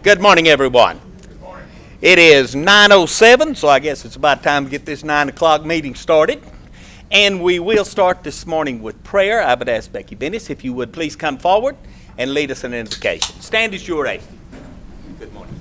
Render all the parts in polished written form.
Good morning, everyone. Good morning. It is 9:07, so I guess it's about time to get this 9 o'clock meeting started. And we will start this morning with prayer. I would ask Becky Bennis if you would please come forward and lead us in an invocation. Stand as you are able. Good morning.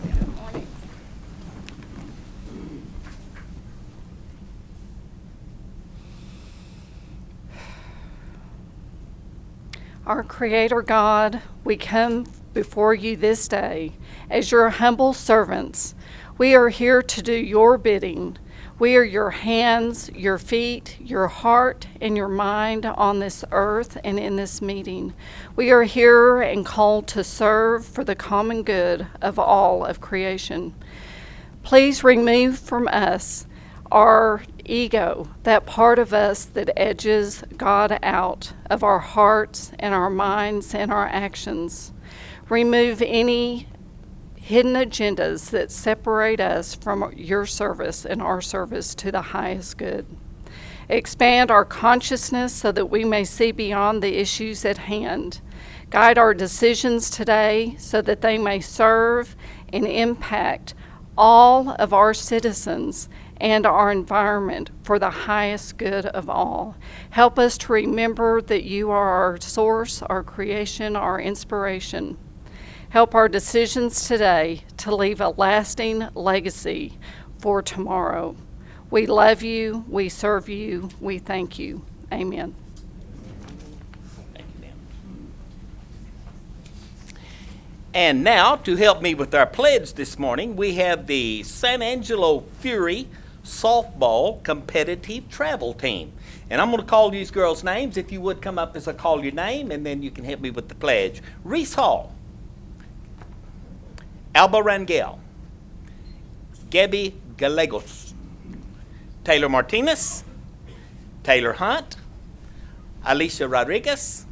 Our Creator God, we come before you this day as your humble servants. We are here to do your bidding. We are your hands, your feet, your heart, and your mind on this earth and in this meeting. We are here and called to serve for the common good of all of creation. Please remove from us our ego, that part of us that edges God out of our hearts and our minds and our actions. Remove any hidden agendas that separate us from your service and our service to the highest good. Expand our consciousness so that we may see beyond the issues at hand. Guide our decisions today so that they may serve and impact all of our citizens and our environment for the highest good of all. Help us to remember that you are our source, our creation, our inspiration. Help our decisions today to leave a lasting legacy for tomorrow. We love you, we serve you, we thank you. Amen. Thank you, ma'am. And now, to help me with our pledge this morning, we have the San Angelo Fury softball competitive travel team. And I'm going to call these girls' names. If you would come up as I call your name, and then you can help me with the pledge. Reese Hall, Alba Rangel, Gabby Gallegos, Taylor Martinez, Taylor Hunt, Alicia Rodriguez,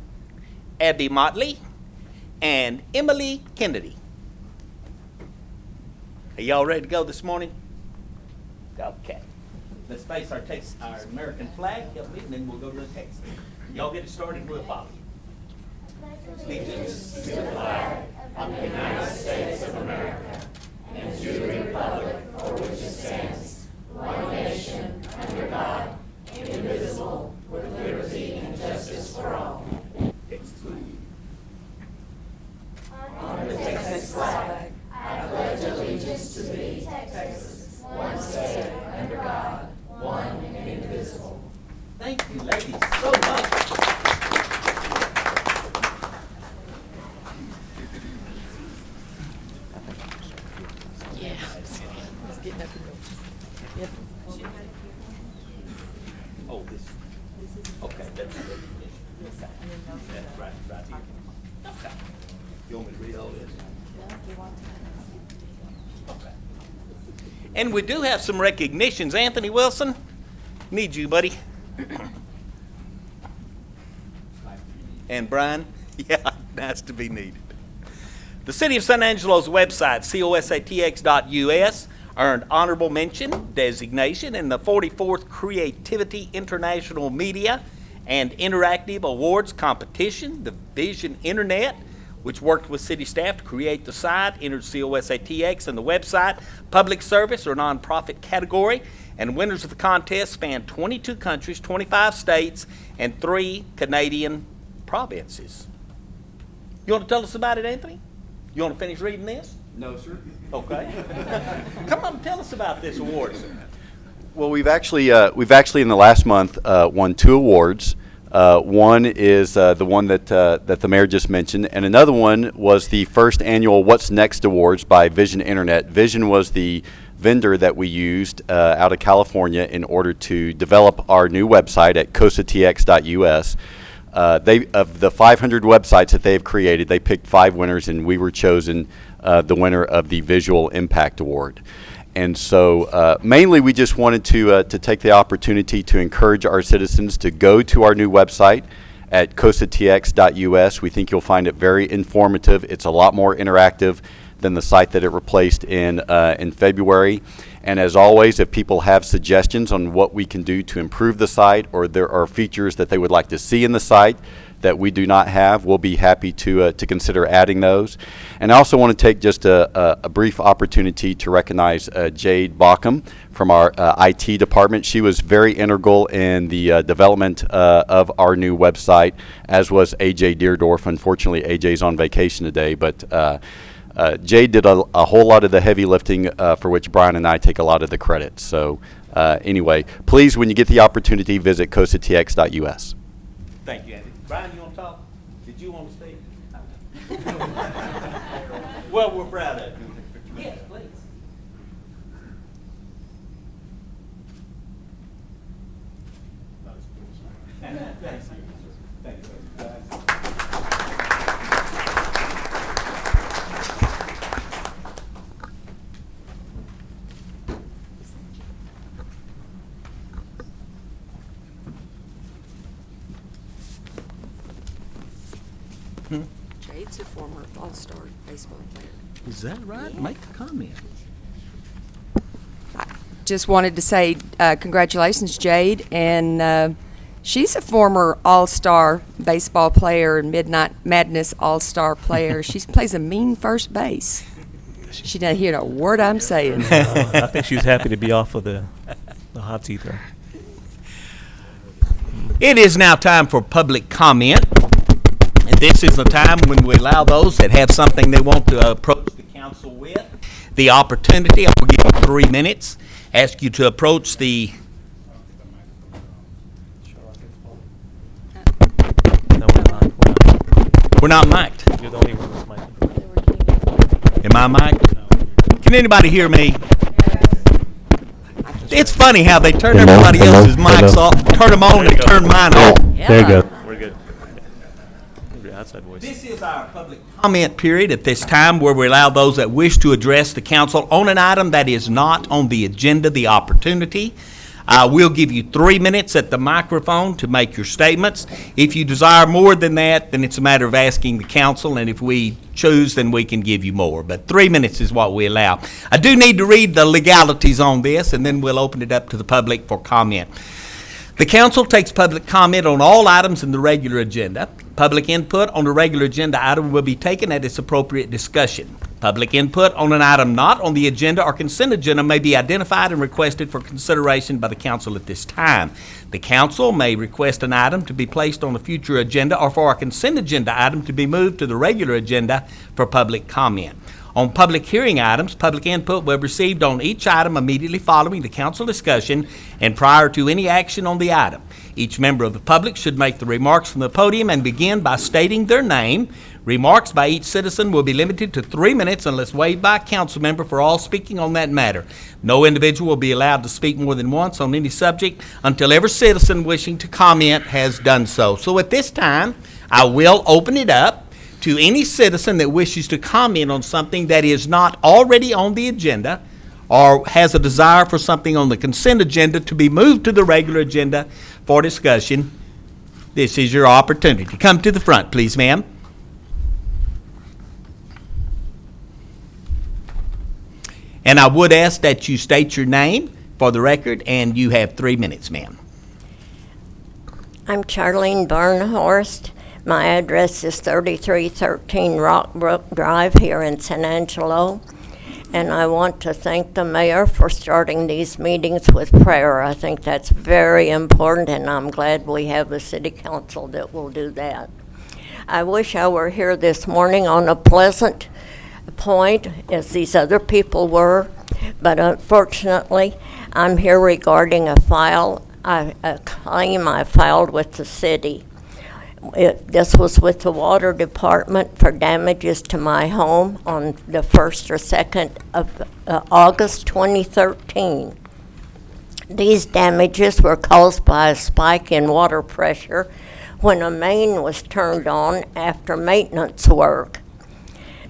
Abby Motley, and Emily Kennedy. Are y'all ready to go this morning? Okay. Let's face our American flag, help me, and then we'll go to the text. Y'all get it started and we'll follow you. Allegiance to the flag of the United States of America and to the republic for which it stands, one nation, under God, indivisible, with liberty and justice for all. On the Texas flag, I pledge allegiance to thee, Texas, one state, under God, one and indivisible. Thank you, ladies, so much. Oh, this. Okay, that's right here. Okay. You want me to read all this? Okay. And we do have some recognitions. Anthony Wilson, need you, buddy. And Brian, yeah, nice to be needed. The City of San Angelo's website, cosatx.us, earned honorable mention designation in the 44th Creativity International Media and Interactive Awards competition. The Vision Internet, which worked with city staff to create the site, entered COSATX in the website public service or nonprofit category, and winners of the contest spanned 22 countries, 25 states, and 3 Canadian provinces. You want to tell us about it, Anthony? You want to finish reading this? No, sir. Okay. Come on, tell us about this award. Well, we've actually in the last month won 2 awards. One is the one that the mayor just mentioned, and another one was the first annual What's Next Awards by Vision Internet. Vision was the vendor that we used out of California in order to develop our new website at cosatx.us. Of the 500 websites that they've created, they picked 5 winners, and we were chosen the winner of the Visual Impact Award. And so mainly we just wanted to take the opportunity to encourage our citizens to go to our new website at cosatx.us. We think you'll find it very informative. It's a lot more interactive than the site that it replaced in February. And as always, if people have suggestions on what we can do to improve the site, or there are features that they would like to see in the site that we do not have, we'll be happy to consider adding those. And I also want to take just a brief opportunity to recognize Jade Bauckham from our IT department. She was very integral in the development of our new website, as was AJ Deerdorf. Unfortunately, AJ's on vacation today, but Jade did a whole lot of the heavy lifting for which Brian and I take a lot of the credit. So anyway, please, when you get the opportunity, visit costatx.us. Thank you, Andy. Brian, you want to talk? Did you want to speak? Well, we're proud of you. Yes, please. Thank you. Thank you. Jade's a former all-star baseball player. Is that right? Make a comment. Just wanted to say congratulations, Jade, and she's a former all-star baseball player and Midnight Madness all-star player. She plays a mean first base. She doesn't hear a word I'm saying. I think she was happy to be off of the hot seat there. It is now time for public comment. And this is the time when we allow those that have something they want to approach the council with the opportunity. I will give you 3 minutes. Ask you to approach the. No, we're not. We're not mic'd. You're the only one that's mic'd. Am I mic'd? Can anybody hear me? It's funny how they turn everybody else's mics off, turn them on, and turn mine off. There you go. We're good. Your outside voice. This is our public comment period at this time where we allow those that wish to address the council on an item that is not on the agenda the opportunity. We'll give you 3 minutes at the microphone to make your statements. If you desire more than that, then it's a matter of asking the council, and if we choose, then we can give you more. But 3 minutes is what we allow. I do need to read the legalities on this, and then we'll open it up to the public for comment. The council takes public comment on all items in the regular agenda. Public input on the regular agenda item will be taken at its appropriate discussion. Public input on an item not on the agenda or consent agenda may be identified and requested for consideration by the council at this time. The council may request an item to be placed on a future agenda or for a consent agenda item to be moved to the regular agenda for public comment. On public hearing items, public input will be received on each item immediately following the council discussion and prior to any action on the item. Each member of the public should make the remarks from the podium and begin by stating their name. Remarks by each citizen will be limited to 3 minutes unless waived by a council member for all speaking on that matter. No individual will be allowed to speak more than once on any subject until every citizen wishing to comment has done so. So at this time, I will open it up to any citizen that wishes to comment on something that is not already on the agenda or has a desire for something on the consent agenda to be moved to the regular agenda for discussion. This is your opportunity. Come to the front, please, ma'am. And I would ask that you state your name for the record, and you have 3 minutes, ma'am. I'm Charlene Barnhorst. My address is 3313 Rockbrook Drive here in San Angelo. And I want to thank the mayor for starting these meetings with prayer. I think that's very important, and I'm glad we have a city council that will do that. I wish I were here this morning on a pleasant point, as these other people were, but unfortunately, I'm here regarding a claim I filed with the city. This was with the water department for damages to my home on the 1st or 2nd of August 2013. These damages were caused by a spike in water pressure when a main was turned on after maintenance work.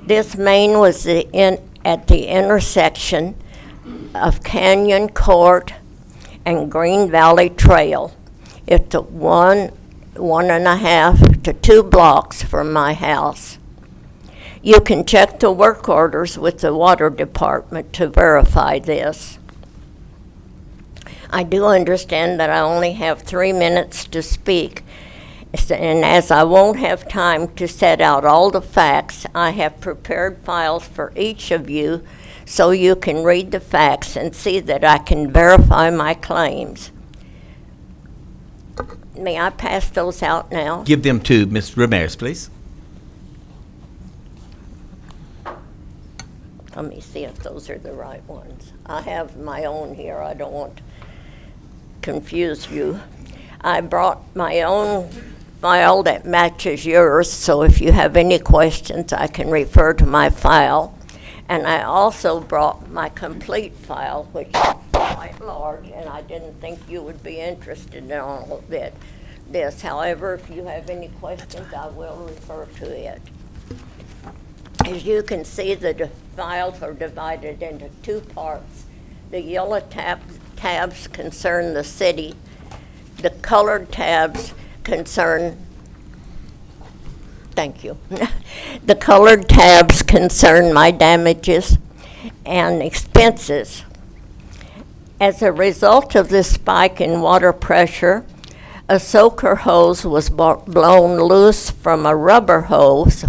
This main was at the intersection of Canyon Court and Green Valley Trail. It's 1.5 to 2 blocks from my house. You can check the work orders with the water department to verify this. I do understand that I only have 3 minutes to speak, And as I won't have time to set out all the facts, I have prepared files for each of you so you can read the facts and see that I can verify my claims. May I pass those out now? Give them to Ms. Ramirez, please. Let me see if those are the right ones. I have my own here. I don't want to confuse you. I brought my own file that matches yours, so if you have any questions, I can refer to my file. And I also brought my complete file, which is quite large, and I didn't think you would be interested in all of this. However, if you have any questions, I will refer to it. As you can see, the files are divided into two parts. The yellow tabs concern the city. The colored tabs concern, thank you. The colored tabs concern my damages and expenses. As a result of this spike in water pressure, a soaker hose was blown loose from a rubber hose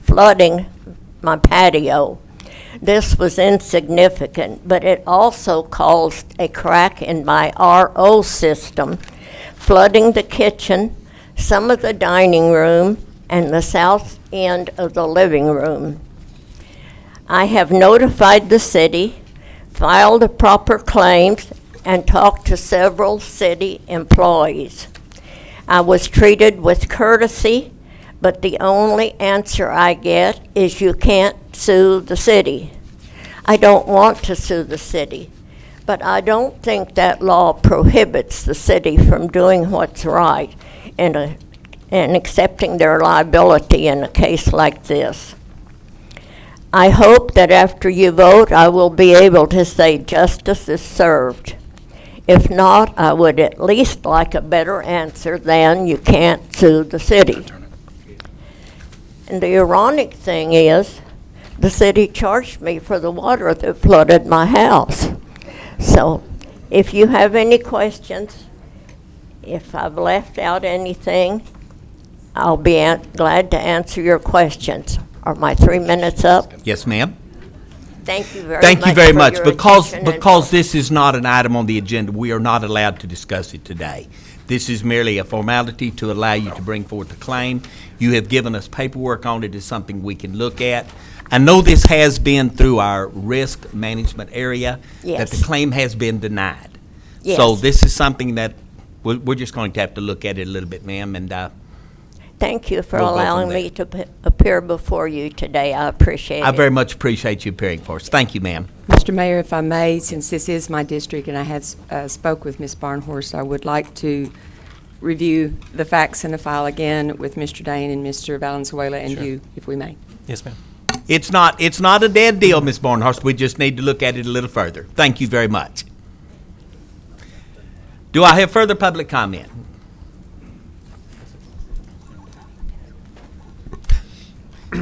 flooding my patio. This was insignificant, but it also caused a crack in my RO system, flooding the kitchen, some of the dining room, and the south end of the living room. I have notified the city, filed the proper claims, and talked to several city employees. I was treated with courtesy, but the only answer I get is you can't sue the city. I don't want to sue the city, but I don't think that law prohibits the city from doing what's right and accepting their liability in a case like this. I hope that after you vote, I will be able to say justice is served. If not, I would at least like a better answer than you can't sue the city. And the ironic thing is, the city charged me for the water that flooded my house. So if you have any questions, if I've left out anything, I'll be glad to answer your questions. Are my 3 minutes up? Yes, ma'am. Thank you very much. Thank you very for much. your Because attention and because this is not an item on the agenda, we are not allowed to discuss it today. This is merely a formality to allow you to bring forth a claim. You have given us paperwork on it. It's something we can look at. I know this has been through our risk management area, that Yes. the claim has been denied. Yes. So this is something that we're just going to have to look at it a little bit, ma'am, and Thank you for We'll go from allowing there. me to appear before you today. I appreciate it. I very much appreciate you appearing for us. Thank you, ma'am. Mr. Mayor, if I may, since this is my district and I have spoke with Ms. Barnhorst, I would like to review the facts in the file again with Mr. Dane and Mr. Valenzuela and you, if we may. Yes, ma'am. It's not a dead deal, Ms. Barnhurst. We just need to look at it a little further. Thank you very much. Do I have further public comment?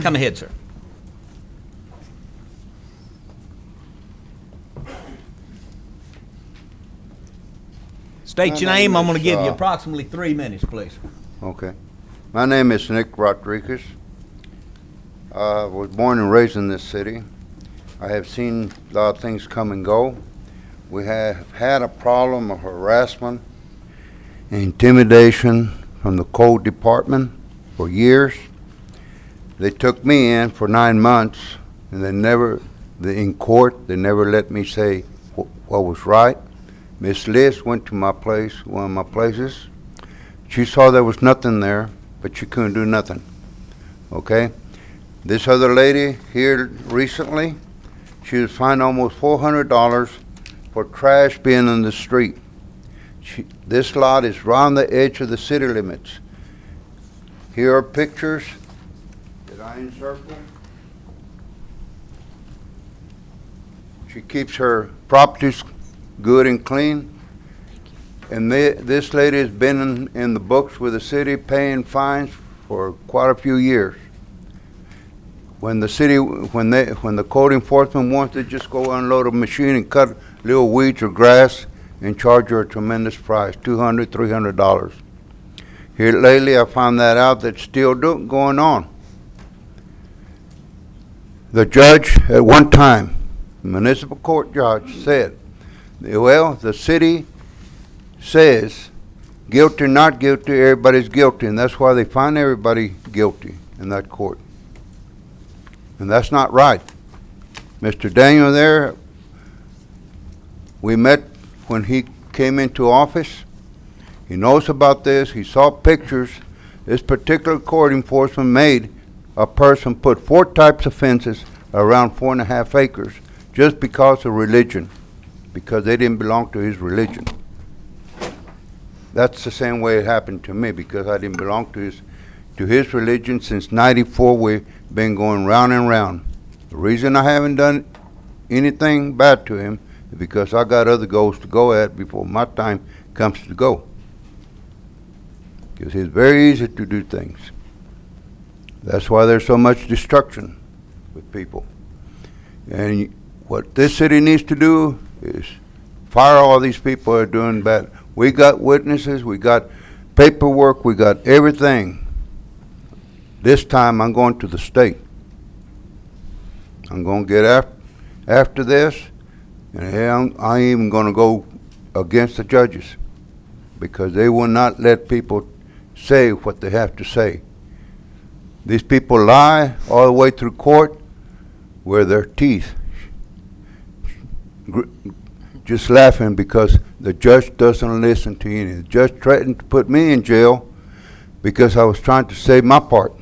Come ahead, sir. State your My name. name I'm going to is, give you approximately 3 minutes, please. Okay. My name is Nick Rodriguez. I was born and raised in this city. I have seen a lot of things come and go. We have had a problem of harassment and intimidation from the code department for years. They took me in for 9 months, and in court, they never let me say what was right. Miss Liz went to my place, one of my places. She saw there was nothing there, but she couldn't do nothing, okay? This other lady here recently, she was fined almost $400 for trash being in the street. This lot is right on the edge of the city limits. Here are pictures that I encircled. She keeps her properties good and clean. And this lady has been in the books with the city paying fines for quite a few years. When the code enforcement wants to just go unload a machine and cut little weeds or grass and charge her a tremendous price, $200, $300. Here lately, I found that out that's still going on. The judge at one time, the municipal court judge, said, well, the city says guilty or not guilty, everybody's guilty, and that's why they find everybody guilty in that court. And that's not right. Mr. Daniel there, we met when he came into office. He knows about this. He saw pictures. This particular court enforcement made a person put 4 types of fences around 4.5 acres just because of religion, because they didn't belong to his religion. That's the same way it happened to me, because I didn't belong to his religion. Since '94, we've been going round and round. The reason I haven't done anything bad to him is because I got other goals to go at before my time comes to go. Because it's very easy to do things. That's why there's so much destruction with people. And what this city needs to do is fire all these people who are doing bad. We got witnesses, we got paperwork, we got everything. This time I'm going to the state. I'm going to get after this, and I'm even going to go against the judges, because they will not let people say what they have to say. These people lie all the way through court where their teeth just laughing because the judge doesn't listen to you. The judge threatened to put me in jail because I was trying to save my part.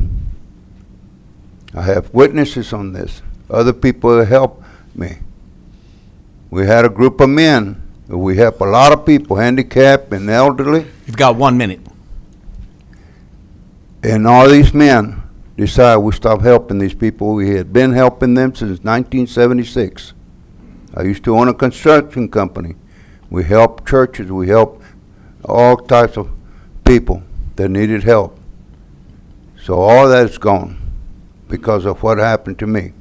I have witnesses on this. Other people have helped me. We had a group of men. We help a lot of people, handicapped and elderly. You've got 1 minute. And all these men decided we stop helping these people. We had been helping them since 1976. I used to own a construction company. We helped churches. We helped all types of people that needed help. So all that is gone because of what happened to me.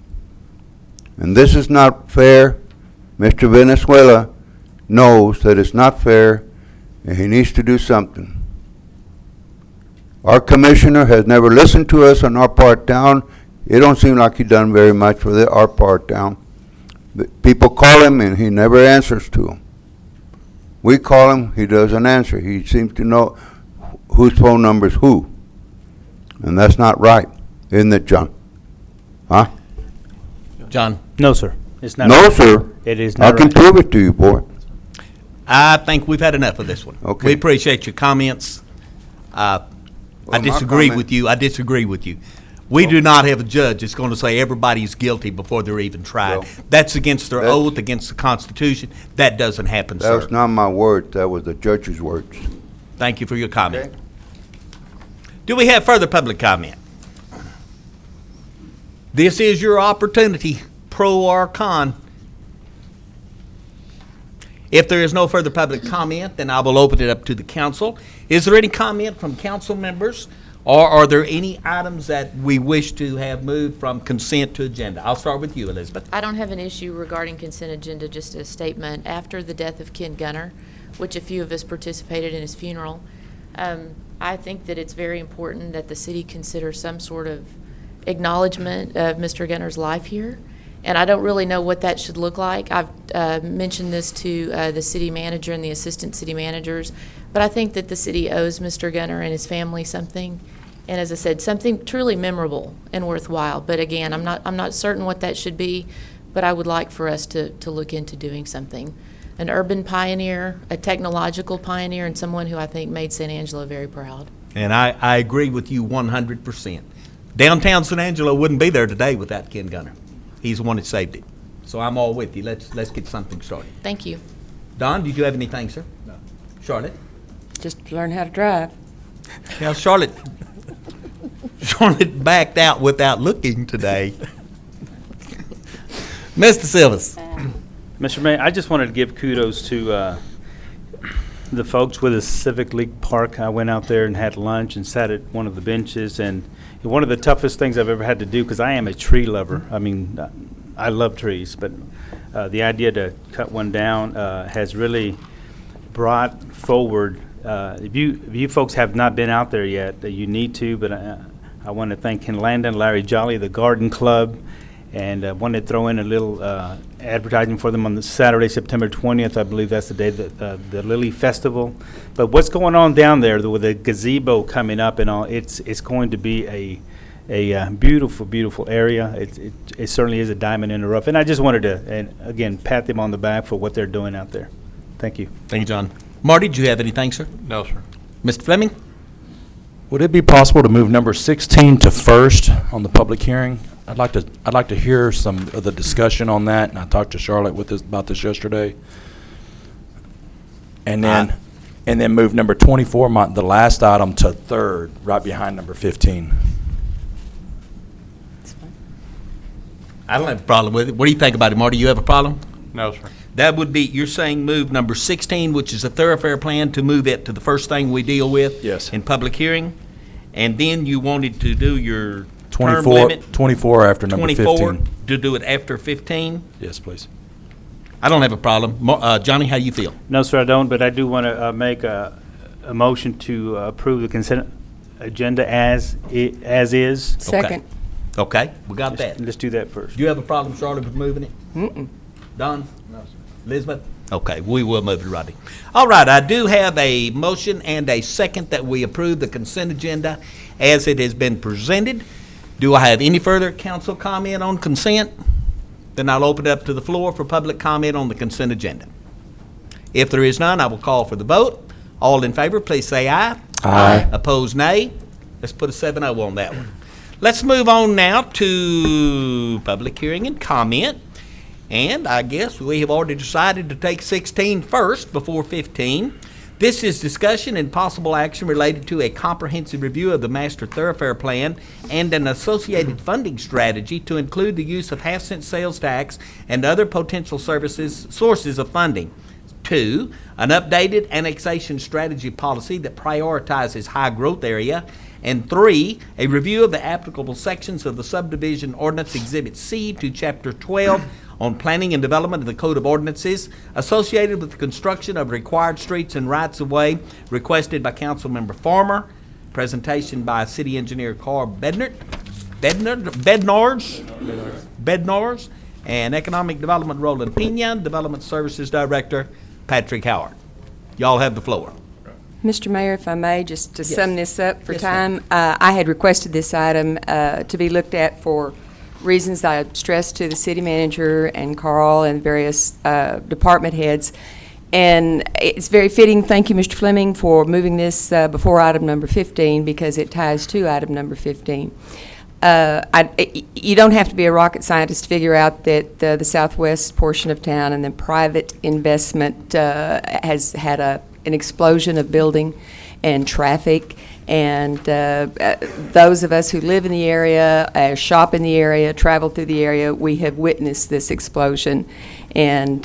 And this is not fair. Mr. Venezuela knows that it's not fair, and he needs to do something. Our commissioner has never listened to us on our part down. It don't seem like he done very much for our part down. People call him and he never answers to them. We call him, he doesn't answer. He seems to know whose phone number is who. And that's not right, isn't it, John? Huh? John? No, sir. It's not. No, right. sir. It is I not can right. prove it to you, boy. I think we've had enough of this one. Okay. We appreciate your comments. I Well, my disagree comment- with you. I disagree with you. We do not have a judge that's going to say everybody's guilty before they're even tried. Well, That's against their that's- oath, against the Constitution. That doesn't happen, That sir. was not my word, that was the judge's words. Thank you for your comment. Okay. Do we have further public comment? This is your opportunity, pro or con. If there is no further public comment, then I will open it up to the council. Is there any comment from council members, or are there any items that we wish to have moved from consent to agenda? I'll start with you, Elizabeth. I don't have an issue regarding consent agenda, just a statement. After the death of Ken Gunner, which a few of us participated in his funeral, I think that it's very important that the city consider some sort of acknowledgement of Mr. Gunner's life here. And I don't really know what that should look like. I've mentioned this to the city manager and the assistant city managers, but I think that the city owes Mr. Gunner and his family something. And as I said, something truly memorable and worthwhile. But again, I'm not certain what that should be, but I would like for us to look into doing something. An urban pioneer, a technological pioneer, and someone who I think made San Angelo very proud. And I agree with you 100%. Downtown San Angelo wouldn't be there today without Ken Gunner. He's the one that saved it. So I'm all with you. Let's get something started. Thank you. Don, did you have anything, sir? No. Charlotte? Just learn how to drive. Now, Charlotte backed out without looking today. Mr. Silvers. Mr. Mayor, I just wanted to give kudos to the folks with the Civic League Park. I went out there and had lunch and sat at one of the benches, and one of the toughest things I've ever had to do, because I am a tree lover. I mean, I love trees, but the idea to cut one down has really brought forward If you folks have not been out there yet, you need to, but I want to thank Ken Landon, Larry Jolly, the Garden Club, and I want to throw in a little advertising for them on the Saturday, September 20th. I believe that's the day that the Lily Festival. But what's going on down there with the gazebo coming up and all, it's going to be a beautiful, beautiful area. It certainly is a diamond in the rough. And I just wanted to, and again, pat them on the back for what they're doing out there. Thank you. Thank you, John. Marty, do you have anything, sir? No, sir. Mr. Fleming? Would it be possible to move number 16 to first on the public hearing? I'd like to hear some of the discussion on that, and I talked to Charlotte about this yesterday. And then move number 24, the last item, to third, right behind number 15. I don't have a problem with it. What do you think about it, Marty? You have a problem? No, sir. That would be, you're saying move number 16, which is a thoroughfare plan, to move it to the first thing we deal with? Yes. In public hearing? And then you wanted to do your term 24, limit? 24 after number 24, 15. to do it after 15? Yes, please. I don't have a problem. Johnny, how do you feel? No, sir, I don't, but I do want to make a motion to approve the consent agenda as is. Second. Okay, we got that. Let's do that first. Do you have a problem, Charlotte, with moving it? Mm-mm. Don? No, sir. Elizabeth? Okay, we will move it, Rodney. All right, I do have a motion and a second that we approve the consent agenda as it has been presented. Do I have any further council comment on consent? Then I'll open it up to the floor for public comment on the consent agenda. If there is none, I will call for the vote. All in favor, please say aye. Aye. Opposed, nay. Let's put a 7-0 on that one. Let's move on now to public hearing and comment. And I guess we have already decided to take 16 first before 15. This is discussion and possible action related to a comprehensive review of the Master Thoroughfare Plan and an associated funding strategy to include the use of half-cent sales tax and other potential sources of funding. 2, an updated annexation strategy policy that prioritizes high-growth area. And 3, a review of the applicable sections of the subdivision ordinance Exhibit C to Chapter 12 on planning and development of the Code of Ordinances associated with the construction of required streets and rights-of-way requested by Councilmember Farmer. Presentation by City Engineer Carl Bednars, and Economic Development Roland Pena, Development Services Director Patrick Howard. Y'all have the floor. Mr. Mayor, if I may, just to Yes. sum this up for Yes, time, I had requested this item to be looked at for reasons I stressed to the city manager and Carl and various department heads. And it's very fitting, thank you, Mr. Fleming, for moving this before item number 15 because it ties to item number 15. You don't have to be a rocket scientist to figure out that the southwest portion of town and the private investment has had an explosion of building and traffic, and those of us who live in the area, shop in the area, travel through the area, we have witnessed this explosion. And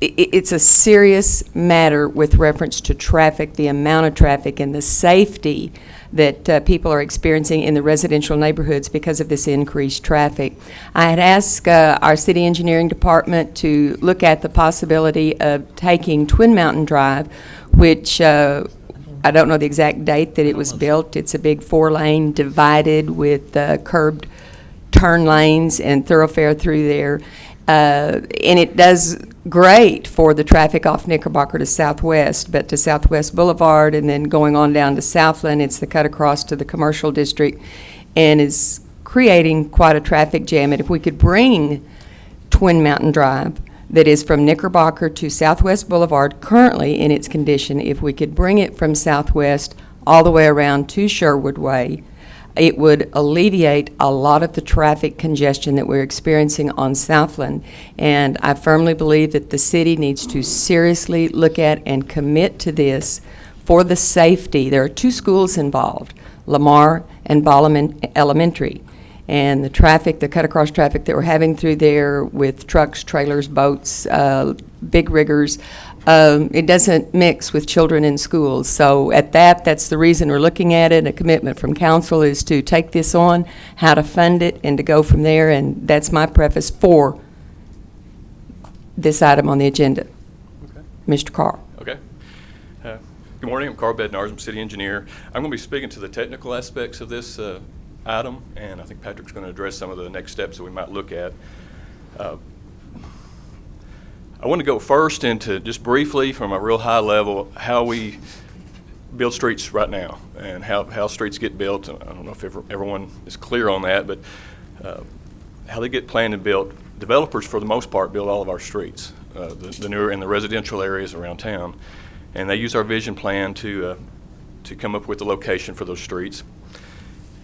it's a serious matter with reference to traffic, the amount of traffic and the safety that people are experiencing in the residential neighborhoods because of this increased traffic. I had asked our city engineering department to look at the possibility of taking Twin Mountain Drive, which I don't know the exact date that it was built. It's a big 4-lane divided with curbed turn lanes and thoroughfare through there. And it does great for the traffic off Knickerbocker to Southwest, but to Southwest Boulevard and then going on down to Southland, it's the cut across to the commercial district and is creating quite a traffic jam. And if we could bring Twin Mountain Drive, that is from Knickerbocker to Southwest Boulevard, currently in its condition, if we could bring it from Southwest all the way around to Sherwood Way, it would alleviate a lot of the traffic congestion that we're experiencing on Southland. And I firmly believe that the city needs to seriously look at and commit to this for the safety. There are 2 schools involved, Lamar and Ballman Elementary. And the traffic, the cut-across traffic that we're having through there with trucks, trailers, boats, big riggers, it doesn't mix with children in schools. So at that's the reason we're looking at it. A commitment from council is to take this on, how to fund it, and to go from there. And that's my preface for this item on the agenda. Okay. Mr. Carr. Okay. Good Good morning. I'm Carl Bednarz. I'm city engineer. I'm going to be speaking to the technical aspects of this item, and I think Patrick's going to address some of the next steps that we might look at. I want to go first into just briefly from a real high level how we build streets right now and how streets get built. I don't know if everyone is clear on that, but how they get planned and built. Developers, for the most part, build all of our streets, the newer and the residential areas around town, and they use our vision plan to come up with the location for those streets.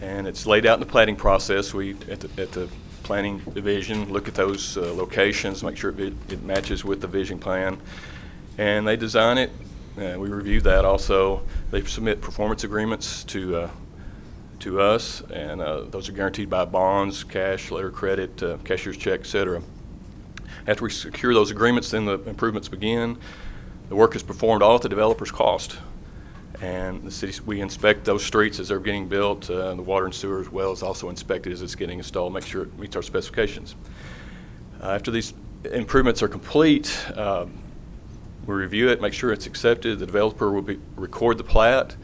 And it's laid out in the planning process. We at the planning division look at those locations, make sure it matches with the vision plan, and they design it. We review that also. They submit performance agreements to us, and those are guaranteed by bonds, cash, letter of credit, cashier's check, etc. After we secure those agreements, then the improvements begin. The work is performed all at the developer's cost, and the city, we inspect those streets as they're getting built. The water and sewer as well is also inspected as it's getting installed, make sure it meets our specifications. After these improvements are complete, we review it, make sure it's accepted. The developer will record the plat,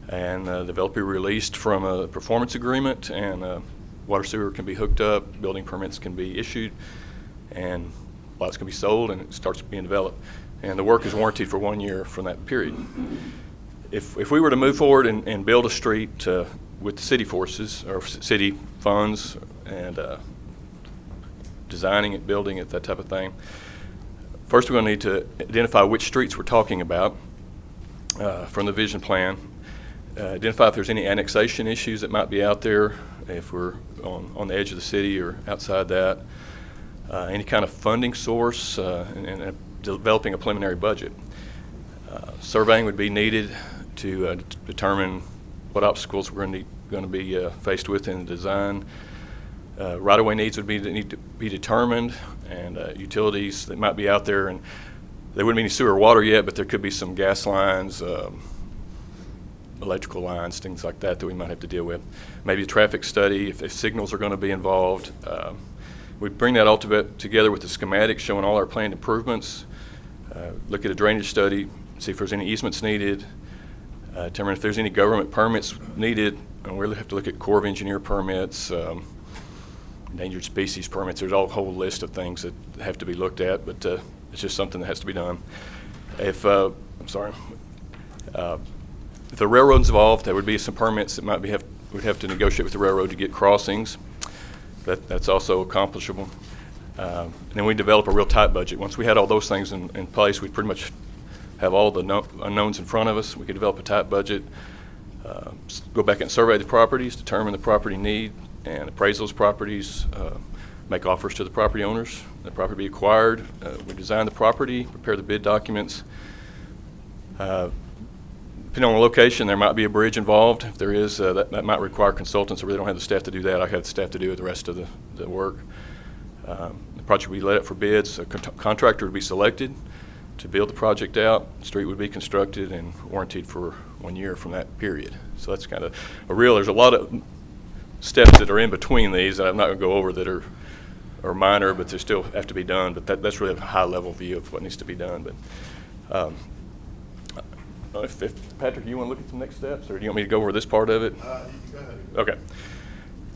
and the developer released from a performance agreement, and water sewer can be hooked up, building permits can be issued, and lots can be sold, and it starts being developed. And the work is warranted for 1 year from that period. If we were to move forward and build a street with the city forces or city funds and designing it, building it, that type of thing, first we're going to need to identify which streets we're talking about from the vision plan. Identify if there's any annexation issues that might be out there, if we're on the edge of the city or outside that. Any kind of funding source, and developing a preliminary budget. Surveying would be needed to determine what obstacles we're going to be faced with in the design. Right-of-way needs would need to be determined, and utilities that might be out there, and there wouldn't be any sewer or water yet, but there could be some gas lines, electrical lines, things like that we might have to deal with. Maybe a traffic study, if signals are going to be involved. We bring that all together with the schematics showing all our planned improvements, look at a drainage study, see if there's any easements needed, determine if there's any government permits needed, and we'll have to look at Corps of Engineer permits, endangered species permits. There's a whole list of things that have to be looked at, but it's just something that has to be done. If the railroad's involved, there would be some permits that we'd have to negotiate with the railroad to get crossings. That's also accomplishable. And then we develop a real tight budget. Once we had all those things in place, we'd pretty much have all the unknowns in front of us. We could develop a tight budget, go back and survey the properties, determine the property need, and appraise those properties, make offers to the property owners. The property be acquired. We design the property, prepare the bid documents. Depending on the location, there might be a bridge involved. If there is, that might require consultants. I really don't have the staff to do that. I have the staff to do the rest of the work. The project would be let up for bids. A contractor would be selected to build the project out. The street would be constructed and warranted for 1 year from that period. So that's kind of there's a lot of steps that are in between these that I'm not going to go over that are minor, but they still have to be done. But that's really a high-level view of what needs to be done. But if Patrick, you want to look at the next steps, or do you want me to go over this part of it? You can go ahead. Okay.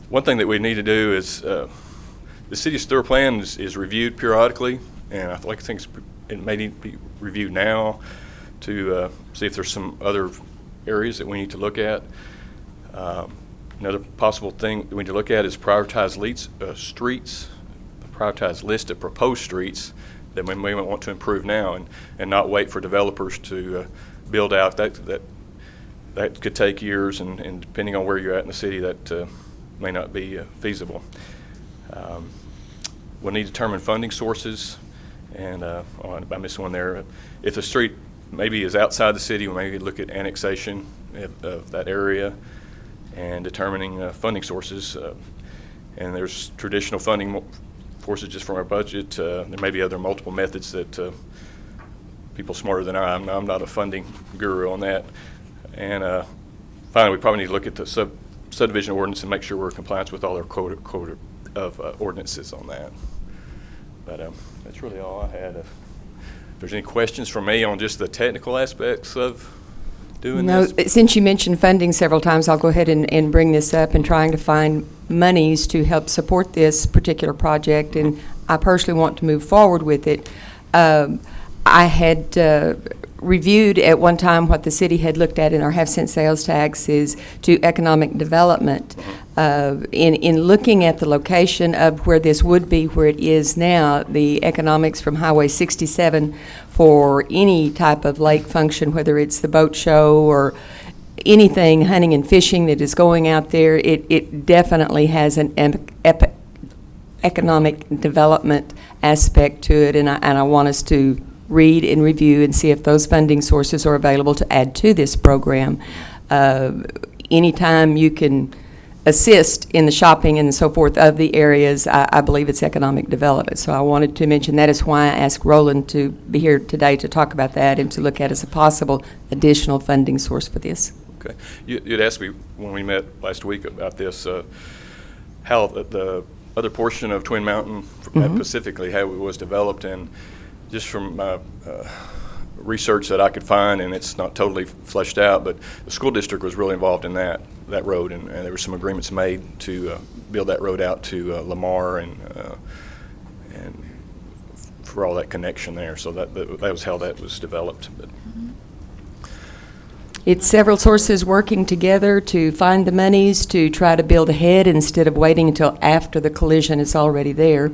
One thing that we need to do is the city's sewer plan is reviewed periodically, and I think it may need to be reviewed now to see if there's some other areas that we need to look at. Another possible thing that we need to look at is prioritized streets, a prioritized list of proposed streets that we may want to improve now, and not wait for developers to build out. That could take years, and depending on where you're at in the city, that may not be feasible. We'll need to determine funding sources, and I missed one there. If the street maybe is outside the city, we maybe look at annexation of that area and determining funding sources. And there's traditional funding sources just from our budget. There may be other multiple methods that people smarter than I'm not a funding guru on that. And finally, we probably need to look at the subdivision ordinance and make sure we're in compliance with all our code of ordinances on that. But that's really all I had. If there's any questions from me on just the technical aspects of doing No, this? since you mentioned funding several times, I'll go ahead and bring this up and trying to find monies to help support this particular project, and I personally want to move forward with it. I had reviewed at one time what the city had looked at in our half-cent sales taxes to economic development. In looking at the location of where this would be, where it is now, the economics from Highway 67 for any type of lake function, whether it's the boat show or anything hunting and fishing that is going out there, it definitely has an economic development aspect to it, and I want us to read and review and see if those funding sources are available to add to this program. Anytime you can assist in the shopping and so forth of the areas, I believe it's economic development. So I wanted to mention that is why I asked Roland to be here today to talk about that and to look at as a possible additional funding source for this. Okay. You'd asked me when we met last week about this, how the other portion of Twin Mountain, specifically how it was developed, and just from my research that I could find, and it's not totally fleshed out, but the school district was really involved in that road, and there were some agreements made to build that road out to Lamar and for all that connection there. So that was how that was developed. But It's several sources working together to find the monies to try to build ahead instead of waiting until after the collision is already there.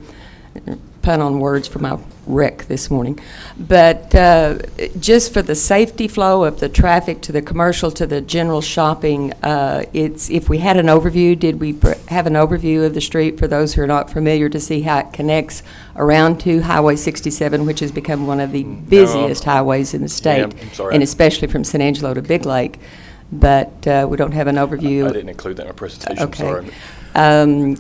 Pun on words for my wreck this morning. But just for the safety flow of the traffic to the commercial to the general shopping, if we had an overview, did we have an overview of the street for those who are not familiar to see how it connects around to Highway 67, which has become one of the busiest highways in the state, I'm sorry. and especially from San Angelo to Big Lake. But we don't have an overview. I didn't include that in my presentation. Okay. Sorry.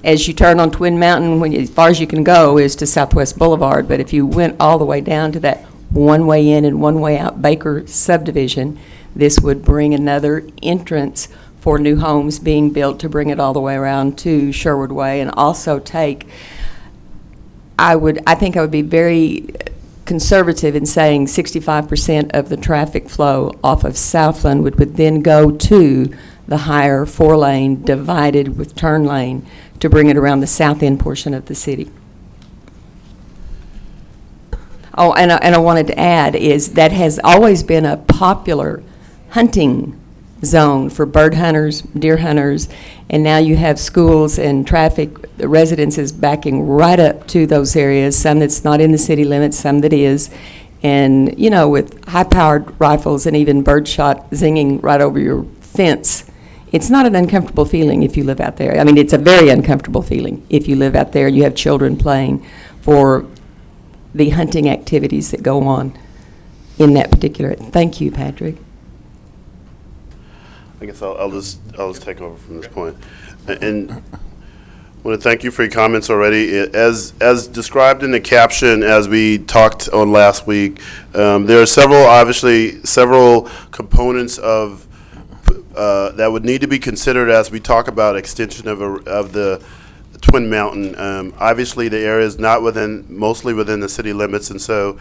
As you turn on Twin Mountain, as far as you can go is to Southwest Boulevard, but if you went all the way down to that one-way in and one-way out Baker subdivision, this would bring another entrance for new homes being built to bring it all the way around to Sherwood Way, and also take, I think I would be very conservative in saying 65% of the traffic flow off of Southland would then go to the higher four-lane divided with turn lane to bring it around the south end portion of the city. Oh, and I wanted to add is that has always been a popular hunting zone for bird hunters, deer hunters, and now you have schools and traffic, the residences backing right up to those areas, some that's not in the city limits, some that is. And, you know, with high-powered rifles and even birdshot zinging right over your fence, it's not an uncomfortable feeling if you live out there. I mean, it's a very uncomfortable feeling if you live out there. You have children playing for the hunting activities that go on in that particular. Thank you, Patrick. I guess I'll just take over from this point. And I want to thank you for your comments already. As described in the caption, as we talked on last week, there are several components of that would need to be considered as we talk about extension of the Twin Mountain. Obviously, the area is not mostly within the city limits, and so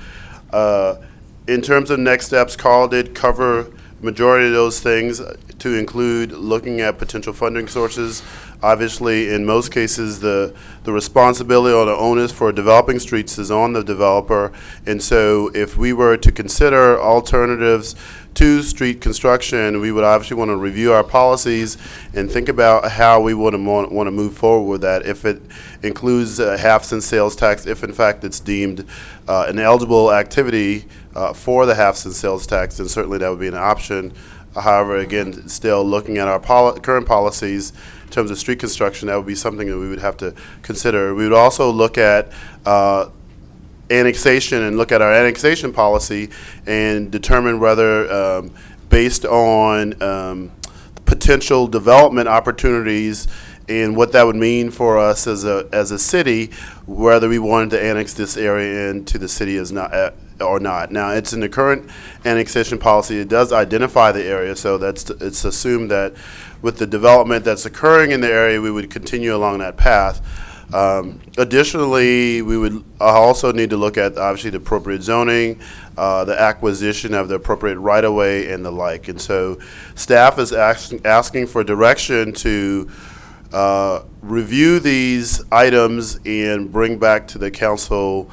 in terms of next steps, Carl did cover the majority of those things, to include looking at potential funding sources. Obviously, in most cases, the responsibility or the onus for developing streets is on the developer, and so if we were to consider alternatives to street construction, we would obviously want to review our policies and think about how we want to move forward with that. If it includes a half-cent sales tax, if in fact it's deemed an eligible activity for the half-cent sales tax, then certainly that would be an option. However, again, still looking at our current policies in terms of street construction, that would be something that we would have to consider. We would also look at annexation and look at our annexation policy and determine whether, based on potential development opportunities and what that would mean for us as a city, whether we wanted to annex this area into the city or not. Now, it's in the current annexation policy. It does identify the area, so it's assumed that with the development that's occurring in the area, we would continue along that path. Additionally, we would also need to look at, obviously, the appropriate zoning, the acquisition of the appropriate right-of-way and the like. And so staff is asking for direction to review these items and bring back to the council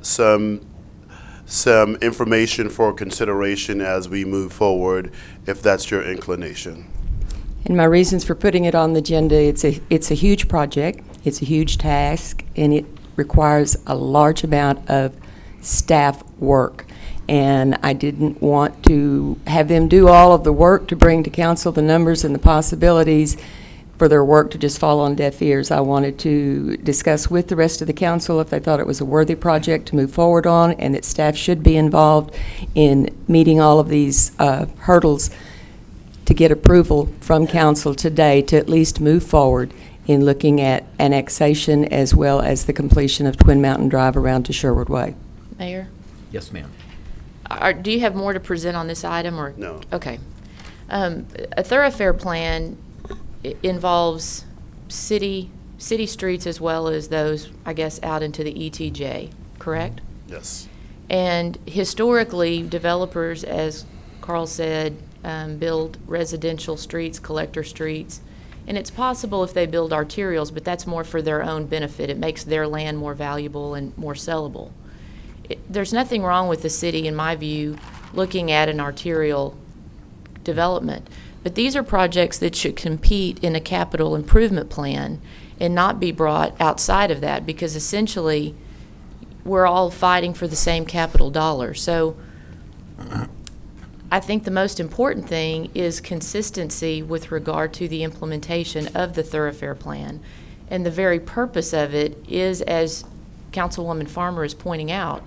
some information for consideration as we move forward, if that's your inclination. And my reasons for putting it on the agenda, it's a huge project, it's a huge task, and it requires a large amount of staff work. And I didn't want to have them do all of the work to bring to council the numbers and the possibilities for their work to just fall on deaf ears. I wanted to discuss with the rest of the council if they thought it was a worthy project to move forward on, and that staff should be involved in meeting all of these hurdles to get approval from council today to at least move forward in looking at annexation as well as the completion of Twin Mountain Drive around to Sherwood Way. Mayor, Yes, ma'am. do you have more to present on this item, or? No. Okay. A thoroughfare plan involves city streets as well as those, I guess, out into the ETJ, correct? Yes. And historically, developers, as Carl said, build residential streets, collector streets. And it's possible if they build arterials, but that's more for their own benefit. It makes their land more valuable and more sellable. There's nothing wrong with the city, in my view, looking at an arterial development. But these are projects that should compete in a capital improvement plan and not be brought outside of that, because essentially we're all fighting for the same capital dollar. So I think the most important thing is consistency with regard to the implementation of the thoroughfare plan. And the very purpose of it is, as Councilwoman Farmer is pointing out,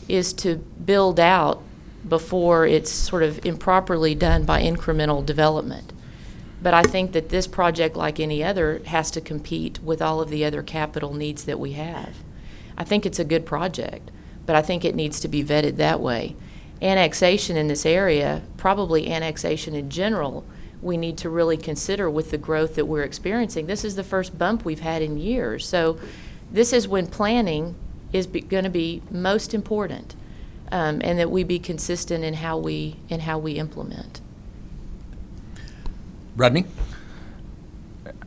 is to build out before it's sort of improperly done by incremental development. But I think that this project, like any other, has to compete with all of the other capital needs that we have. I think it's a good project, but I think it needs to be vetted that way. Annexation in this area, probably annexation in general, we need to really consider with the growth that we're experiencing. This is the first bump we've had in years. So this is when planning is going to be most important. And that we be consistent in how we implement. Rodney?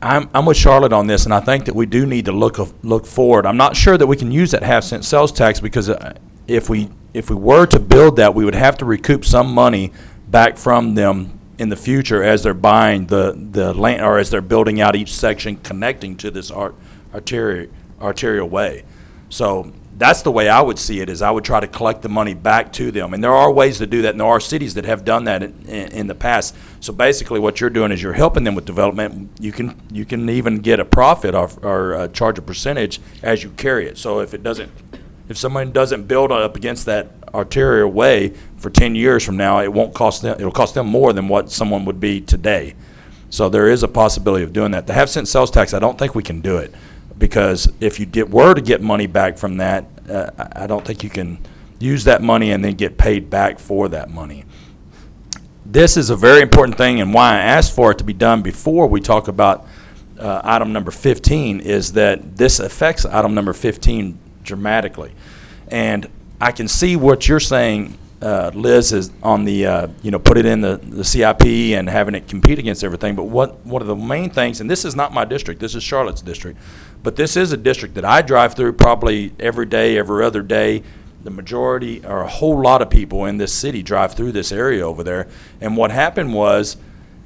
I'm with Charlotte on this, and I think that we do need to look forward. I'm not sure that we can use that half-cent sales tax, because if we were to build that, we would have to recoup some money back from them in the future as they're buying the land, or as they're building out each section connecting to this arterial way. So that's the way I would see it, is I would try to collect the money back to them. And there are ways to do that, and there are cities that have done that in the past. So basically what you're doing is you're helping them with development. You can even get a profit or charge a percentage as you carry it. So if someone doesn't build up against that arterial way for 10 years from now, it'll cost them more than what someone would be today. So there is a possibility of doing that. The half-cent sales tax, I don't think we can do it, because if you were to get money back from that, I don't think you can use that money and then get paid back for that money. This is a very important thing, and why I asked for it to be done before we talk about item number 15 is that this affects item number 15 dramatically. And I can see what you're saying, Liz, is on the, put it in the CIP and having it compete against everything. But one of the main things, and this is not my district, this is Charlotte's district, but this is a district that I drive through probably every day, every other day. The majority, or a whole lot of people in this city drive through this area over there. And what happened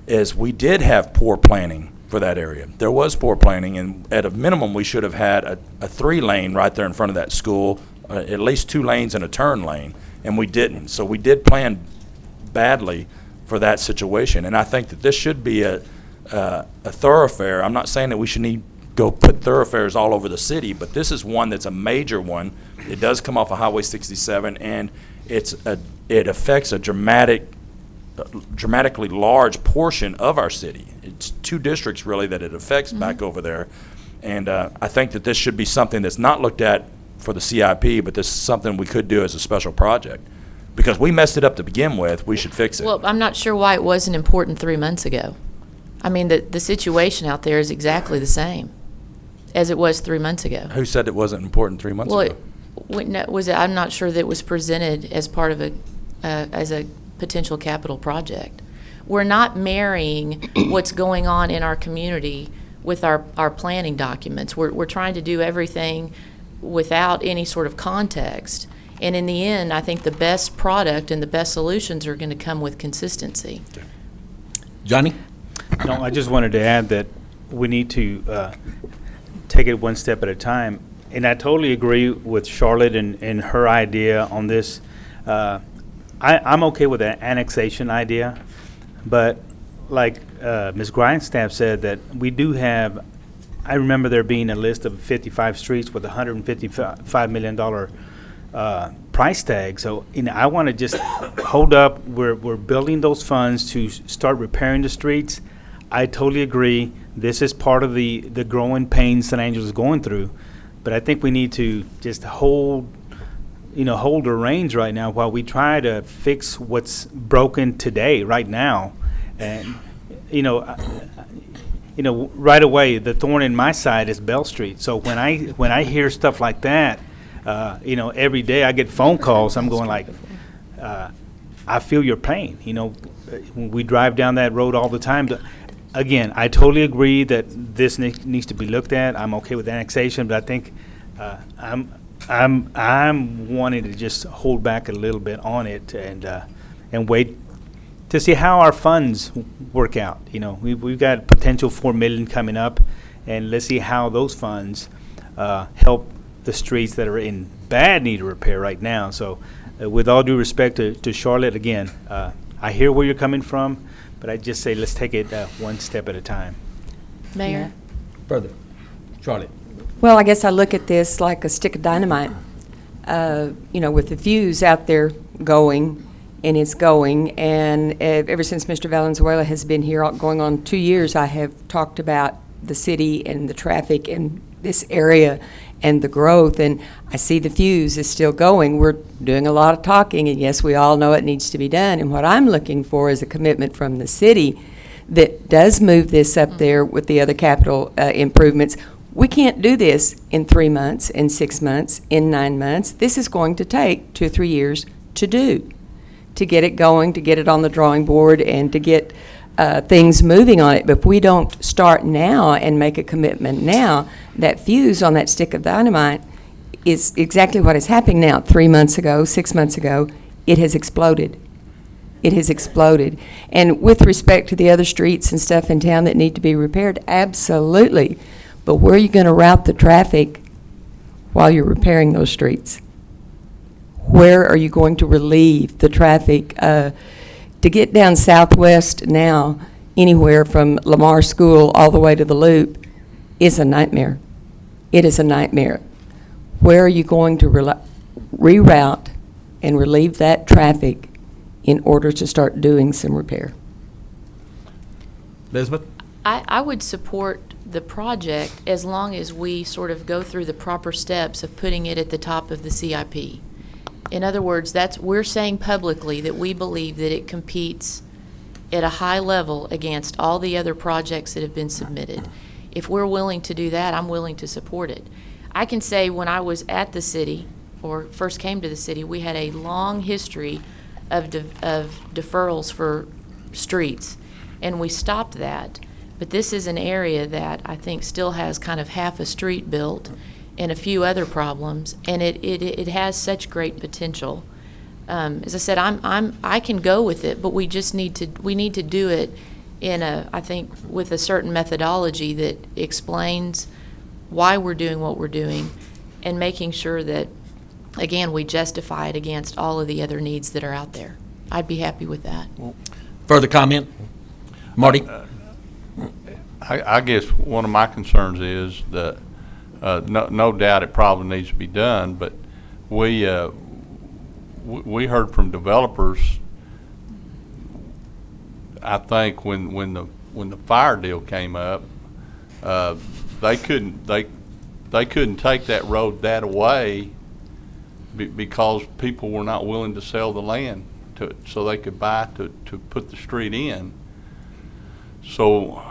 is we did have poor planning for that area. There was poor planning, and at a minimum, we should have had a 3-lane right there in front of that school, at least 2 lanes and a turn lane, and we didn't. So we did plan badly for that situation, and I think that this should be a thoroughfare. I'm not saying that we should go put thoroughfares all over the city, but this is one that's a major one. It does come off of Highway 67, and it affects a dramatically large portion of our city. It's 2 districts really that it affects back over there, and I think that this should be something that's not looked at for the CIP, but this is something we could do as a special project, because we messed it up to begin with. We should fix it. Well, I'm not sure why it wasn't important 3 months ago. I mean, the situation out there is exactly the same. as it was 3 months ago. Who said it wasn't important 3 months Well, ago? I'm not sure that it was presented as part of as a potential capital project. We're not marrying what's going on in our community with our planning documents. We're trying to do everything without any sort of context. And in the end, I think the best product and the best solutions are going to come with consistency. Johnny? No, I just wanted to add that we need to take it one step at a time. And I totally agree with Charlotte and her idea on this. I'm okay with the annexation idea, but like Ms. Grindstaff said, that we do have, I remember there being a list of 55 streets with $155 million price tag. So I want to just hold up. We're building those funds to start repairing the streets. I totally agree. This is part of the growing pains San Angelo is going through. But I think we need to just hold the reins right now while we try to fix what's broken today, right now. And, right away, the thorn in my side is Bell Street. So when I hear stuff like that, every day I get phone calls. I'm going like, I feel your pain. When we drive down that road all the time. Again, I totally agree that this needs to be looked at. I'm okay with annexation, but I think I'm wanting to just hold back a little bit on it and wait to see how our funds work out. We've got potential $4 million coming up, and let's see how those funds help the streets that are in bad need of repair right now. So, with all due respect to Charlotte, again, I hear where you're coming from. But I just say let's take it one step at a time. Mayor? Further. Charlotte. Well, I guess I look at this like a stick of dynamite. With the fuse out there going, and it's going. And ever since Mr. Valenzuela has been here, going on 2 years, I have talked about the city and the traffic in this area and the growth. And I see the fuse is still going. We're doing a lot of talking, and yes, we all know it needs to be done. And what I'm looking for is a commitment from the city that does move this up there with the other capital improvements. We can't do this in 3 months, in 6 months, in 9 months. This is going to take 2 or 3 years to do, to get it going, to get it on the drawing board, and to get things moving on it. But if we don't start now and make a commitment now, that fuse on that stick of dynamite is exactly what is happening now. 3 months ago, 6 months ago, it has exploded. It has exploded. And with respect to the other streets and stuff in town that need to be repaired, absolutely. But where are you going to route the traffic while you're repairing those streets? Where are you going to relieve the traffic? To get down Southwest now, anywhere from Lamar School all the way to the Loop, is a nightmare. It is a nightmare. Where are you going to reroute and relieve that traffic in order to start doing some repair? Elizabeth? I would support the project as long as we sort of go through the proper steps of putting it at the top of the CIP. In other words, we're saying publicly that we believe that it competes at a high level against all the other projects that have been submitted. If we're willing to do that, I'm willing to support it. I can say when I was at the city, or first came to the city, we had a long history of deferrals for streets, and we stopped that. But this is an area that I think still has kind of half a street built and a few other problems, and it has such great potential. As I said, I can go with it, but we need to do it I think with a certain methodology that explains why we're doing what we're doing, and making sure that, again, we justify it against all of the other needs that are out there. I'd be happy with that. Further comment? Marty? I guess one of my concerns is that no doubt it probably needs to be done, but we heard from developers. I think when the fire deal came up, they couldn't take that road that away because people were not willing to sell the land so they could buy to put the street in. So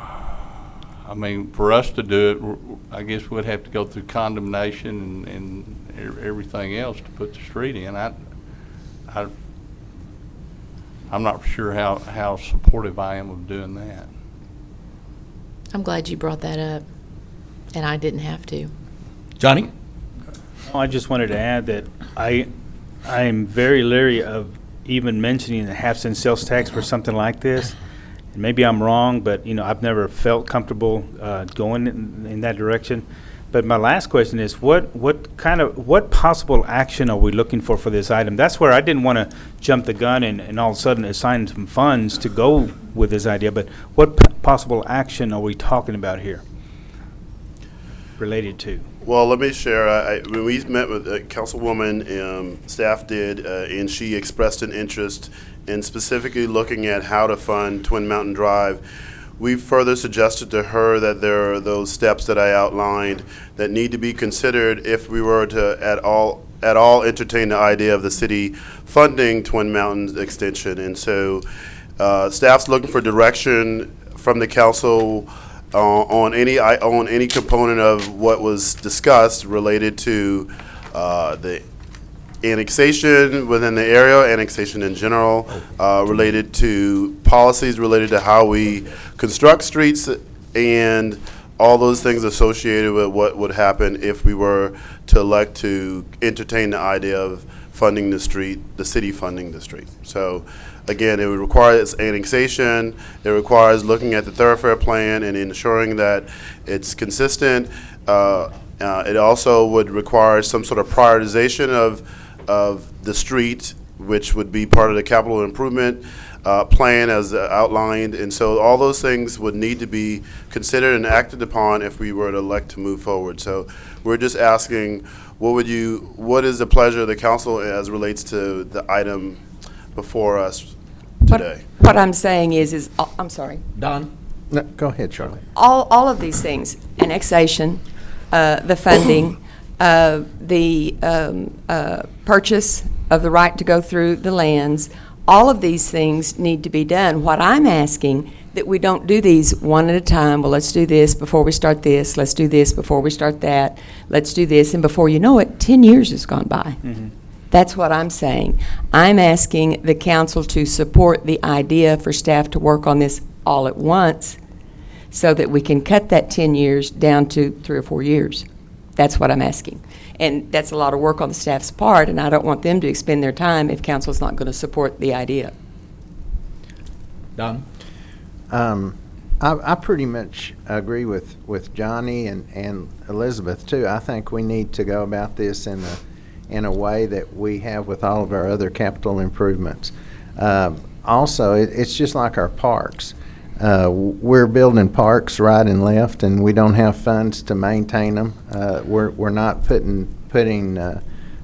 I mean, for us to do it, I guess we'd have to go through condemnation and everything else to put the street in. I'm not sure how supportive I am of doing that. I'm glad you brought that up, and I didn't have to. Johnny? I just wanted to add that I'm very leery of even mentioning a half-cent sales tax for something like this. And maybe I'm wrong, but I've never felt comfortable going in that direction. But my last question is, what possible action are we looking for this item? That's where I didn't want to jump the gun and all of a sudden assign some funds to go with this idea. But what possible action are we talking about here related to? Well, let me share. When we met with Councilwoman, staff did, and she expressed an interest in specifically looking at how to fund Twin Mountain Drive. We further suggested to her that there are those steps that I outlined that need to be considered if we were to at all entertain the idea of the city funding Twin Mountains extension. And so staff's looking for direction from the council on any component of what was discussed related to the annexation within the area, annexation in general, related to policies related to how we construct streets, and all those things associated with what would happen if we were to elect to entertain the idea of funding the street, the city funding the street. So again, it would require its annexation. It requires looking at the thoroughfare plan and ensuring that it's consistent. It also would require some sort of prioritization of the street, which would be part of the capital improvement plan as outlined. And so all those things would need to be considered and acted upon if we were to elect to move forward. So we're just asking, what is the pleasure of the council as relates to the item before us today? What I'm saying is I'm sorry. Don? No, go ahead, Charlie. All of these things, annexation, the funding, the purchase of the right to go through the lands, all of these things need to be done. What I'm asking, that we don't do these one at a time. Well, let's do this before we start this. Let's do this before we start that. Let's do this. And before you know it, 10 years has gone by. Mm-hmm. That's what I'm saying. I'm asking the council to support the idea for staff to work on this all at once so that we can cut that 10 years down to 3 or 4 years. That's what I'm asking. And that's a lot of work on the staff's part, and I don't want them to expend their time if council's not going to support the idea. Don? I pretty much agree with Johnny and Elizabeth, too. I think we need to go about this in a way that we have with all of our other capital improvements. Also, it's just like our parks. We're building parks right and left, and we don't have funds to maintain them. We're not putting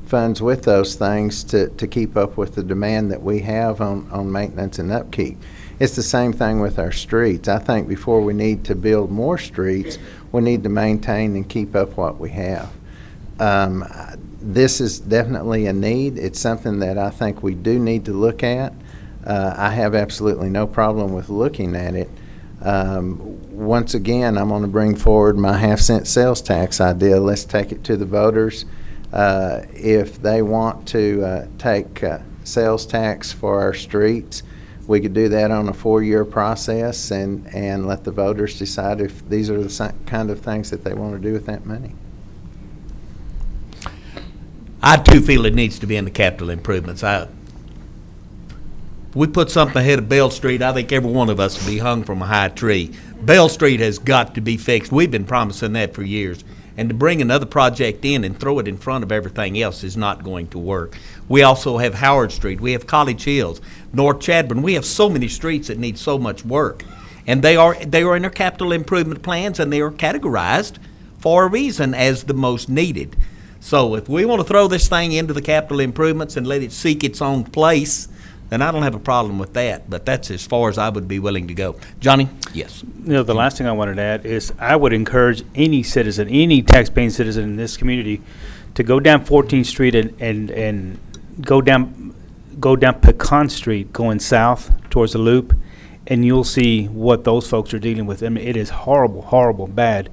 funds with those things to keep up with the demand that we have on maintenance and upkeep. It's the same thing with our streets. I think before we need to build more streets, we need to maintain and keep up what we have. This is definitely a need. It's something that I think we do need to look at. I have absolutely no problem with looking at it. Once again, I'm going to bring forward my half-cent sales tax idea. Let's take it to the voters. If they want to take sales tax for our streets, we could do that on a 4-year process and let the voters decide if these are the kind of things that they want to do with that money. I too feel it needs to be in the capital improvements. We put something ahead of Bell Street, I think every one of us will be hung from a high tree. Bell Street has got to be fixed. We've been promising that for years. And to bring another project in and throw it in front of everything else is not going to work. We also have Howard Street. We have College Hills, North Chadbourne. We have so many streets that need so much work. And they are in their capital improvement plans, and they are categorized for a reason as the most needed. So if we want to throw this thing into the capital improvements and let it seek its own place, then I don't have a problem with that. But that's as far as I would be willing to go. Johnny? Yes. The last thing I wanted to add is I would encourage any citizen, any taxpaying citizen in this community to go down 14th Street and go down Pecan Street going south towards the loop and you'll see what those folks are dealing with. I mean, it is horrible, horrible, bad.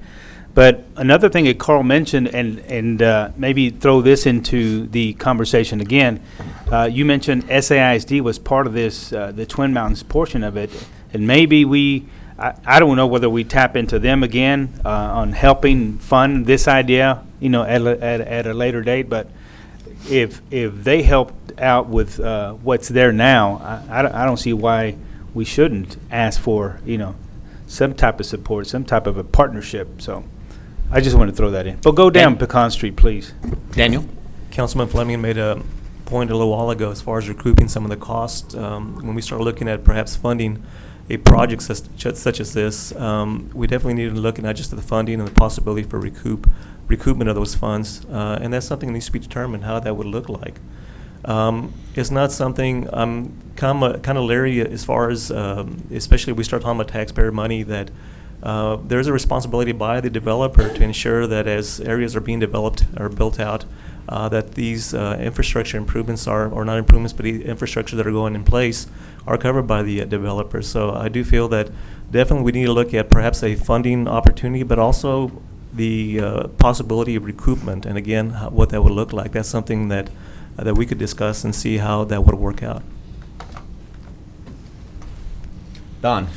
But another thing that Carl mentioned, and maybe throw this into the conversation again, you mentioned SAISD was part of this, the Twin Mountains portion of it, and maybe I don't know whether we tap into them again on helping fund this idea, at a later date. But if they helped out with what's there now, I don't see why we shouldn't ask for some type of support, some type of a partnership. So I just want to throw that in. But go down Pecan Street, please. Daniel? Councilman Fleming made a point a little while ago as far as recouping some of the costs. When we start looking at perhaps funding a project such as this, we definitely need to look not just at the funding and the possibility for recoupment of those funds, and that's something that needs to be determined how that would look like. It's not something I'm kind of leery as far as, especially if we start talking about taxpayer money, that there's a responsibility by the developer to ensure that as areas are being developed or built out, that these infrastructure improvements or not improvements, but the infrastructure that are going in place are covered by the developer. So I do feel that definitely we need to look at perhaps a funding opportunity, but also the possibility of recoupment, and again, what that would look like. That's something that we could discuss and see how that would work out. Don?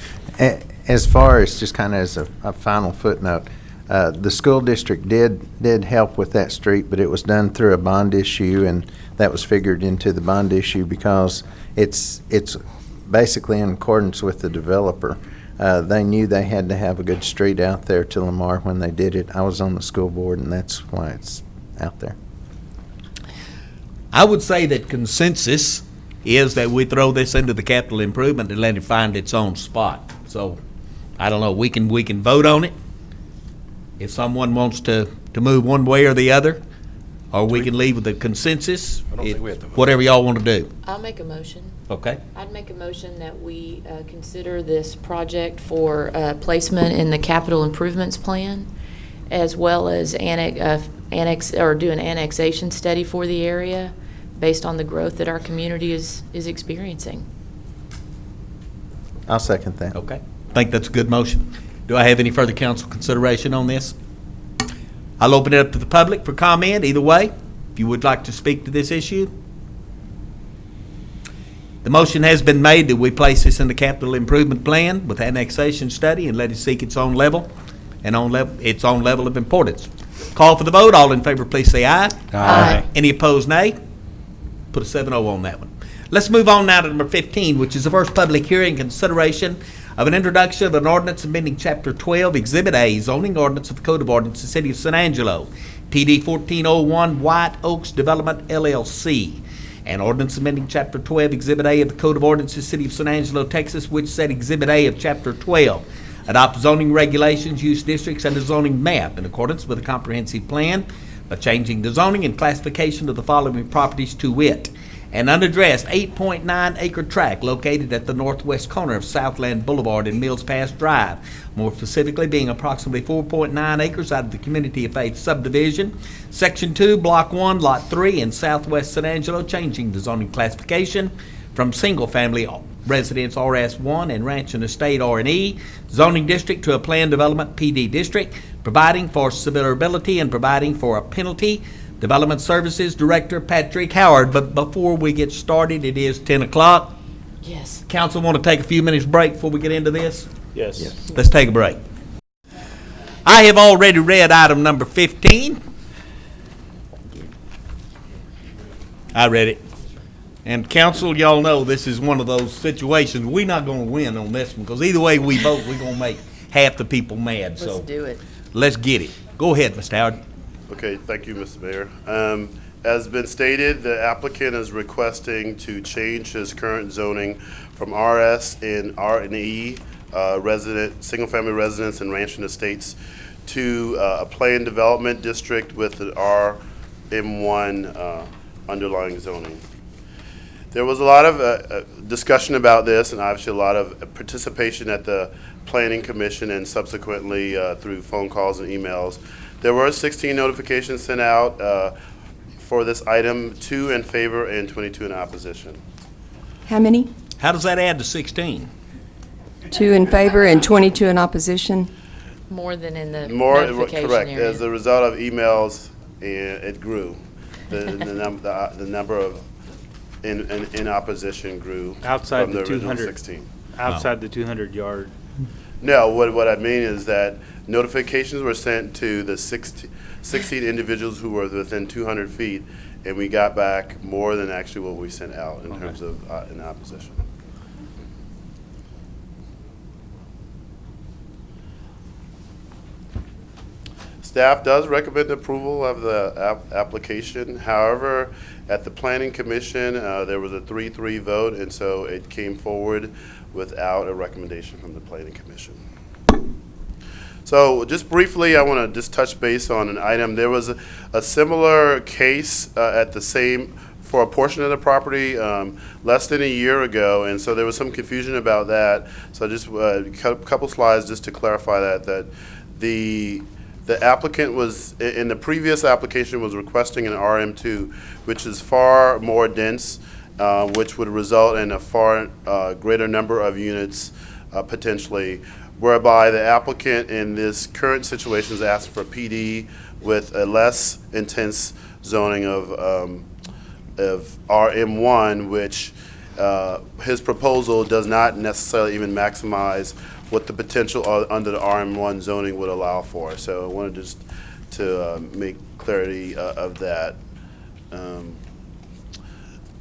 As far as just kind of as a final footnote, the school district did help with that street, but it was done through a bond issue, and that was figured into the bond issue because it's basically in accordance with the developer. They knew they had to have a good street out there to Lamar when they did it. I was on the school board, and that's why it's out there. I would say that consensus is that we throw this into the capital improvement and let it find its own spot. So, I don't know, we can vote on it if someone wants to move one way or the other, or we can leave with the consensus. I don't think we have to vote. Whatever y'all want to do. I'll make a motion. Okay. I'd make a motion that we consider this project for placement in the capital improvements plan, as well as do an annexation study for the area based on the growth that our community is experiencing. I'll second that. Okay. I think that's a good motion. Do I have any further council consideration on this? I'll open it up to the public for comment either way. If you would like to speak to this issue. The motion has been made that we place this in the capital improvement plan with annexation study and let it seek its own level and its own level of importance. Call for the vote. All in favor, please say aye. Aye. Any opposed, nay? Put a 7-0 on that one. Let's move on now to number 15, which is the first public hearing consideration of an introduction of an ordinance amending Chapter 12, Exhibit A, zoning ordinance of the Code of Ordinance of the City of San Angelo, PD 1401, White Oaks Development, LLC. An ordinance amending Chapter 12, Exhibit A of the Code of Ordinances, City of San Angelo, Texas, which said Exhibit A of Chapter 12 adopt zoning regulations, use districts, and a zoning map in accordance with a comprehensive plan by changing the zoning and classification of the following properties to wit: an unaddressed 8.9-acre tract located at the northwest corner of Southland Boulevard and Mills Pass Drive, more specifically being approximately 4.9 acres out of the Community of Faith subdivision, Section 2, Block 1, Lot 3 in southwest San Angelo, changing the zoning classification from single-family residence RS1 and ranch and estate R&E zoning district to a planned development PD district, providing for severability and providing for a penalty. Development Services Director Patrick Howard. But before we get started, it is 10 o'clock. Yes. Council want to take a few minutes break before we get into this? Yes. Let's take a break. I have already read item number 15. I read it. And council, y'all know this is one of those situations. We're not going to win on this one because either way we vote, we're going to make half the people mad. Let's do it. Let's get it. Go ahead, Mr. Howard. Okay, thank you, Mr. Mayor. As been stated, the applicant is requesting to change his current zoning from RS and R&E single-family residence and ranch and estates to a planned development district with an RM1 underlying zoning. There was a lot of discussion about this, and obviously a lot of participation at the Planning Commission and subsequently through phone calls and emails. There were 16 notifications sent out for this item, 2 in favor and 22 in opposition. How many? How does that add to 16? 2 in favor and 22 in opposition. More than in the More, notification correct. area. As a result of emails, it grew. The number of in opposition grew Outside from the the original 200. 16. Outside the 200-yard. No, what I mean is that notifications were sent to the 16 individuals who were within 200 feet, and we got back more than actually what we sent out in terms of in opposition. Staff does recommend approval of the application. However, at the Planning Commission, there was a 3-3 vote, and so it came forward without a recommendation from the Planning Commission. So just briefly, I want to just touch base on an item. There was a similar case at the same, for a portion of the property less than a year ago, and so there was some confusion about that. So just a couple slides just to clarify that the applicant was, in the previous application, was requesting an RM2, which is far more dense, which would result in a far greater number of units potentially, whereby the applicant in this current situation is asking for PD with a less intense zoning of RM1, which his proposal does not necessarily even maximize what the potential under the RM1 zoning would allow for. So I wanted just to make clarity of that.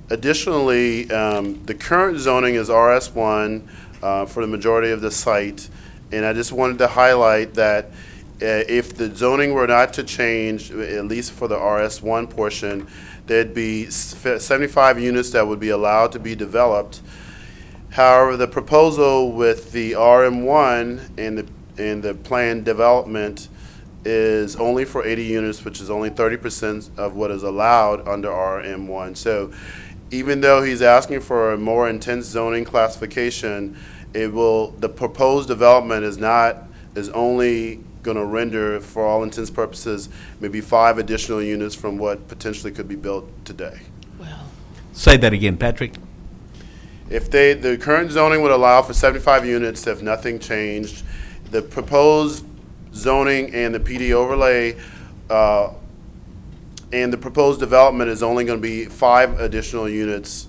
Additionally, the current zoning is RS1 for the majority of the site, and I just wanted to highlight that if the zoning were not to change, at least for the RS1 portion, there'd be 75 units that would be allowed to be developed. However, the proposal with the RM1 and the planned development is only for 80 units, which is only 30% of what is allowed under RM1. So even though he's asking for a more intense zoning classification, the proposed development is only going to render, for all intents and purposes, maybe 5 additional units from what potentially could be built today. Say that again, Patrick. If the current zoning would allow for 75 units if nothing changed, the proposed zoning and the PD overlay and the proposed development is only going to be 5 additional units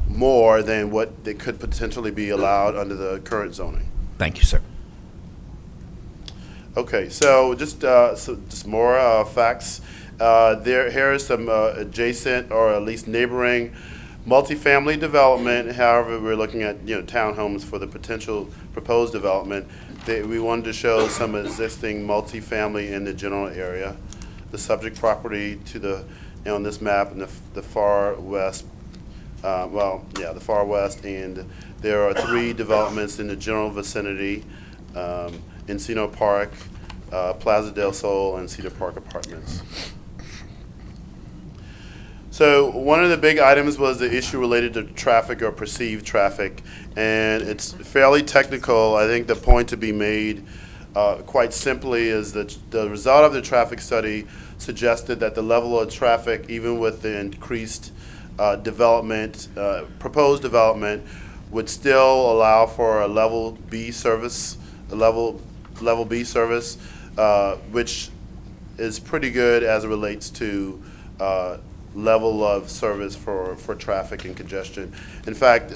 more than what they could potentially be allowed under the current zoning. Thank you, sir. Okay, so just more facts. Here is some adjacent or at least neighboring multifamily development. However, we're looking at townhomes for the potential proposed development. We wanted to show some existing multifamily in the general area. The subject property on this map in the far west. The far west, and there are 3 developments in the general vicinity: Encino Park, Plaza del Sol, and Cedar Park Apartments. So one of the big items was the issue related to traffic or perceived traffic, and it's fairly technical. I think the point to be made quite simply is that the result of the traffic study suggested that the level of traffic, even with the increased proposed development, would still allow for a level B service, which is pretty good as it relates to level of service for traffic and congestion. In fact,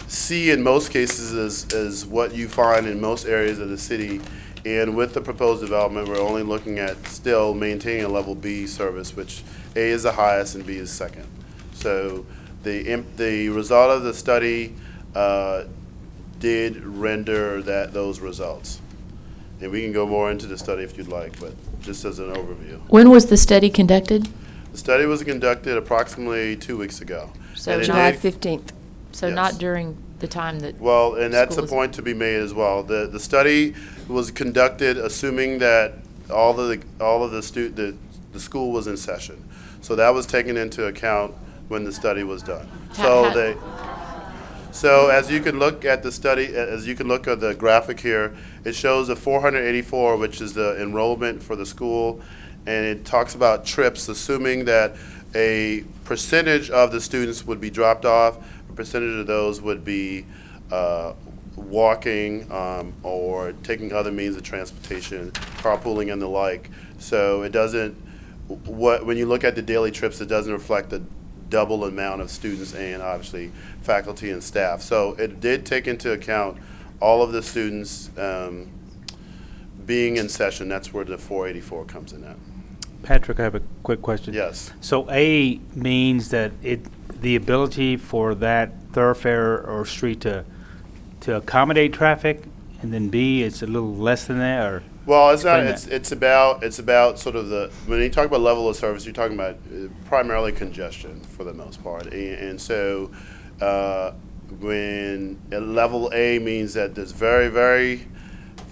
C in most cases is what you find in most areas of the city, and with the proposed development, we're only looking at still maintaining a level B service, which A is the highest and B is second. So the result of the study did render those results. And we can go more into the study if you'd like, but just as an overview. When was the study conducted? The study was conducted approximately 2 weeks ago. So July 15th. So Yes. not during the time that. Well, and that's a school was- point to be made as well. The study was conducted assuming that all of the school was in session. So that was taken into account when the study was done. So as you can look at the study, as you can look at the graphic here, it shows the 484, which is the enrollment for the school, and it talks about trips, assuming that a percentage of the students would be dropped off, a percentage of those would be walking or taking other means of transportation, carpooling and the like. So it doesn't, when you look at the daily trips, it doesn't reflect the double amount of students and obviously faculty and staff. So it did take into account all of the students being in session. That's where the 484 comes in at. Patrick, I have a quick question. Yes. So A means that the ability for that thoroughfare or street to accommodate traffic, and then B, it's a little less than that, or? Well, it's not. Explain that. It's about sort of when you talk about level of service, you're talking about primarily congestion for the most part, and so when level A means that there's very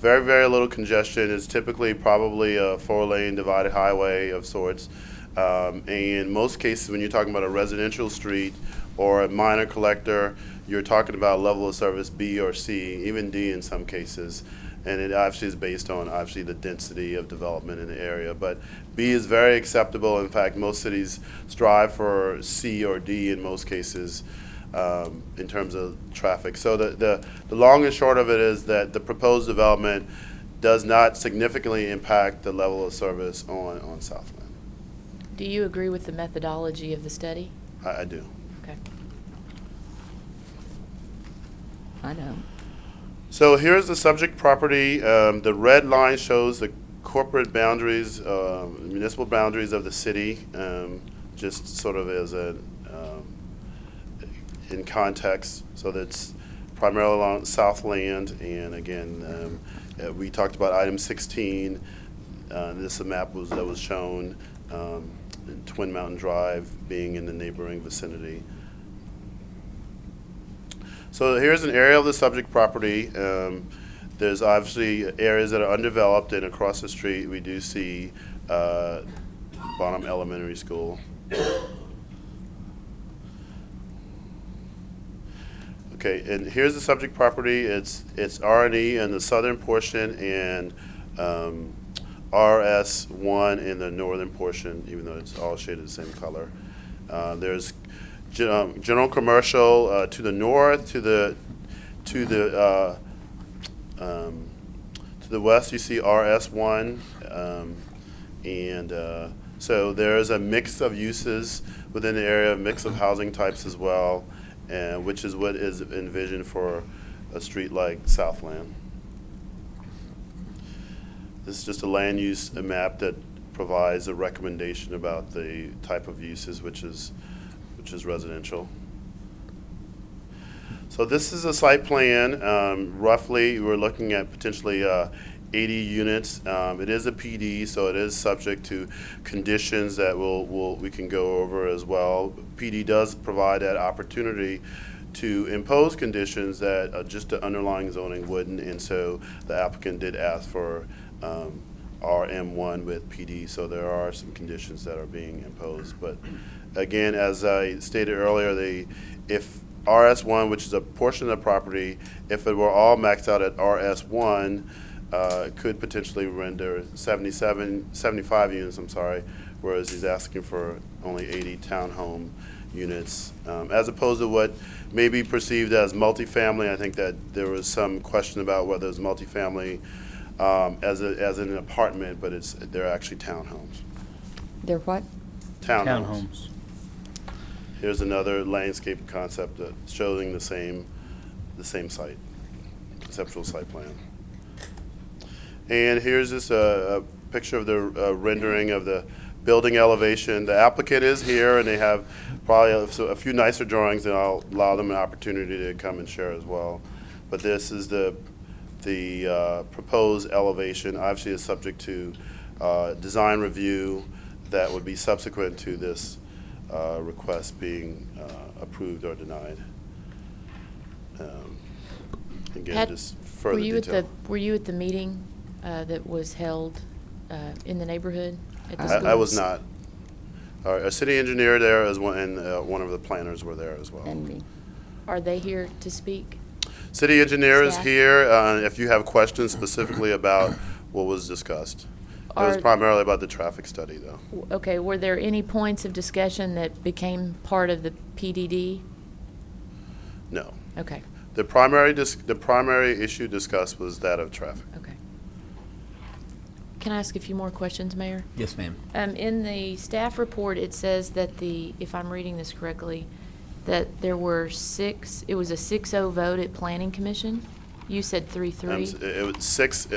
little congestion. It's typically probably a 4-lane divided highway of sorts. And in most cases, when you're talking about a residential street or a minor collector, you're talking about level of service B or C, even D in some cases. And it actually is based on obviously the density of development in the area. But B is very acceptable. In fact, most cities strive for C or D in most cases in terms of traffic. So the long and short of it is that the proposed development does not significantly impact the level of service on Southland. Do you agree with the methodology of the study? I do. Okay. I know. So here's the subject property. The red line shows the corporate boundaries, municipal boundaries of the city, just sort of as a in context. So that's primarily along Southland, and again, we talked about item 16. This is a map that was shown. Twin Mountain Drive being in the neighboring vicinity. So here's an area of the subject property. There's obviously areas that are undeveloped, and across the street we do see Bonham Elementary School. Okay, and here's the subject property. It's R&E in the southern portion and RS1 in the northern portion, even though it's all shaded the same color. There's general commercial to the north, to the west. You see RS1, and so there's a mix of uses within the area, a mix of housing types as well, which is what is envisioned for a street like Southland. This is just a land use map that provides a recommendation about the type of uses, which is residential. So this is a site plan. Roughly, we're looking at potentially 80 units. It is a PD, so it is subject to conditions that we can go over as well. PD does provide that opportunity to impose conditions that just the underlying zoning wouldn't, and so the applicant did ask for RM1 with PD, so there are some conditions that are being imposed. But again, as I stated earlier, if RS1, which is a portion of the property, if it were all maxed out at RS1, could potentially render 75 units, whereas he's asking for only 80 townhome units, as opposed to what may be perceived as multifamily. I think that there was some question about whether it's multifamily as an apartment, but they're actually townhomes. They're what? Townhomes. Here's another landscape concept that's showing the same site, conceptual site plan. And here's just a picture of the rendering of the building elevation. The applicant is here, and they have probably a few nicer drawings, and I'll allow them an opportunity to come and share as well. But this is the proposed elevation. Obviously, is subject to design review that would be subsequent to this request being approved or denied. Again, Pat, just further detail. Were you at the meeting that was held in the neighborhood at the schools? I was not. Our city engineer there is one, and one of the planners were there as well. And me. Are they here to speak? City engineer is Staff? here. If you have questions specifically about what was discussed. It was primarily about the traffic study, though. Okay, were there any points of discussion that became part of the PDD? No. Okay. The primary issue discussed was that of traffic. Okay. Can I ask a few more questions, Mayor? Yes, ma'am. In the staff report, it says that if I'm reading this correctly, that there were it was a 6-0 vote at Planning Commission? You said 3-3? It was 6,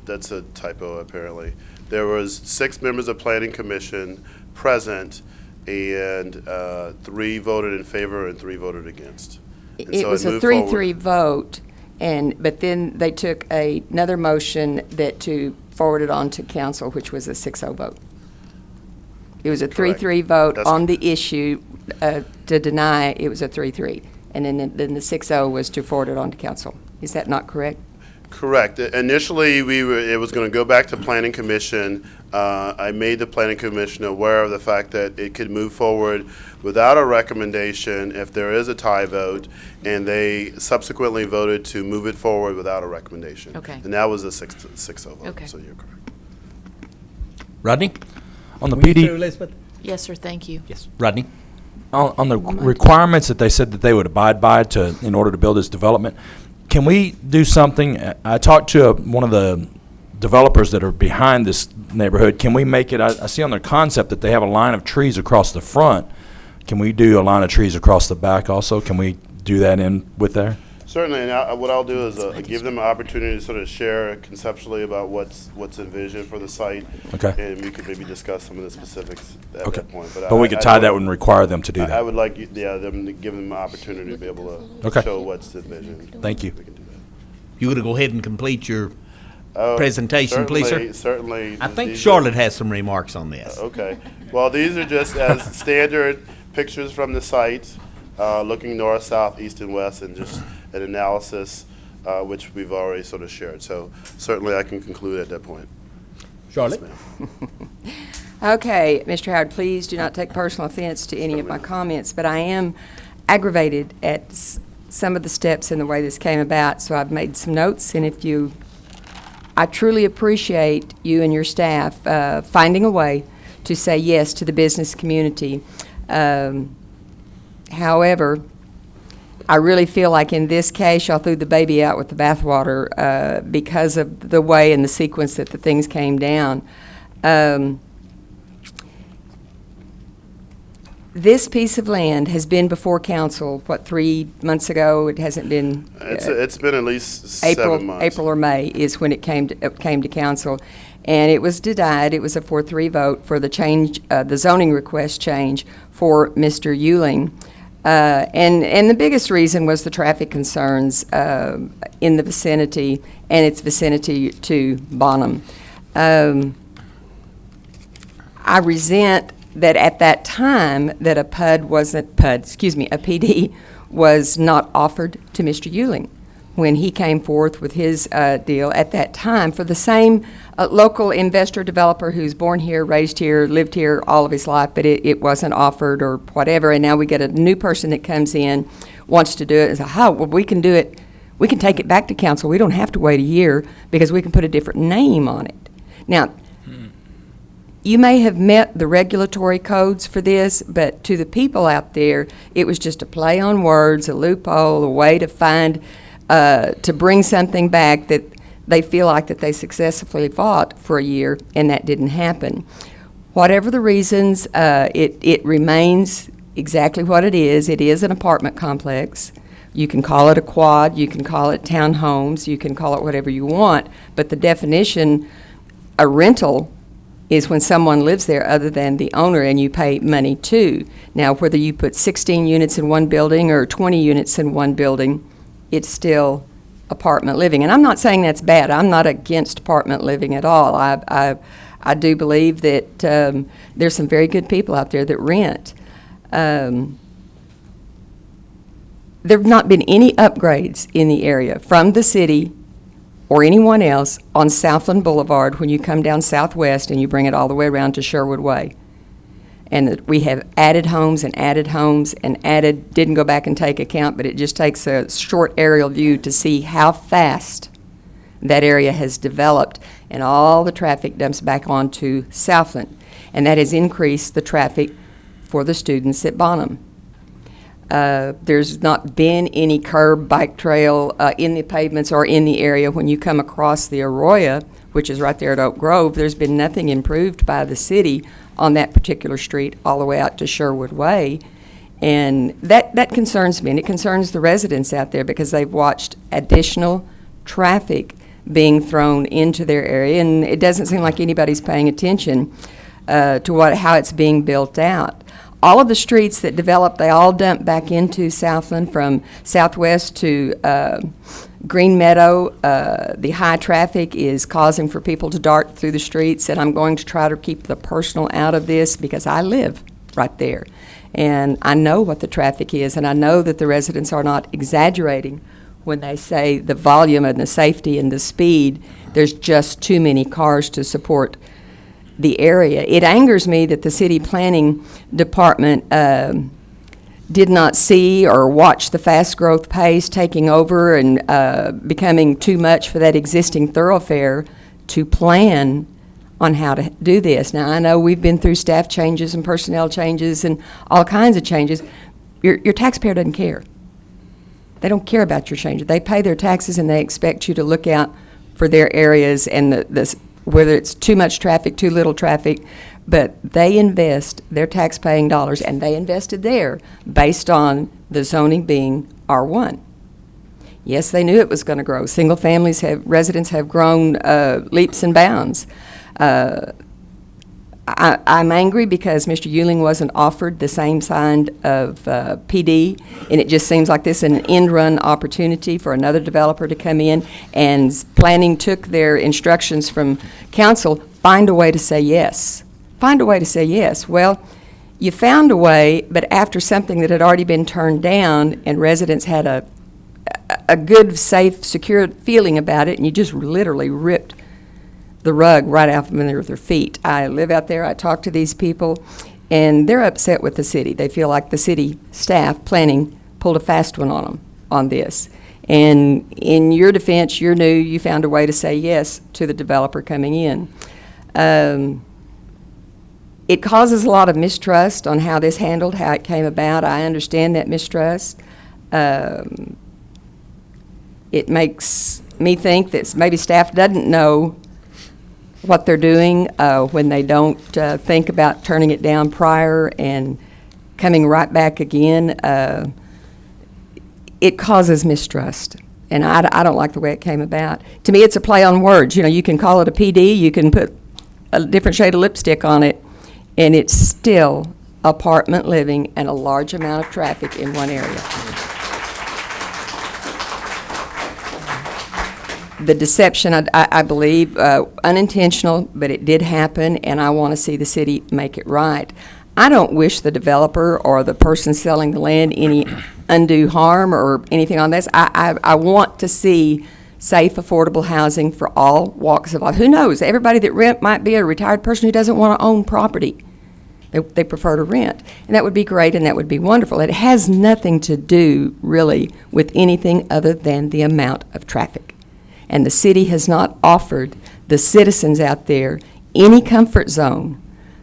that's a typo apparently. There was 6 members of Planning Commission present, and 3 voted in favor and 3 voted against. And It so was a moved 3-3 forward. vote, but then they took another motion to forward it on to council, which was a 6-0 vote. It was a Correct. 3-3 vote That's- on the issue to deny. It was a 3-3, and then the 6-0 was to forward it on to council. Is that not correct? Correct. Initially, it was going to go back to Planning Commission. I made the Planning Commission aware of the fact that it could move forward without a recommendation if there is a tie vote, and they subsequently voted to move it forward without a recommendation. Okay. And that was a 6-0 vote. Okay. So you're correct. Rodney? On the Were you through, PD, Elizabeth? Yes, sir, thank you. Yes. Rodney? on the requirements that they said that they would abide by in order to build this development, can we do something? I talked to one of the developers that are behind this neighborhood. Can we make it, I see on their concept that they have a line of trees across the front. Can we do a line of trees across the back also? Can we do that in with there? Certainly, and what I'll do is give them an opportunity to sort of share conceptually about what's envisioned for the site. Okay. And we could maybe discuss some of the specifics at Okay. that point. But we could tie that and require them to do I that. would like, them to give them an opportunity to be able to Okay. show what's envisioned. Thank you. We can do that. You going to go ahead and complete your Oh, presentation, please, sir? Certainly. I think these Charlotte has some remarks on this. Okay. Well, these are just as standard pictures from the site, looking north, south, east, and west, and just an analysis, which we've already sort of shared. So certainly I can conclude at that point. Charlotte? Yes, ma'am. Okay, Mr. Howard, please do not take personal offense to any of my comments, but I am aggravated at some of the steps in the way this came about, so I've made some notes, and I truly appreciate you and your staff finding a way to say yes to the business community. However, I really feel like in this case, y'all threw the baby out with the bathwater because of the way and the sequence that the things came down. This piece of land has been before council, 3 months ago? It hasn't been. It's been at least 7 months. April or May is when it came to council, and it was denied. It was a 4-3 vote for the change, the zoning request change for Mr. Euling. And the biggest reason was the traffic concerns in the vicinity and its vicinity to Bonham. I resent that at that time that a PD was not offered to Mr. Euling when he came forth with his deal at that time for the same local investor developer who's born here, raised here, lived here all of his life, but it wasn't offered or whatever, and now we get a new person that comes in, wants to do it, and says, well, we can do it, we can take it back to council, we don't have to wait a year because we can put a different name on it. Now, you may have met the regulatory codes for this, but to the people out there, it was just a play on words, a loophole, a way to find, to bring something back that they feel like that they successfully fought for a year, and that didn't happen. Whatever the reasons, it remains exactly what it is. It is an apartment complex. You can call it a quad, you can call it townhomes, you can call it whatever you want, but the definition, a rental, is when someone lives there other than the owner and you pay money to. Now, whether you put 16 units in one building or 20 units in one building, it's still apartment living. And I'm not saying that's bad. I'm not against apartment living at all. I do believe that there's some very good people out there that rent. There have not been any upgrades in the area from the city or anyone else on Southland Boulevard when you come down southwest and you bring it all the way around to Sherwood Way. And that we have added homes and didn't go back and take account, but it just takes a short aerial view to see how fast that area has developed, and all the traffic dumps back onto Southland. And that has increased the traffic for the students at Bonham. There's not been any curb, bike trail in the pavements or in the area. When you come across the Arroyo, which is right there at Oak Grove, there's been nothing improved by the city on that particular street all the way out to Sherwood Way. And that concerns me, and it concerns the residents out there because they've watched additional traffic being thrown into their area, and it doesn't seem like anybody's paying attention to how it's being built out. All of the streets that develop, they all dump back into Southland from southwest to Green Meadow. The high traffic is causing for people to dart through the streets, and I'm going to try to keep the personal out of this because I live right there. And I know what the traffic is, and I know that the residents are not exaggerating when they say the volume and the safety and the speed. There's just too many cars to support the area. It angers me that the city planning department did not see or watch the fast growth pace taking over and becoming too much for that existing thoroughfare to plan on how to do this. Now, I know we've been through staff changes and personnel changes and all kinds of changes. Your taxpayer doesn't care. They don't care about your changes. They pay their taxes and they expect you to look out for their areas and whether it's too much traffic, too little traffic, but they invest their tax-paying dollars, and they invested there based on the zoning being R1. Yes, they knew it was going to grow. Single families residents have grown leaps and bounds. I'm angry because Mr. Euling wasn't offered the same kind of PD, and it just seems like this is an end-run opportunity for another developer to come in, and planning took their instructions from council, find a way to say yes. Find a way to say yes. Well, you found a way, but after something that had already been turned down and residents had a good, safe, secure feeling about it, and you just literally ripped the rug right out from under their feet. I live out there, I talk to these people, and they're upset with the city. They feel like the city staff planning pulled a fast one on them on this. And in your defense, you're new, you found a way to say yes to the developer coming in. It causes a lot of mistrust on how this handled, how it came about. I understand that mistrust. It makes me think that maybe staff doesn't know what they're doing when they don't think about turning it down prior and coming right back again. It causes mistrust, and I don't like the way it came about. To me, it's a play on words. You know, you can call it a PD, you can put a different shade of lipstick on it, and it's still apartment living and a large amount of traffic in one area. The deception, I believe, unintentional, but it did happen, and I want to see the city make it right. I don't wish the developer or the person selling the land any undue harm or anything on this. I want to see safe, affordable housing for all walks of life. Who knows? Everybody that rent might be a retired person who doesn't want to own property. They prefer to rent, and that would be great, and that would be wonderful. It has nothing to do, really, with anything other than the amount of traffic. And the city has not offered the citizens out there any comfort zone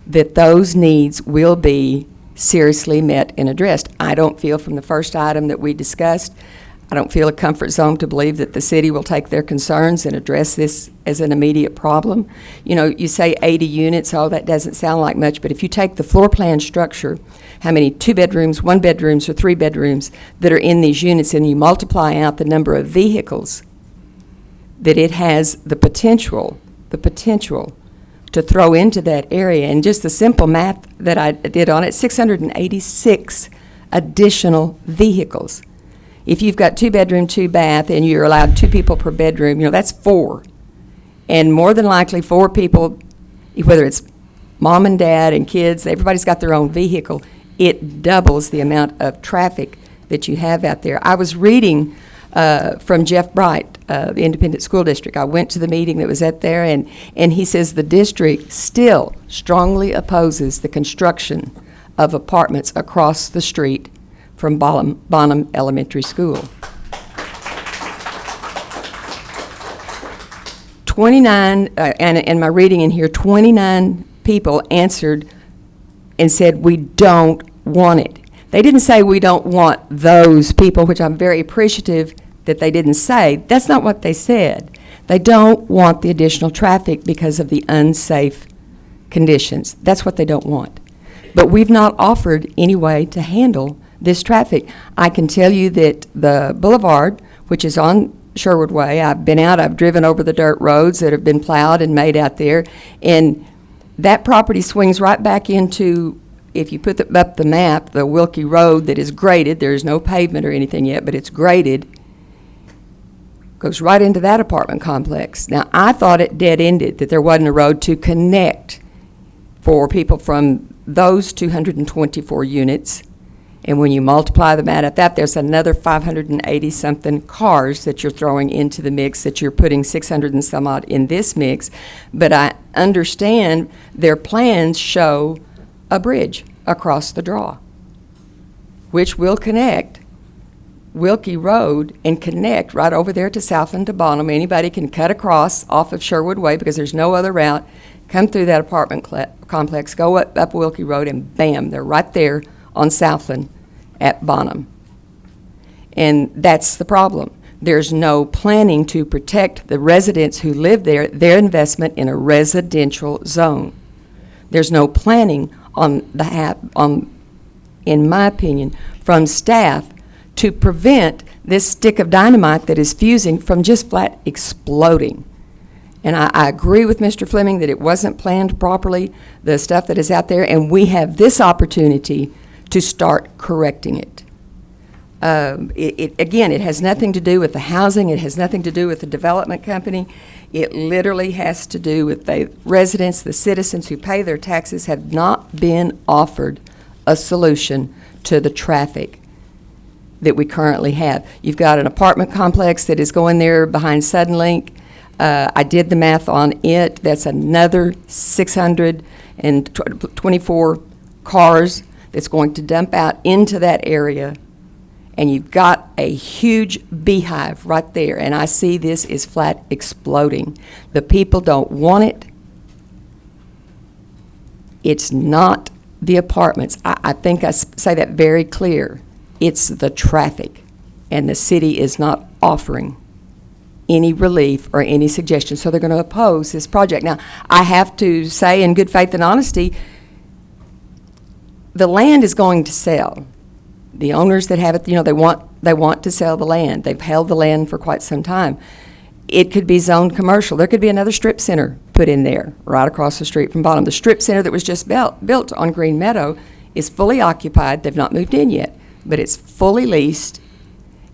that those needs will be seriously met and addressed. I don't feel from the first item that we discussed, I don't feel a comfort zone to believe that the city will take their concerns and address this as an immediate problem. You know, you say 80 units, oh, that doesn't sound like much, but if you take the floor plan structure, how many 2 bedrooms, 1 bedrooms, or 3 bedrooms that are in these units, and you multiply out the number of vehicles that it has the potential to throw into that area. And just the simple math that I did on it, 686 additional vehicles. If you've got 2 bedroom, 2 bath, and you're allowed 2 people per bedroom, you know, that's 4. And more than likely 4 people, whether it's mom and dad and kids, everybody's got their own vehicle, it doubles the amount of traffic that you have out there. I was reading from Jeff Bright, the Independent School District. I went to the meeting that was at there, and he says the district still strongly opposes the construction of apartments across the street from Bonham Elementary School. 29, and my reading in here, 29 people answered and said, we don't want it. They didn't say we don't want those people, which I'm very appreciative that they didn't say. That's not what they said. They don't want the additional traffic because of the unsafe conditions. That's what they don't want. But we've not offered any way to handle this traffic. I can tell you that the boulevard, which is on Sherwood Way, I've been out, I've driven over the dirt roads that have been plowed and made out there, and that property swings right back into, if you put up the map, the Wilkie Road that is graded, there is no pavement or anything yet, but it's graded, goes right into that apartment complex. Now, I thought it dead-ended, that there wasn't a road to connect for people from those 224 units. And when you multiply them out at that, there's another 580-something cars that you're throwing into the mix, that you're putting 600 and some odd in this mix. But I understand their plans show a bridge across the draw, which will connect Wilkie Road and connect right over there to Southland to Bonham. Anybody can cut across off of Sherwood Way because there's no other route, come through that apartment complex, go up Wilkie Road, and bam, they're right there on Southland at Bonham. And that's the problem. There's no planning to protect the residents who live there, their investment in a residential zone. There's no planning in my opinion, from staff to prevent this stick of dynamite that is fusing from just flat exploding. And I agree with Mr. Fleming that it wasn't planned properly, the stuff that is out there, and we have this opportunity to start correcting it. Again, it has nothing to do with the housing, it has nothing to do with the development company. It literally has to do with the residents, the citizens who pay their taxes have not been offered a solution to the traffic that we currently have. You've got an apartment complex that is going there behind Suddenlink. I did the math on it. That's another 624 cars that's going to dump out into that area. And you've got a huge beehive right there. And I see this is flat exploding. The people don't want it. It's not the apartments. I think I say that very clear. It's the traffic. And the city is not offering any relief or any suggestion. So they're going to oppose this project. Now, I have to say in good faith and honesty, the land is going to sell. The owners that have it, they want to sell the land. They've held the land for quite some time. It could be zoned commercial. There could be another strip center put in there right across the street from Bonham. The strip center that was just built on Green Meadow is fully occupied. They've not moved in yet, but it's fully leased.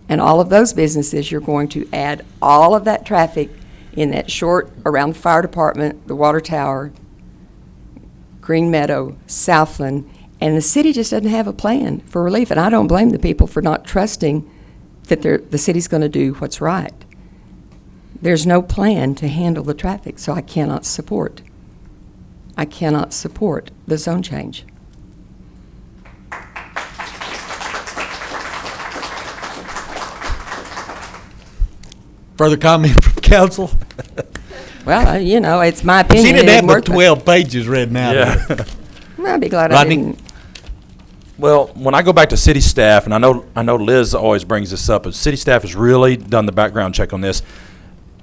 And all of those businesses, you're going to add all of that traffic in that short around the fire department, the water tower, Green Meadow, Southland, and the city just doesn't have a plan for relief. And I don't blame the people for not trusting that the city's going to do what's right. There's no plan to handle the traffic, so I cannot support the zone change. Further comment from council? Well, it's my opinion. She didn't have the worth it. 12 pages written out. Yeah. Well, I'd be glad Rodney? I didn't. Well, when I go back to city staff, and I know Liz always brings this up, but city staff has really done the background check on this.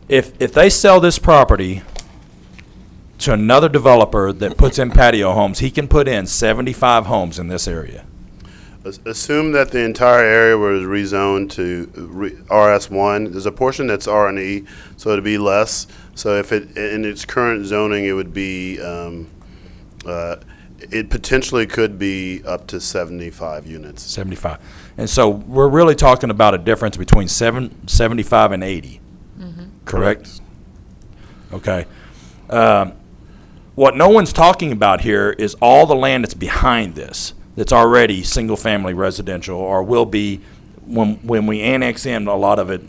If they sell this property to another developer that puts in patio homes, he can put in 75 homes in this area. Assume that the entire area was rezoned to RS1. There's a portion that's R&E, so it'd be less. So if it, in its current zoning, it would be, it potentially could be up to 75 units. 75. And so we're really talking about a difference between 75 and 80. Mm-hmm. Correct? Okay. What no one's talking about here is all the land that's behind this, that's already single-family residential, or will be, when we annex in a lot of it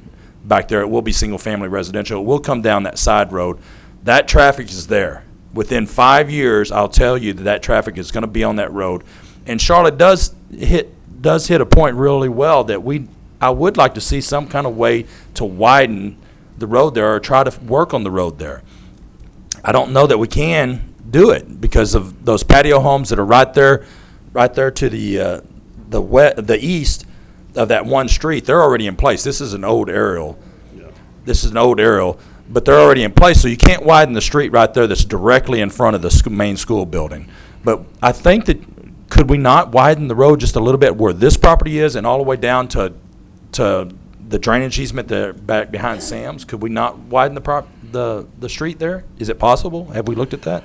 back there, it will be single-family residential. It will come down that side road. That traffic is there. Within 5 years, I'll tell you that traffic is going to be on that road. And Charlotte does hit a point really well that I would like to see some kind of way to widen the road there or try to work on the road there. I don't know that we can do it because of those patio homes that are right there to the the east of that one street, they're already in place. This is an old aerial. This is an old aerial, but they're already in place, so you can't widen the street right there that's directly in front of the main school building. But I think that, could we not widen the road just a little bit where this property is and all the way down to the drainage easement there back behind Sam's? Could we not widen the street there? Is it possible? Have we looked at that?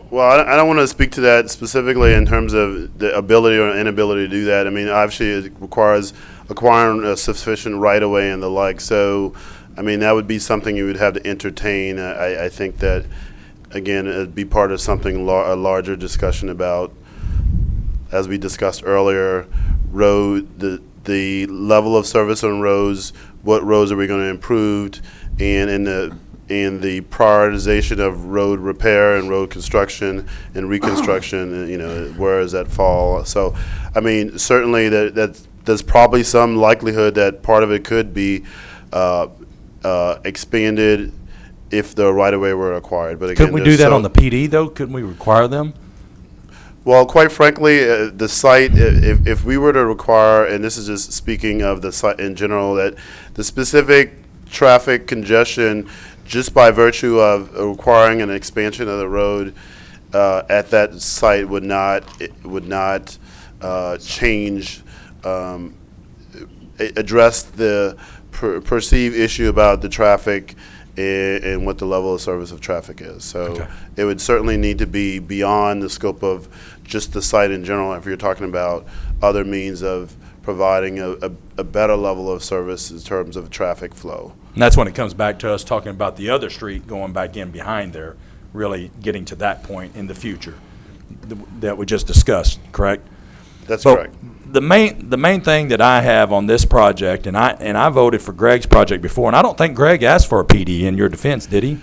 Well, I don't want to speak to that specifically in terms of the ability or inability to do that. I mean, obviously, it requires acquiring a sufficient right-of-way and the like. So, I mean, that would be something you would have to entertain. I think that, again, it'd be part of something, a larger discussion about, as we discussed earlier, the level of service on roads, what roads are we going to improve, and in the prioritization of road repair and road construction and reconstruction, where does that fall? So, I mean, certainly there's probably some likelihood that part of it could be expanded if the right-of-way were acquired. But again, couldn't we do that on the PD, though? Couldn't we require them? Well, quite frankly, the site, if we were to require, and this is just speaking of the site in general, that the specific traffic congestion, just by virtue of requiring an expansion of the road at that site would not change, address the perceived issue about the traffic and what the level of service of traffic is. So it would certainly need to be beyond the scope of just the site in general if you're talking about other means of providing a better level of service in terms of traffic flow. And that's when it comes back to us talking about the other street going back in behind there, really getting to that point in the future that we just discussed, correct? That's correct. The main thing that I have on this project, and I voted for Greg's project before, and I don't think Greg asked for a PD in your defense, did he?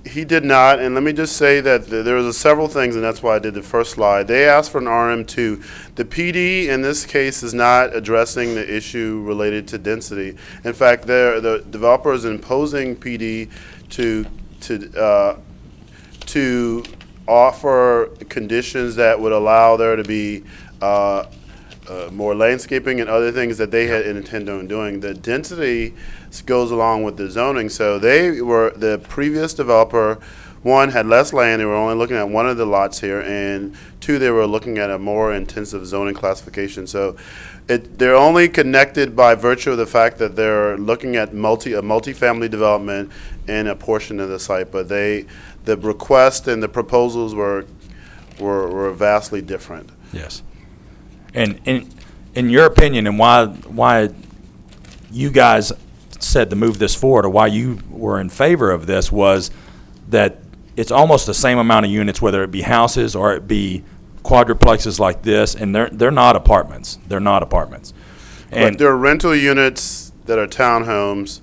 He did not, and let me just say that there was several things, and that's why I did the first slide. They asked for an RM2. The PD in this case is not addressing the issue related to density. In fact, the developer is imposing PD to offer conditions that would allow there to be more landscaping and other things that they had intended on doing. The density goes along with the zoning. So the previous developer, one, had less land. They were only looking at one of the lots here, and two, they were looking at a more intensive zoning classification. So they're only connected by virtue of the fact that they're looking at a multifamily development in a portion of the site. But the request and the proposals were vastly different. Yes. And in your opinion, and why you guys said to move this forward, or why you were in favor of this, was that it's almost the same amount of units, whether it be houses or it be quadruplexes like this, and they're not apartments. They're not apartments. And there are rental units that are townhomes.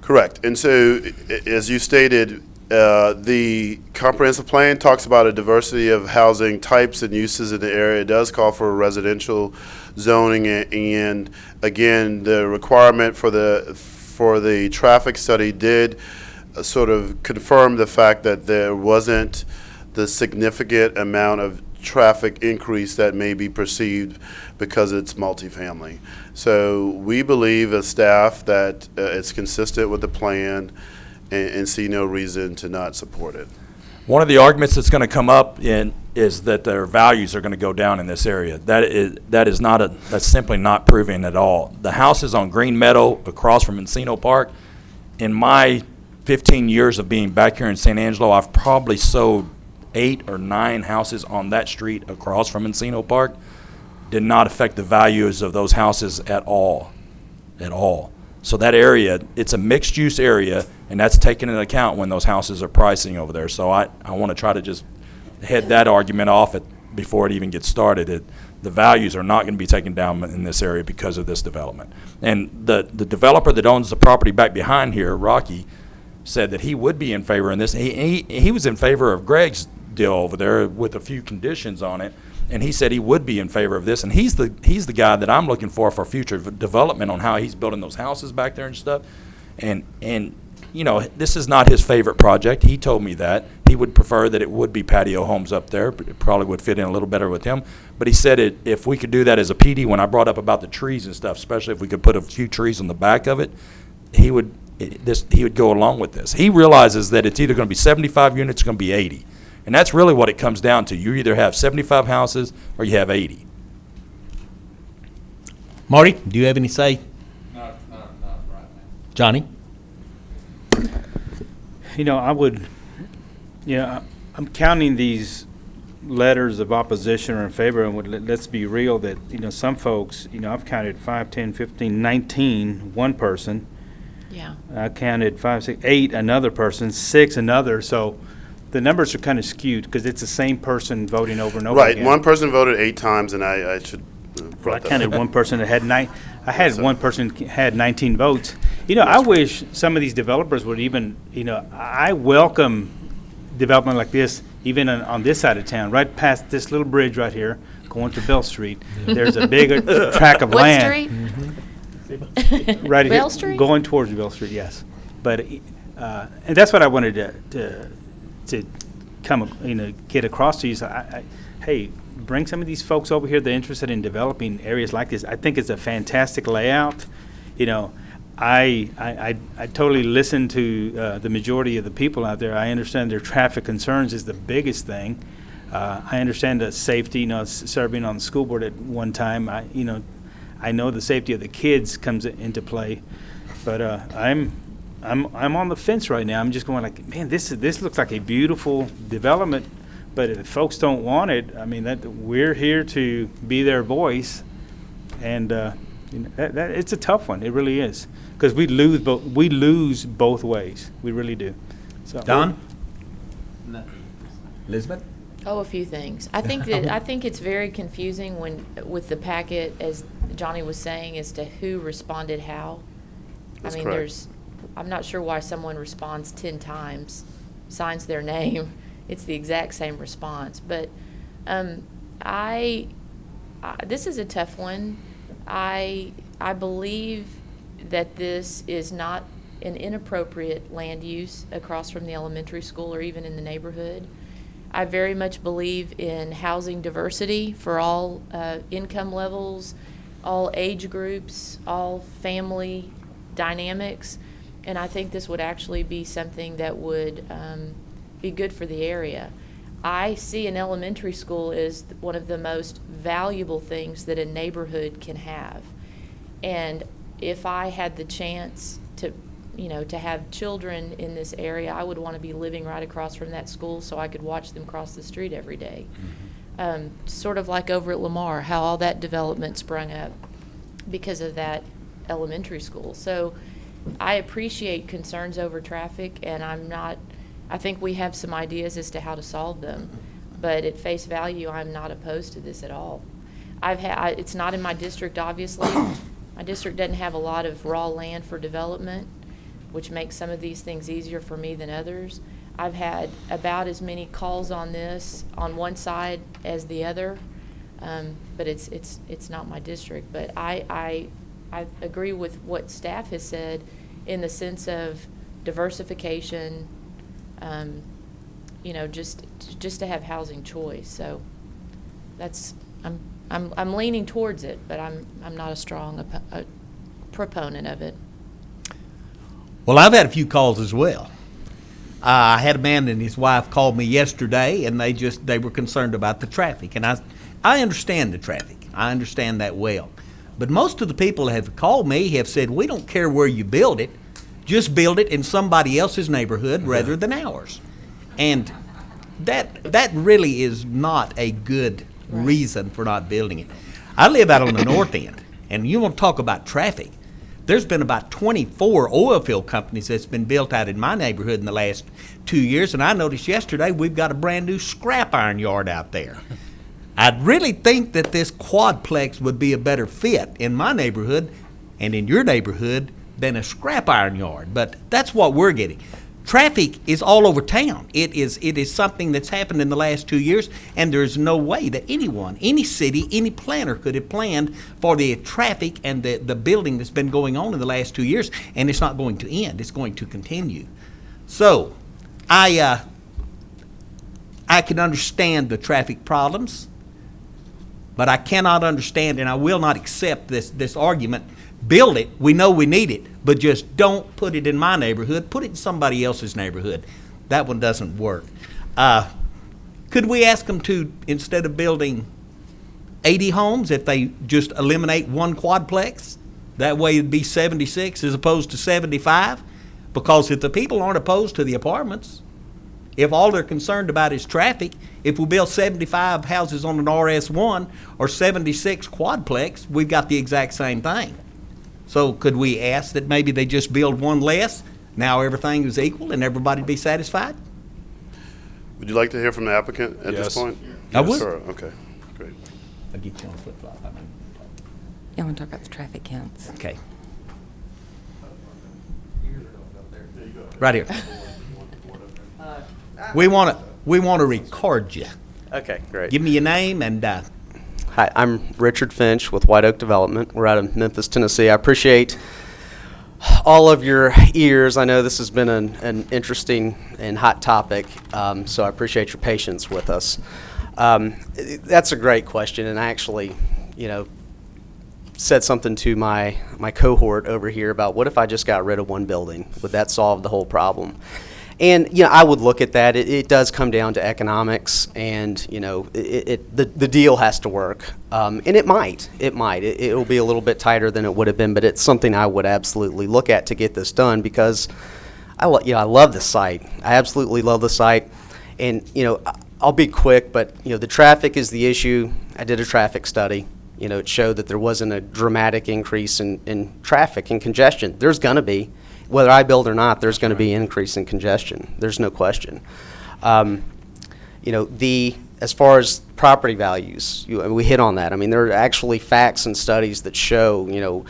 Correct. And so, as you stated, the comprehensive plan talks about a diversity of housing types and uses in the area. It does call for residential zoning, and again, the requirement for the traffic study did sort of confirm the fact that there wasn't the significant amount of traffic increase that may be perceived because it's multifamily. So we believe as staff that it's consistent with the plan and see no reason to not support it. one of the arguments that's going to come up is that their values are going to go down in this area. That's simply not proven at all. The houses on Green Meadow across from Encino Park, in my 15 years of being back here in San Angelo, I've probably sold 8 or 9 houses on that street across from Encino Park. Did not affect the values of those houses at all. So that area, it's a mixed-use area, and that's taken into account when those houses are pricing over there. So I want to try to just head that argument off before it even gets started. The values are not going to be taken down in this area because of this development. And the developer that owns the property back behind here, Rocky, said that he would be in favor of this. He was in favor of Greg's deal over there with a few conditions on it. And he said he would be in favor of this, and he's the guy that I'm looking for future development on how he's building those houses back there and stuff. And this is not his favorite project. He told me that. He would prefer that it would be patio homes up there. But it probably would fit in a little better with him. But he said if we could do that as a PD, when I brought up about the trees and stuff, especially if we could put a few trees on the back of it, he would go along with this. He realizes that it's either going to be 75 units or going to be 80. And that's really what it comes down to. You either have 75 houses or you have 80. Marty, do you have any say? Not right now. Johnny? I'm counting these letters of opposition or in favor, and let's be real that, some folks, I've counted 5, 10, 15, 19, one person. Yeah. I counted 5, 6, 8, another person, 6, another. So the numbers are kind of skewed because it's the same person voting over and over Right, again. one person voted 8 times, and I should. I counted one person that had one person had 19 votes. I wish some of these developers would even, I welcome development like this, even on this side of town, right past this little bridge right here, going to Bell Street. There's a big tract of What land. street? Right here, Bell Street? going towards Bell Street, yes. But and that's what I wanted to come, get across to you. So hey, bring some of these folks over here that are interested in developing areas like this. I think it's a fantastic layout. I totally listen to the majority of the people out there. I understand their traffic concerns is the biggest thing. I understand the safety. Serving on the school board at one time, I know the safety of the kids comes into play. But I'm on the fence right now. I'm just going like, man, this looks like a beautiful development. But if folks don't want it, we're here to be their voice, and that it's a tough one. It really is, because we lose both ways. We really do. So Don? Elizabeth? Oh, a few things. I think it's very confusing with the packet, as Johnny was saying, as to who responded how. That's correct. I'm not sure why someone responds 10 times, signs their name. It's the exact same response. But this is a tough one. I believe that this is not an inappropriate land use across from the elementary school or even in the neighborhood. I very much believe in housing diversity for all income levels, all age groups, all family dynamics, and I think this would actually be something that would be good for the area. I see an elementary school as one of the most valuable things that a neighborhood can have. And if I had the chance to have children in this area, I would want to be living right across from that school so I could watch them cross the street every day. Sort of like over at Lamar, how all that development sprung up because of that elementary school. So I appreciate concerns over traffic, and I think we have some ideas as to how to solve them, but at face value, I'm not opposed to this at all. It's not in my district, obviously. My district doesn't have a lot of raw land for development, which makes some of these things easier for me than others. I've had about as many calls on this on one side as the other, but it's not my district. But I agree with what staff has said in the sense of diversification. Just to have housing choice. So I'm leaning towards it, but I'm not a strong proponent of it. Well, I've had a few calls as well. I had a man and his wife called me yesterday, and they were concerned about the traffic. And I understand the traffic. I understand that well. But most of the people that have called me have said, we don't care where you build it. Just build it in somebody else's neighborhood rather than ours. And that really is not a good reason for not building it. I live out on the north end, and you want to talk about traffic. There's been about 24 oil field companies that's been built out in my neighborhood in the last 2 years, and I noticed yesterday we've got a brand new scrap iron yard out there. I'd really think that this quadplex would be a better fit in my neighborhood and in your neighborhood than a scrap iron yard, but that's what we're getting. traffic is all over town. It is something that's happened in the last 2 years, and there's no way that anyone, any city, any planner could have planned for the traffic and the building that's been going on in the last 2 years, and it's not going to end. It's going to continue. So, I can understand the traffic problems, but I cannot understand, and I will not accept this argument. Build it, we know we need it, but just don't put it in my neighborhood. Put it in somebody else's neighborhood. That one doesn't work. Could we ask them to, instead of building 80 homes, if they just eliminate one quadplex? That way it'd be 76 as opposed to 75. Because if the people aren't opposed to the apartments, if all they're concerned about is traffic, if we build 75 houses on an RS1 or 76 quadplex, we've got the exact same thing. So could we ask that maybe they just build one less? Now everything is equal and everybody be satisfied? Would you like to hear from the applicant at this point? I would. Sure. Okay, great. I'll get you on flip-flop. I want to talk about the traffic counts. Okay. Right here. We want to record you. Okay, great. Give me your name and Hi, I'm Richard Finch with White Oak Development. We're out of Memphis, Tennessee. I appreciate all of your ears. I know this has been an interesting and hot topic, so I appreciate your patience with us. That's a great question, and I actually, said something to my cohort over here about what if I just got rid of one building? Would that solve the whole problem? And, I would look at that. It does come down to economics, and, the deal has to work. And it might. It will be a little bit tighter than it would have been, but it's something I would absolutely look at to get this done because I love the site. I absolutely love the site. And, I'll be quick, but, the traffic is the issue. I did a traffic study. It showed that there wasn't a dramatic increase in traffic and congestion. There's going to be. Whether I build or not, there's going to be an increase in congestion. There's no question. As far as property values, we hit on that. I mean, there are actually facts and studies that show,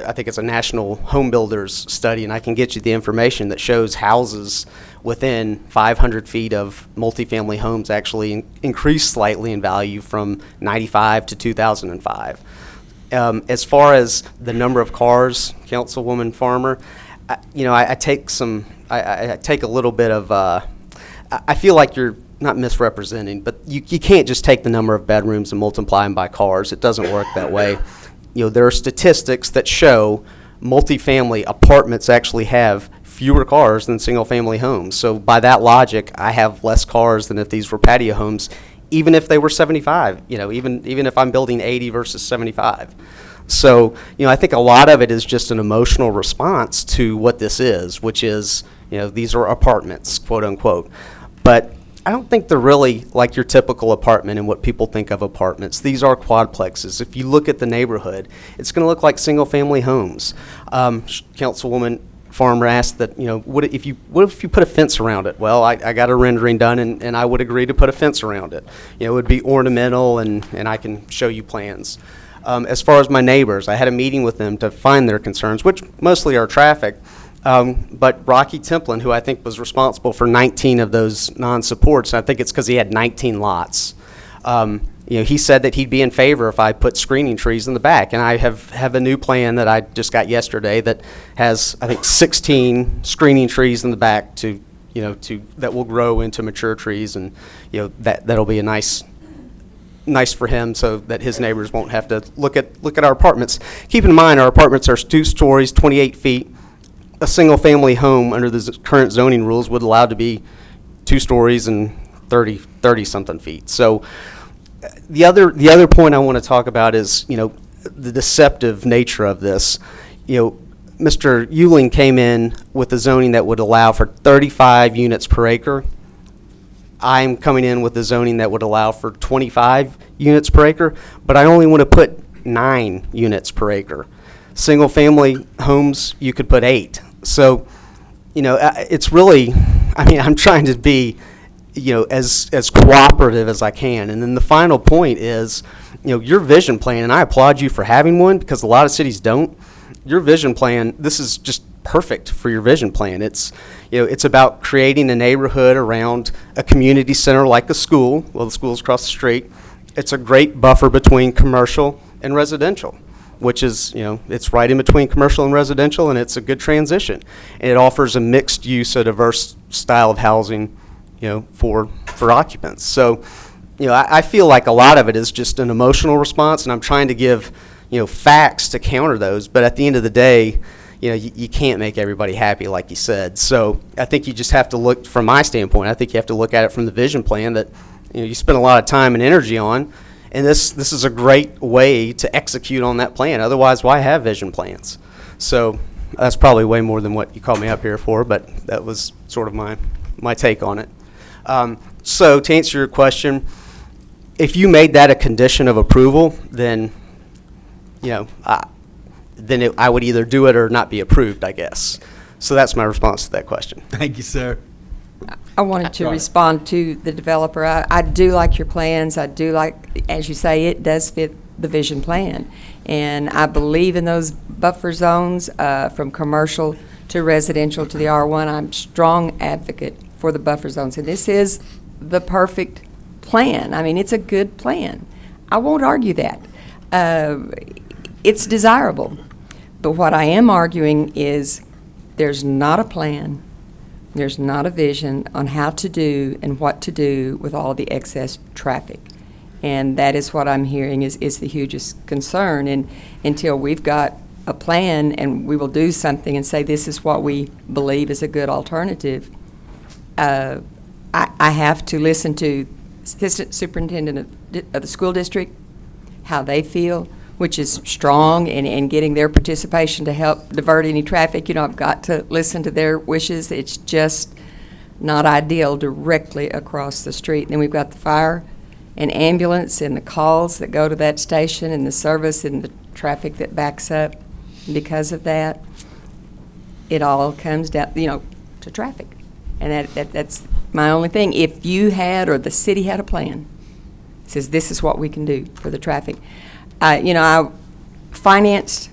I think it's a national home builders study, and I can get you the information that shows houses within 500 feet of multifamily homes actually increased slightly in value from 95 to 2005. As far as the number of cars, Councilwoman Farmer, I take a little bit of, I feel like you're not misrepresenting, but you can't just take the number of bedrooms and multiply them by cars. It doesn't work that way. There are statistics that show multifamily apartments actually have fewer cars than single-family homes. So by that logic, I have less cars than if these were patio homes, even if they were 75, even if I'm building 80 versus 75. So, I think a lot of it is just an emotional response to what this is, which is, these are apartments, quote unquote. But I don't think they're really like your typical apartment and what people think of apartments. These are quadplexes. If you look at the neighborhood, it's going to look like single-family homes. Councilwoman Farmer asked that, what if you put a fence around it? Well, I got a rendering done, and I would agree to put a fence around it. It would be ornamental, and I can show you plans. As far as my neighbors, I had a meeting with them to find their concerns, which mostly are traffic. But Rocky Templin, who I think was responsible for 19 of those non-supports, I think it's because he had 19 lots. He said that he'd be in favor if I put screening trees in the back. And I have a new plan that I just got yesterday that has, I think, 16 screening trees in the back that will grow into mature trees, and that'll be a nice for him so that his neighbors won't have to look at our apartments. Keep in mind, our apartments are 2 stories, 28 feet. A single-family home under the current zoning rules would allow to be 2 stories and 30-something feet. So the other point I want to talk about is, the deceptive nature of this. Mr. Euling came in with a zoning that would allow for 35 units per acre. I'm coming in with a zoning that would allow for 25 units per acre, but I only want to put 9 units per acre. Single-family homes, you could put 8. So, it's really, I'm trying to be, as cooperative as I can. And then the final point is, your vision plan, and I applaud you for having one because a lot of cities don't. Your vision plan, this is just perfect for your vision plan. It's, it's about creating a neighborhood around a community center like a school. Well, the school's across the street. It's a great buffer between commercial and residential, which is, it's right in between commercial and residential, and it's a good transition. And it offers a mixed use, a diverse style of housing, for occupants. So, I feel like a lot of it is just an emotional response, and I'm trying to give, facts to counter those. But at the end of the day, you can't make everybody happy, like you said. So I think you just have to look, from my standpoint, I think you have to look at it from the vision plan that, you spend a lot of time and energy on. And this is a great way to execute on that plan. Otherwise, why have vision plans? So that's probably way more than what you called me up here for, but that was sort of my take on it. So to answer your question, if you made that a condition of approval, then, I would either do it or not be approved, I guess. So that's my response to that question. Thank you, sir. I wanted to respond to the developer. I do like your plans. I do like, as you say, it does fit the vision plan. And I believe in those buffer zones from commercial to residential to the R1. I'm a strong advocate for the buffer zones. And this is the perfect plan. I mean, it's a good plan. I won't argue that. It's desirable. But what I am arguing is there's not a plan. There's not a vision on how to do and what to do with all the excess traffic. And that is what I'm hearing is the hugest concern. And until we've got a plan and we will do something and say this is what we believe is a good alternative, I have to listen to assistant superintendent of the school district, how they feel, which is strong, and getting their participation to help divert any traffic. I've got to listen to their wishes. It's just not ideal directly across the street. And then we've got the fire and ambulance and the calls that go to that station and the service and the traffic that backs up. Because of that, it all comes down, to traffic. And that's my only thing. If you had, or the city had a plan, says this is what we can do for the traffic. I financed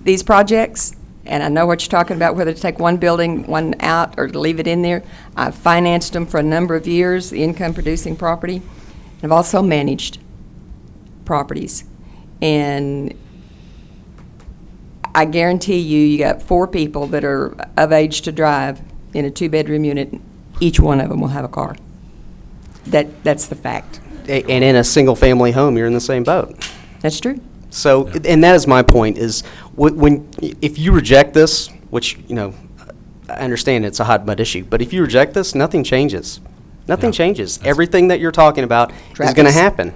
these projects, and I know what you're talking about, whether to take one building, one out, or to leave it in there. I've financed them for a number of years, the income-producing property. I've also managed properties. And I guarantee you got 4 people that are of age to drive in a 2-bedroom unit. Each one of them will have a car. That's the fact. And in a single-family home, you're in the same boat. That's true. So, and that is my point, is if you reject this, which, I understand it's a hot button issue, but if you reject this, nothing changes. Nothing changes. Everything that you're talking about is going to happen.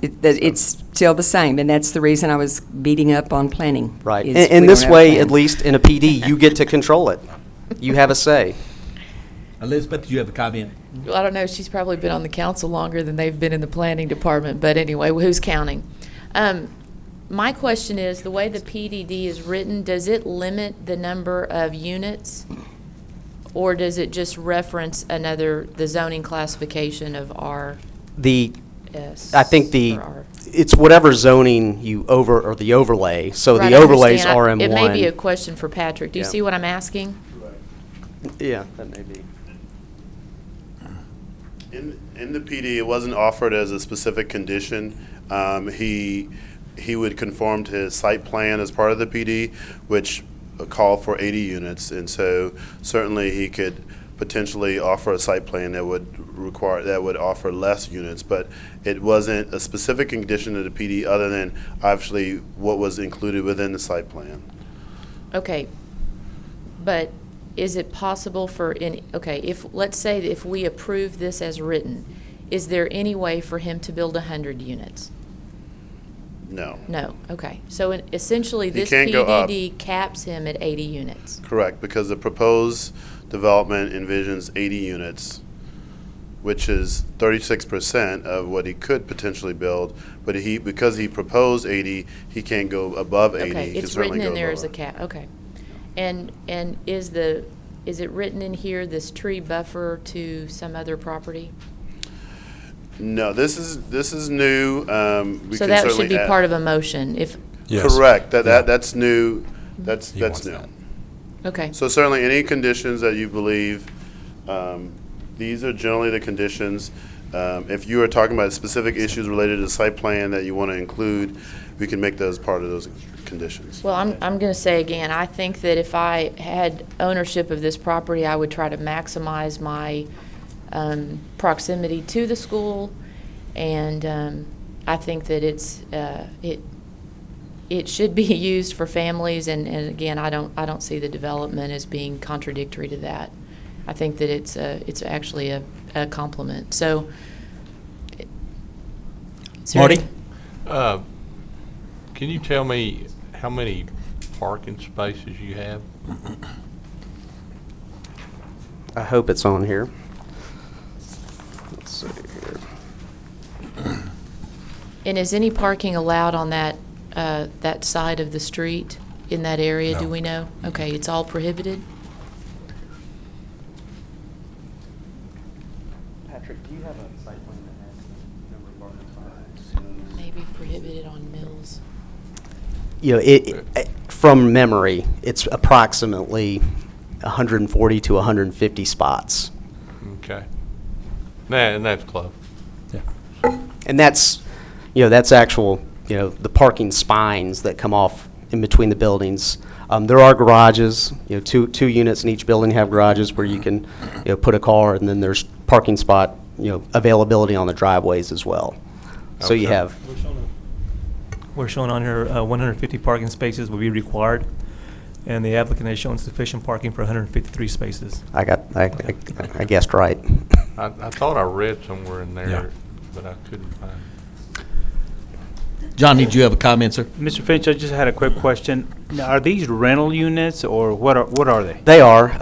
It's still the same, and that's the reason I was beating up on planning. Right. And this way, at least in a PD, you get to control it. You have a say. Elizabeth, did you have a comment? Well, I don't know. She's probably been on the council longer than they've been in the planning department. But anyway, who's counting? My question is, the way the PDD is written, does it limit the number of units, or does it just reference the zoning classification of RS? I think it's whatever zoning or the overlay. So right, the overlays are RM1. It may be a question for Patrick. Do you see what I'm asking? Yeah, that may be. In the PD, it wasn't offered as a specific condition. He would conform to his site plan as part of the PD, which called for 80 units, and so certainly he could potentially offer a site plan that would offer less units, but it wasn't a specific condition of the PD other than obviously what was included within the site plan. Okay, but is it possible let's say if we approve this as written, is there any way for him to build 100 units? No. No, okay. So essentially, this can't go up. PDD caps him at 80 units. Correct, because the proposed development envisions 80 units, which is 36% of what he could potentially build. But because he proposed 80, he can't go above 80. Okay, it's written in there as a cap. Okay, and is it written in here, this tree buffer to some other property? No, this is new. So that should be part of a motion. Yes. Correct. That's new. That's new. Okay. So certainly any conditions that you believe, these are generally the conditions. If you are talking about specific issues related to the site plan that you want to include, we can make those part of those conditions. Well, I'm going to say again, I think that if I had ownership of this property, I would try to maximize my proximity to the school, and I think that it should be used for families, and again, I don't see the development as being contradictory to that. I think that it's actually a compliment. So, is there Marty? any- Can you tell me how many parking spaces you have? I hope it's on here. Let's see here. And is any parking allowed on that side of the street in that area? Do we know? Okay, it's all prohibited. Patrick, do you have a site plan that has the number of parking spots? Maybe prohibited on Mills. You know, from memory, it's approximately 140 to 150 spots. Okay. And that's close. And that's, that's actual, the parking spines that come off in between the buildings. There are garages, two units in each building have garages where you can, put a car, and then there's parking spot, availability on the driveways as well. So you Okay. have. We're showing on here 150 parking spaces will be required, and the applicant has shown sufficient parking for 153 spaces. I guessed right. I thought I read somewhere in there, Yeah. but I couldn't find it. John, did you have a comment, sir? Mr. Finch, I just had a quick question. Now, are these rental units, or what are they? They are.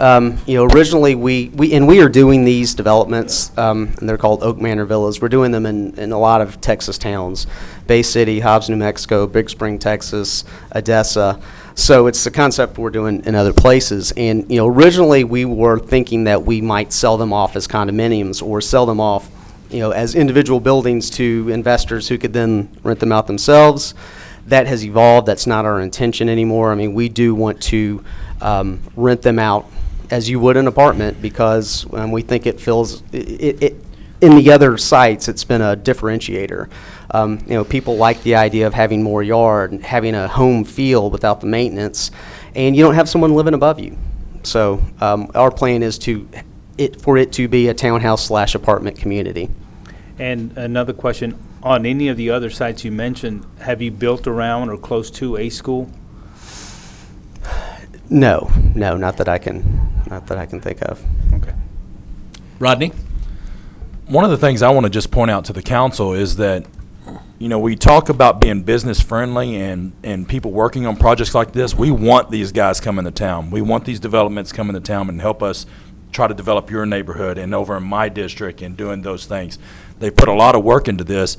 Originally, we are doing these developments, and they're called Oak Manor Villas. We're doing them in a lot of Texas towns. Bay City, Hobbs, New Mexico, Big Spring, Texas, Odessa. So it's the concept we're doing in other places. And, originally we were thinking that we might sell them off as condominiums or sell them off, as individual buildings to investors who could then rent them out themselves. That has evolved. That's not our intention anymore. I mean, we do want to rent them out as you would an apartment, because we think it fills it in the other sites. It's been a differentiator. People like the idea of having more yard and having a home feel without the maintenance, and you don't have someone living above you. So our plan is for it to be a townhouse/apartment community. And another question, on any of the other sites you mentioned, have you built around or close to a school? No, not that I can think of. Okay. Rodney? One of the things I want to just point out to the council is that, we talk about being business friendly and people working on projects like this. We want these guys coming to town. We want these developments coming to town and help us try to develop your neighborhood and over in my district and doing those things. They put a lot of work into this.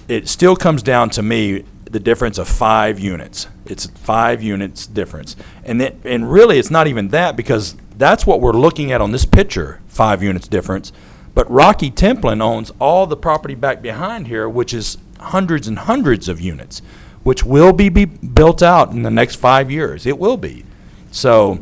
It still comes down to me the difference of 5 units. It's 5 units difference. And really it's not even that, because that's what we're looking at on this picture, 5 units difference. But Rocky Templin owns all the property back behind here, which is hundreds and hundreds of units, which will be built out in the next 5 years. It will be. So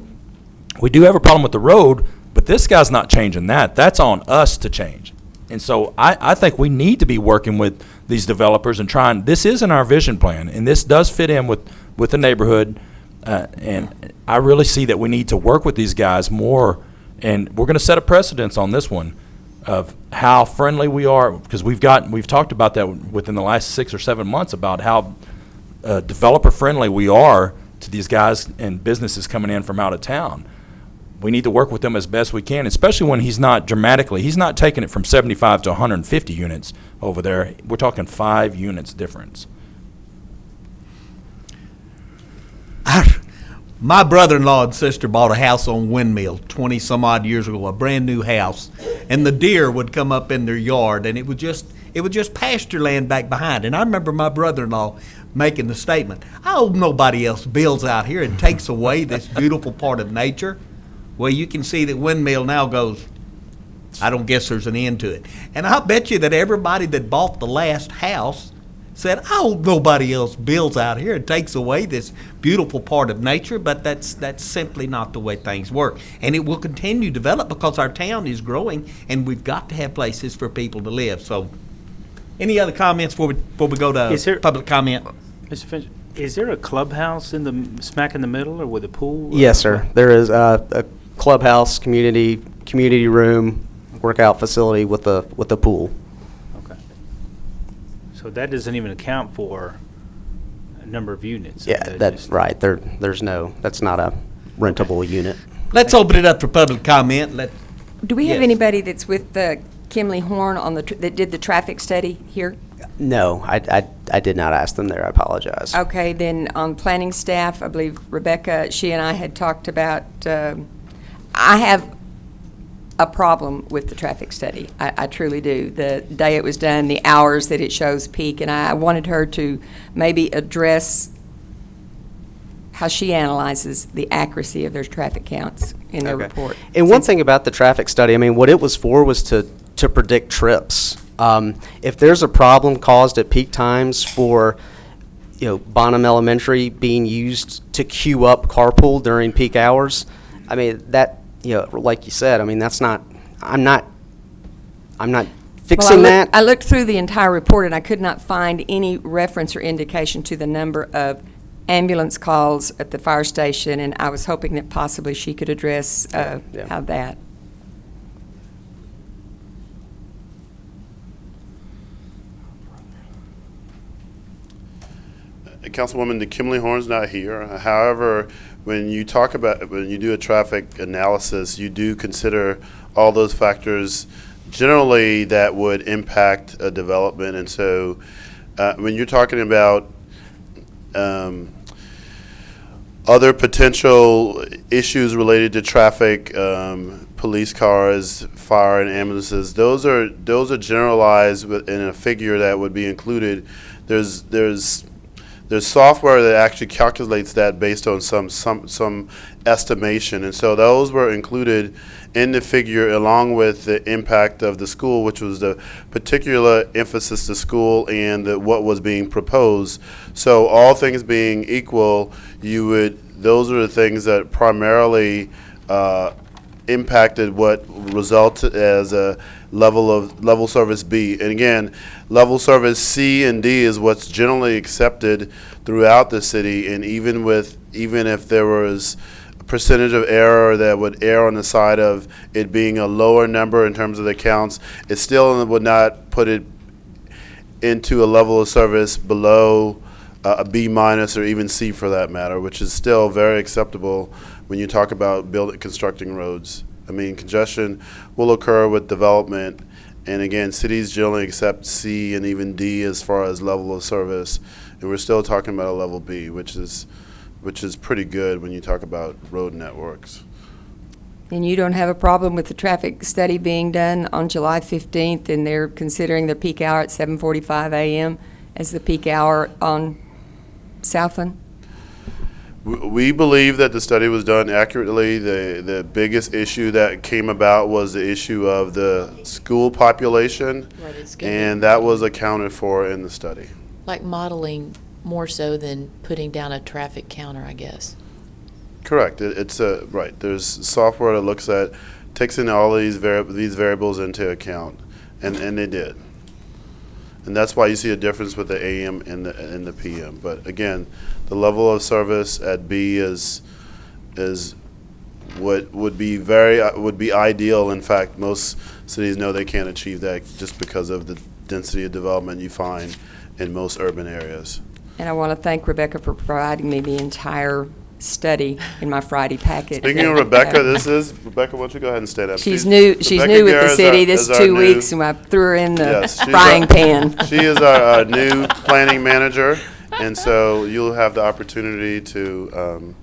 we do have a problem with the road, but this guy's not changing that. That's on us to change. And so I think we need to be working with these developers and trying. This is in our vision plan, and this does fit in with the neighborhood. And I really see that we need to work with these guys more, and we're going to set a precedence on this one of how friendly we are, because we've talked about that within the last 6 or 7 months about how developer friendly we are to these guys and businesses coming in from out of town. We need to work with them as best we can, especially when he's not taking it from 75 to 150 units over there. We're talking 5 units difference. My brother-in-law and sister bought a house on Windmill 20-some-odd years ago, a brand-new house, and the deer would come up in their yard, and it was just pasture land back behind. And I remember my brother-in-law making the statement, I hope nobody else builds out here and takes away this beautiful part of nature. Well, you can see that Windmill now goes, I don't guess there's an end to it. And I bet you that everybody that bought the last house said, "Oh, nobody else builds out here. It takes away this beautiful part of nature." But that's simply not the way things work, and it will continue to develop because our town is growing, and we've got to have places for people to live. So, any other comments before we go to public comment? Mr. Finch, is there a clubhouse in the smack in the middle, or with a pool? Yes, sir. There is a clubhouse, community room, workout facility with a pool. Okay. So that doesn't even account for a number of units. Yeah, that's right. There's no. That's not a rentable unit. Let's open it up for public comment. Do we have Yes. anybody that's with Kimley Horn on that did the traffic study here? No, I did not ask them there. I apologize. Okay, then on planning staff, I believe Rebecca, she and I had talked about, I have a problem with the traffic study. I truly do. The day it was done, the hours that it shows peak, and I wanted her to maybe address how she analyzes the accuracy of their traffic counts in their report. And one thing about the traffic study, I mean, what it was for was to predict trips. If there's a problem caused at peak times for, Bonham Elementary being used to queue up carpool during peak hours, I mean, that, like you said, I mean, that's not, I'm not fixing that. I looked through the entire report and I could not find any reference or indication to the number of ambulance calls at the fire station, and I was hoping that possibly she could address how that. Councilwoman, the Kimley Horn's not here. However, when you do a traffic analysis, you do consider all those factors generally that would impact a development. And so when you're talking about other potential issues related to traffic, police cars, fire, and ambulances, those are generalized in a figure that would be included. There's software that actually calculates that based on some estimation, and so those were included in the figure along with the impact of the school, which was the particular emphasis to school and what was being proposed. So all things being equal, those are the things that primarily impacted what resulted as a level service B. And again, level service C and D is what's generally accepted throughout the city, and even if there was a percentage of error that would err on the side of it being a lower number in terms of the counts, it still would not put it into a level of service below a B minus or even C for that matter, which is still very acceptable when you talk about constructing roads. I mean, congestion will occur with development, and again, cities generally accept C and even D as far as level of service, and we're still talking about a level B, which is pretty good when you talk about road networks. And you don't have a problem with the traffic study being done on July 15th, and they're considering the peak hour at 7:45 a.m. as the peak hour on Southland? We believe that the study was done accurately. The biggest issue that came about was the issue of the school population, and that was accounted for in the study. Like modeling more so than putting down a traffic counter, I guess. Correct. Right. There's software that takes in all these variables into account, and they did. And that's why you see a difference with the AM and the PM. But again, the level of service at B is what would be ideal. In fact, most cities know they can't achieve that just because of the density of development you find in most urban areas. And I want to thank Rebecca for providing me the entire study in my Friday packet. Speaking of Rebecca, Rebecca, why don't you go ahead and stand up? She's new with the city. This 2 weeks, and I threw her in the frying pan. She is our new planning manager, and so you'll have the opportunity to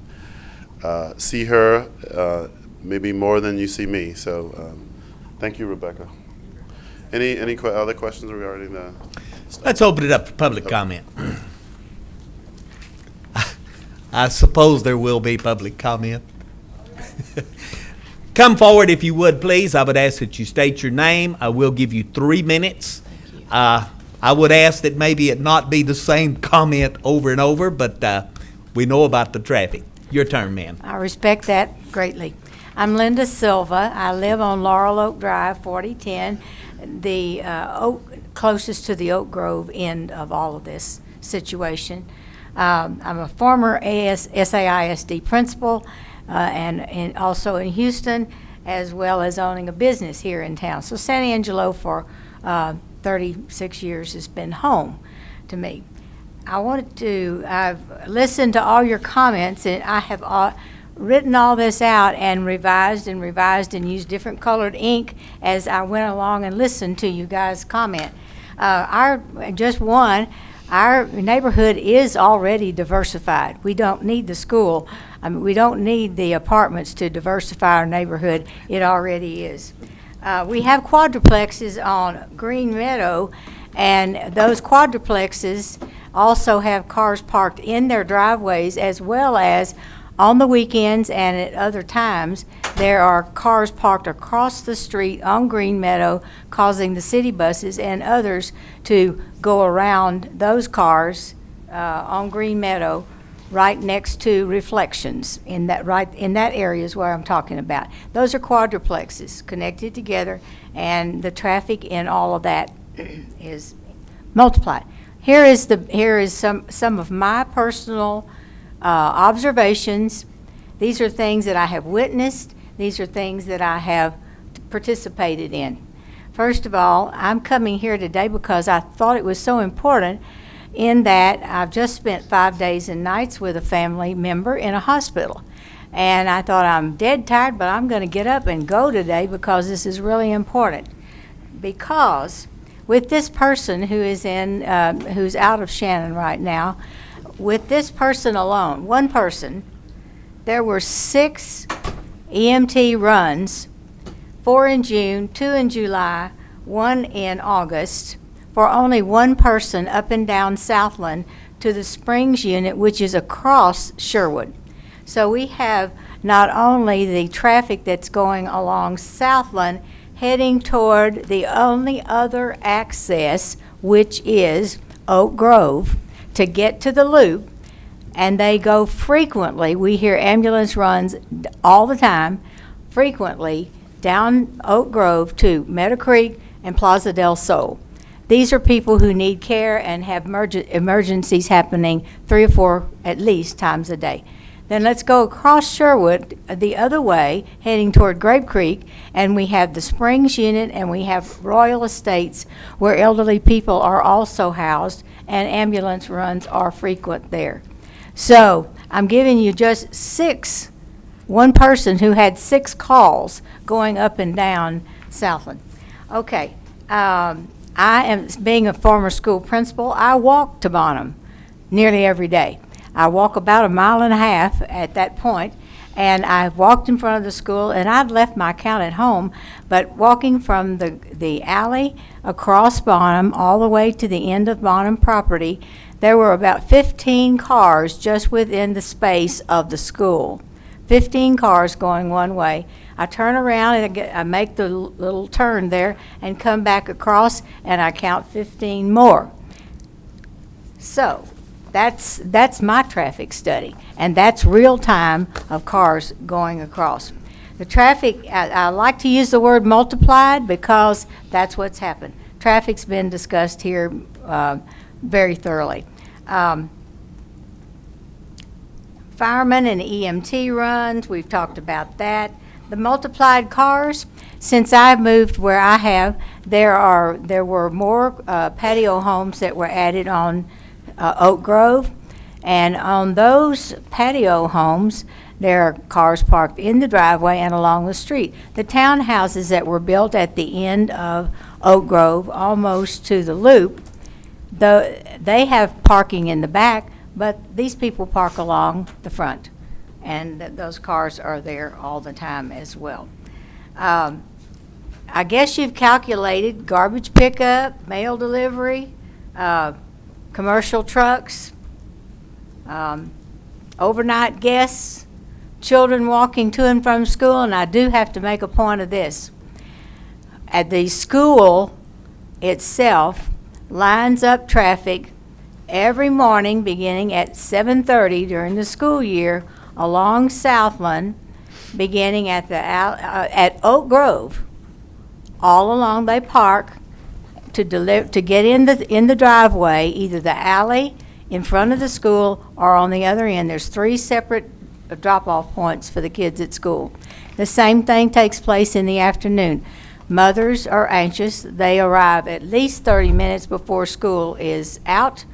see her maybe more than you see me. So thank you, Rebecca. Any other questions regarding the stuff? Let's open it up for public comment. I suppose there will be public comment. Come forward if you would, please. I would ask that you state your name. I will give you 3 minutes. I I would ask that maybe it not be the same comment over and over, but we know about the traffic. Your turn, ma'am. I respect that greatly. I'm Linda Silva. I live on Laurel Oak Drive, 4010, the closest to the Oak Grove end of all of this situation. I'm a former SAISD principal and also in Houston, as well as owning a business here in town. So San Angelo for 36 years has been home to me. I've listened to all your comments, and I have written all this out and revised and used different colored ink as I went along and listened to you guys comment. Our neighborhood is already diversified. We don't need the school. We don't need the apartments to diversify our neighborhood. It already is. We have quadruplexes on Green Meadow, and those quadruplexes also have cars parked in their driveways, as well as on the weekends and at other times there are cars parked across the street on Green Meadow, causing the city buses and others to go around those cars on Green Meadow right next to Reflections. In that area is where I'm talking about. Those are quadruplexes connected together, and the traffic in all of that is multiplied. Here is some of my personal observations. These are things that I have witnessed. These are things that I have participated in. First of all, I'm coming here today because I thought it was so important, in that I've just spent 5 days and nights with a family member in a hospital. And I thought, I'm dead tired, but I'm going to get up and go today because this is really important. Because with this person who is who's out of Shannon right now, with this person alone, one person, there were 6 EMT runs, 4 in June, 2 in July, 1 in August, for only one person up and down Southland to the Springs unit, which is across Sherwood. So we have not only the traffic that's going along Southland heading toward the only other access, which is Oak Grove, to get to the loop, and they go frequently. We hear ambulance runs all the time, frequently, down Oak Grove to Meadow Creek and Plaza del Sol. These are people who need care and have emergencies happening 3 or 4 at least times a day. Then let's go across Sherwood the other way, heading toward Grape Creek, and we have the Springs unit, and we have Royal Estates, where elderly people are also housed, and ambulance runs are frequent there. So I'm giving you just 6, one person who had 6 calls going up and down Southland. Okay, I am, being a former school principal, I walk to Bonham nearly every day. I walk about 1.5 miles at that point, and I've walked in front of the school, and I'd left my account at home, but walking from the alley across Bonham all the way to the end of Bonham property, there were about 15 cars just within the space of the school. 15 cars going one way. I turn around and I make the little turn there and come back across, and I count 15 more. So that's my traffic study, and that's real time of cars going across. The traffic, I like to use the word multiplied because that's what's happened. Traffic's been discussed here very thoroughly. Firemen and EMT runs, we've talked about that. The multiplied cars, since I've moved where I have, there were more patio homes that were added on Oak Grove, and on those patio homes, there are cars parked in the driveway and along the street. The townhouses that were built at the end of Oak Grove, almost to the loop, they have parking in the back, but these people park along the front, and those cars are there all the time as well. I guess you've calculated garbage pickup, mail delivery, commercial trucks, overnight guests, children walking to and from school, and I do have to make a point of this. At the school itself, lines up traffic every morning beginning at 7:30 during the school year along Southland, beginning at at Oak Grove. All along they park to get in the driveway, either the alley in front of the school or on the other end. There's 3 separate drop-off points for the kids at school. The same thing takes place in the afternoon. Mothers are anxious. They arrive at least 30 minutes before school is out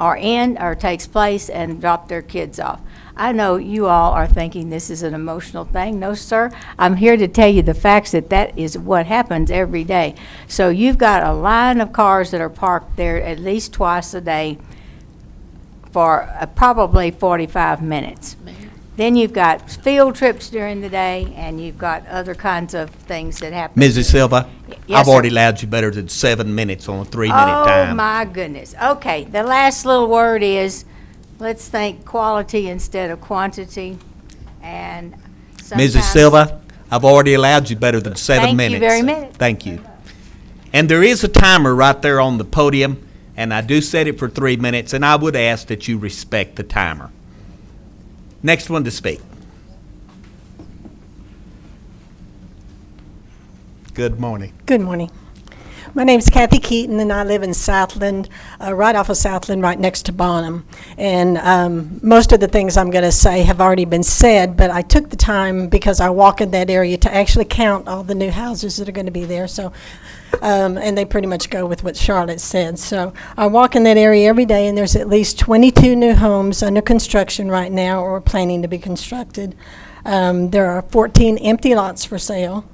or in or takes place and drop their kids off. I know you all are thinking this is an emotional thing. No, sir. I'm here to tell you the facts that is what happens every day. So you've got a line of cars that are parked there at least twice a day for probably 45 minutes. Then you've got field trips during the day, and you've got other kinds of things that happen. Mrs. Silva, Yes, I've sir. already allowed you better than 7 minutes on a 3-minute time. Oh, my goodness. Okay, the last little word is, let's think quality instead of quantity. And sometimes. Mrs. Silva, I've already allowed you better than 7 minutes. Thank you very much. Thank you. And there is a timer right there on the podium, and I do set it for 3 minutes, and I would ask that you respect the timer. Next one to speak. Good morning. Good morning. My name is Kathy Keaton, and I live in Southland, right off of Southland, right next to Bonham. And most of the things I'm going to say have already been said, but I took the time because I walk in that area to actually count all the new houses that are going to be there. So, and they pretty much go with what Charlotte said. So I walk in that area every day, and there's at least 22 new homes under construction right now or planning to be constructed. There are 14 empty lots for sale.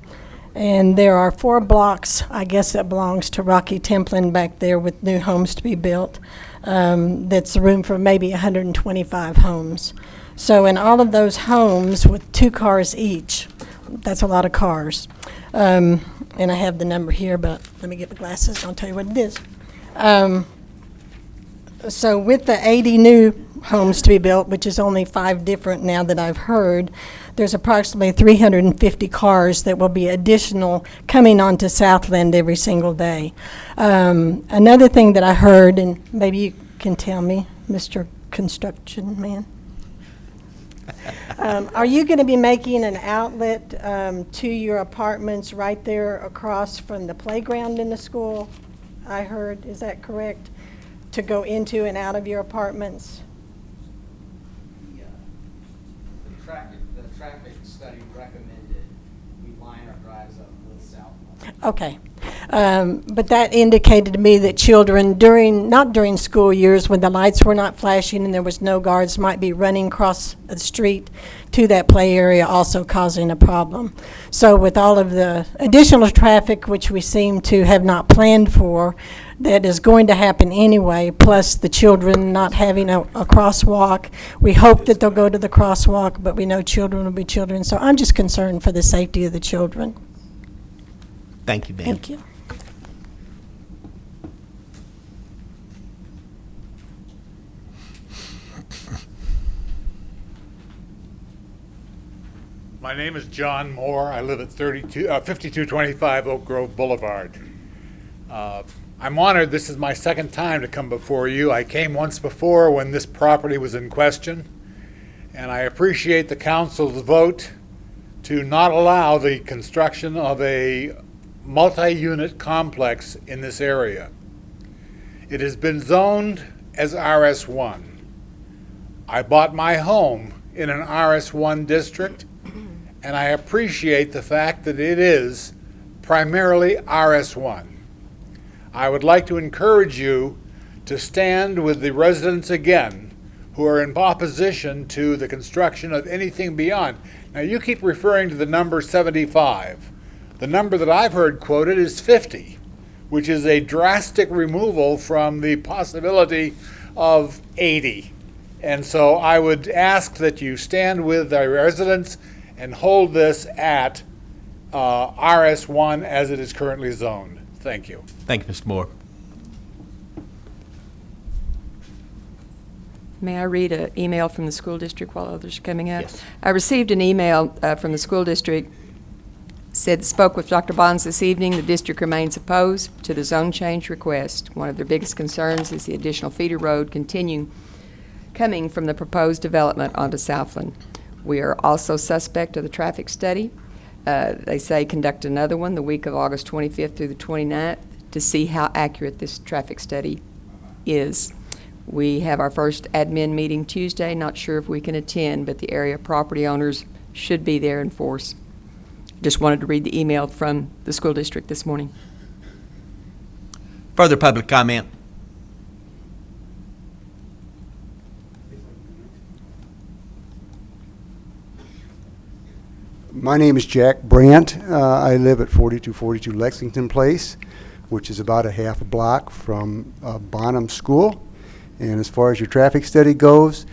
And there are 4 blocks, I guess, that belongs to Rocky Templin back there with new homes to be built. That's room for maybe 125 homes. So in all of those homes with 2 cars each, that's a lot of cars. And I have the number here, but let me get the glasses. I'll tell you what it is. So with the 80 new homes to be built, which is only 5 different now that I've heard, there's approximately 350 cars that will be additional coming onto Southland every single day. Another thing that I heard, and maybe you can tell me, Mr. Construction Man, are you going to be making an outlet to your apartments right there across from the playground in the school? I heard, is that correct? To go into and out of your apartments? The traffic study recommended we line our drives up with Southland. Okay. But that indicated to me that children not during school years when the lights were not flashing and there was no guards, might be running across the street to that play area, also causing a problem. So with all of the additional traffic, which we seem to have not planned for, that is going to happen anyway, plus the children not having a crosswalk. We hope that they'll go to the crosswalk, but we know children will be children. So I'm just concerned for the safety of the children. Thank you, ma'am. Thank you. My name is John Moore. I live at 5225 Oak Grove Boulevard. I'm honored. This is my second time to come before you. I came once before when this property was in question, and I appreciate the council's vote to not allow the construction of a multi-unit complex in this area. It has been zoned as RS1. I bought my home in an RS1 district, and I appreciate the fact that it is primarily RS1. I would like to encourage you to stand with the residents again who are in opposition to the construction of anything beyond. Now, you keep referring to the number 75. The number that I've heard quoted is 50, which is a drastic removal from the possibility of 80. And so I would ask that you stand with the residents and hold this at RS1 as it is currently zoned. Thank you. Thank you, Mr. Moore. May I read an email from the school district while others are coming up? Yes. I received an email from the school district spoke with Dr. Bonds this evening. The district remains opposed to the zone change request. One of their biggest concerns is the additional feeder road coming from the proposed development onto Southland. We are also suspect of the traffic study. They say conduct another one the week of August 25th through the 29th to see how accurate this traffic study is. We have our first admin meeting Tuesday. Not sure if we can attend, but the area property owners should be there in force. Just wanted to read the email from the school district this morning. Further public comment? My name is Jack Brandt. I live at 4242 Lexington Place, which is about a half a block from Bonham School. And as far as your traffic study goes,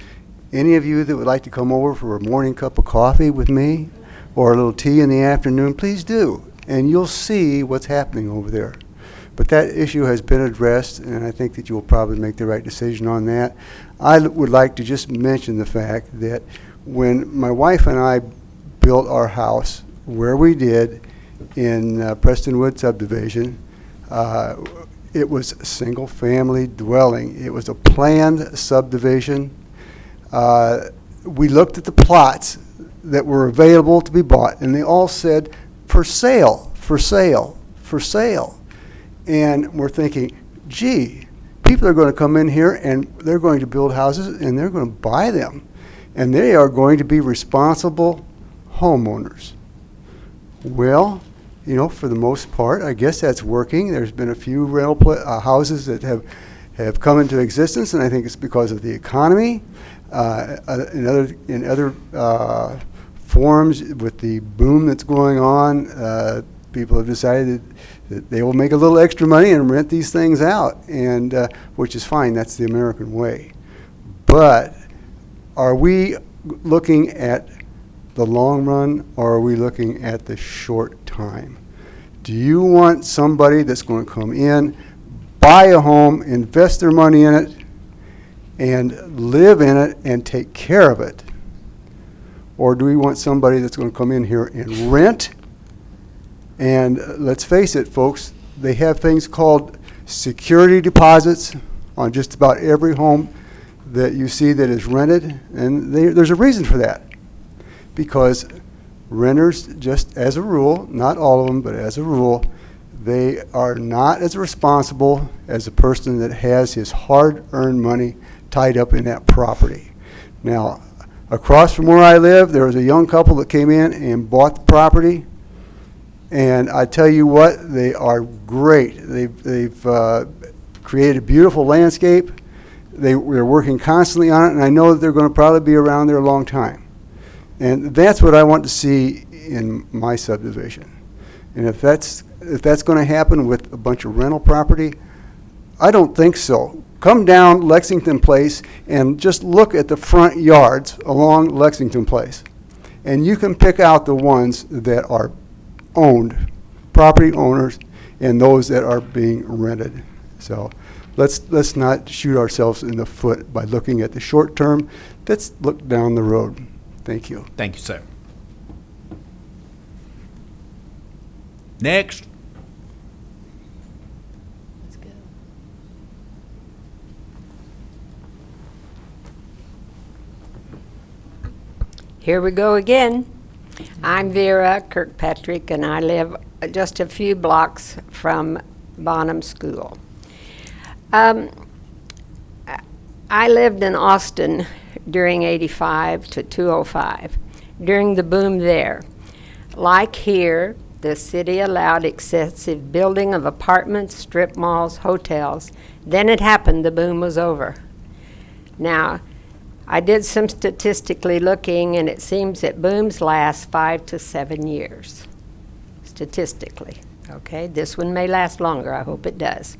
any of you that would like to come over for a morning cup of coffee with me or a little tea in the afternoon, please do. And you'll see what's happening over there. But that issue has been addressed, and I think that you will probably make the right decision on that. I would like to just mention the fact that when my wife and I built our house where we did in Prestonwood subdivision, it was a single family dwelling. It was a planned subdivision. We looked at the plots that were available to be bought, and they all said for sale, for sale, for sale. And we're thinking, gee, people are going to come in here and they're going to build houses and they're going to buy them. And they are going to be responsible homeowners. Well, you know, for the most part, I guess that's working. There's been a few rental houses that have come into existence, and I think it's because of the economy. In other forums, with the boom that's going on, people have decided that they will make a little extra money and rent these things out, and which is fine. That's the American way. But are we looking at the long run, or are we looking at the short time? Do you want somebody that's going to come in, buy a home, invest their money in it, and live in it and take care of it? Or do we want somebody that's going to come in here and rent? And let's face it, folks, they have things called security deposits on just about every home that you see that is rented, and there's a reason for that. Because renters, just as a rule, not all of them, but as a rule, they are not as responsible as a person that has his hard-earned money tied up in that property. Now, across from where I live, there was a young couple that came in and bought the property, and I tell you what, they are great. They've created a beautiful landscape. They're working constantly on it, and I know that they're going to probably be around there a long time. And that's what I want to see in my subdivision. And if that's going to happen with a bunch of rental property, I don't think so. Come down Lexington Place and just look at the front yards along Lexington Place. And you can pick out the ones that are owned, property owners, and those that are being rented. So let's not shoot ourselves in the foot by looking at the short term. Let's look down the road. Thank you. Thank you, sir. Next. Let's go. Here we go again. I'm Vera Kirkpatrick, and I live just a few blocks from Bonham School. I lived in Austin during 85 to 205, during the boom there. Like here, the city allowed excessive building of apartments, strip malls, hotels. Then it happened, the boom was over. Now, I did some statistically looking, and it seems that booms last 5 to 7 years, statistically. Okay, this one may last longer, I hope it does.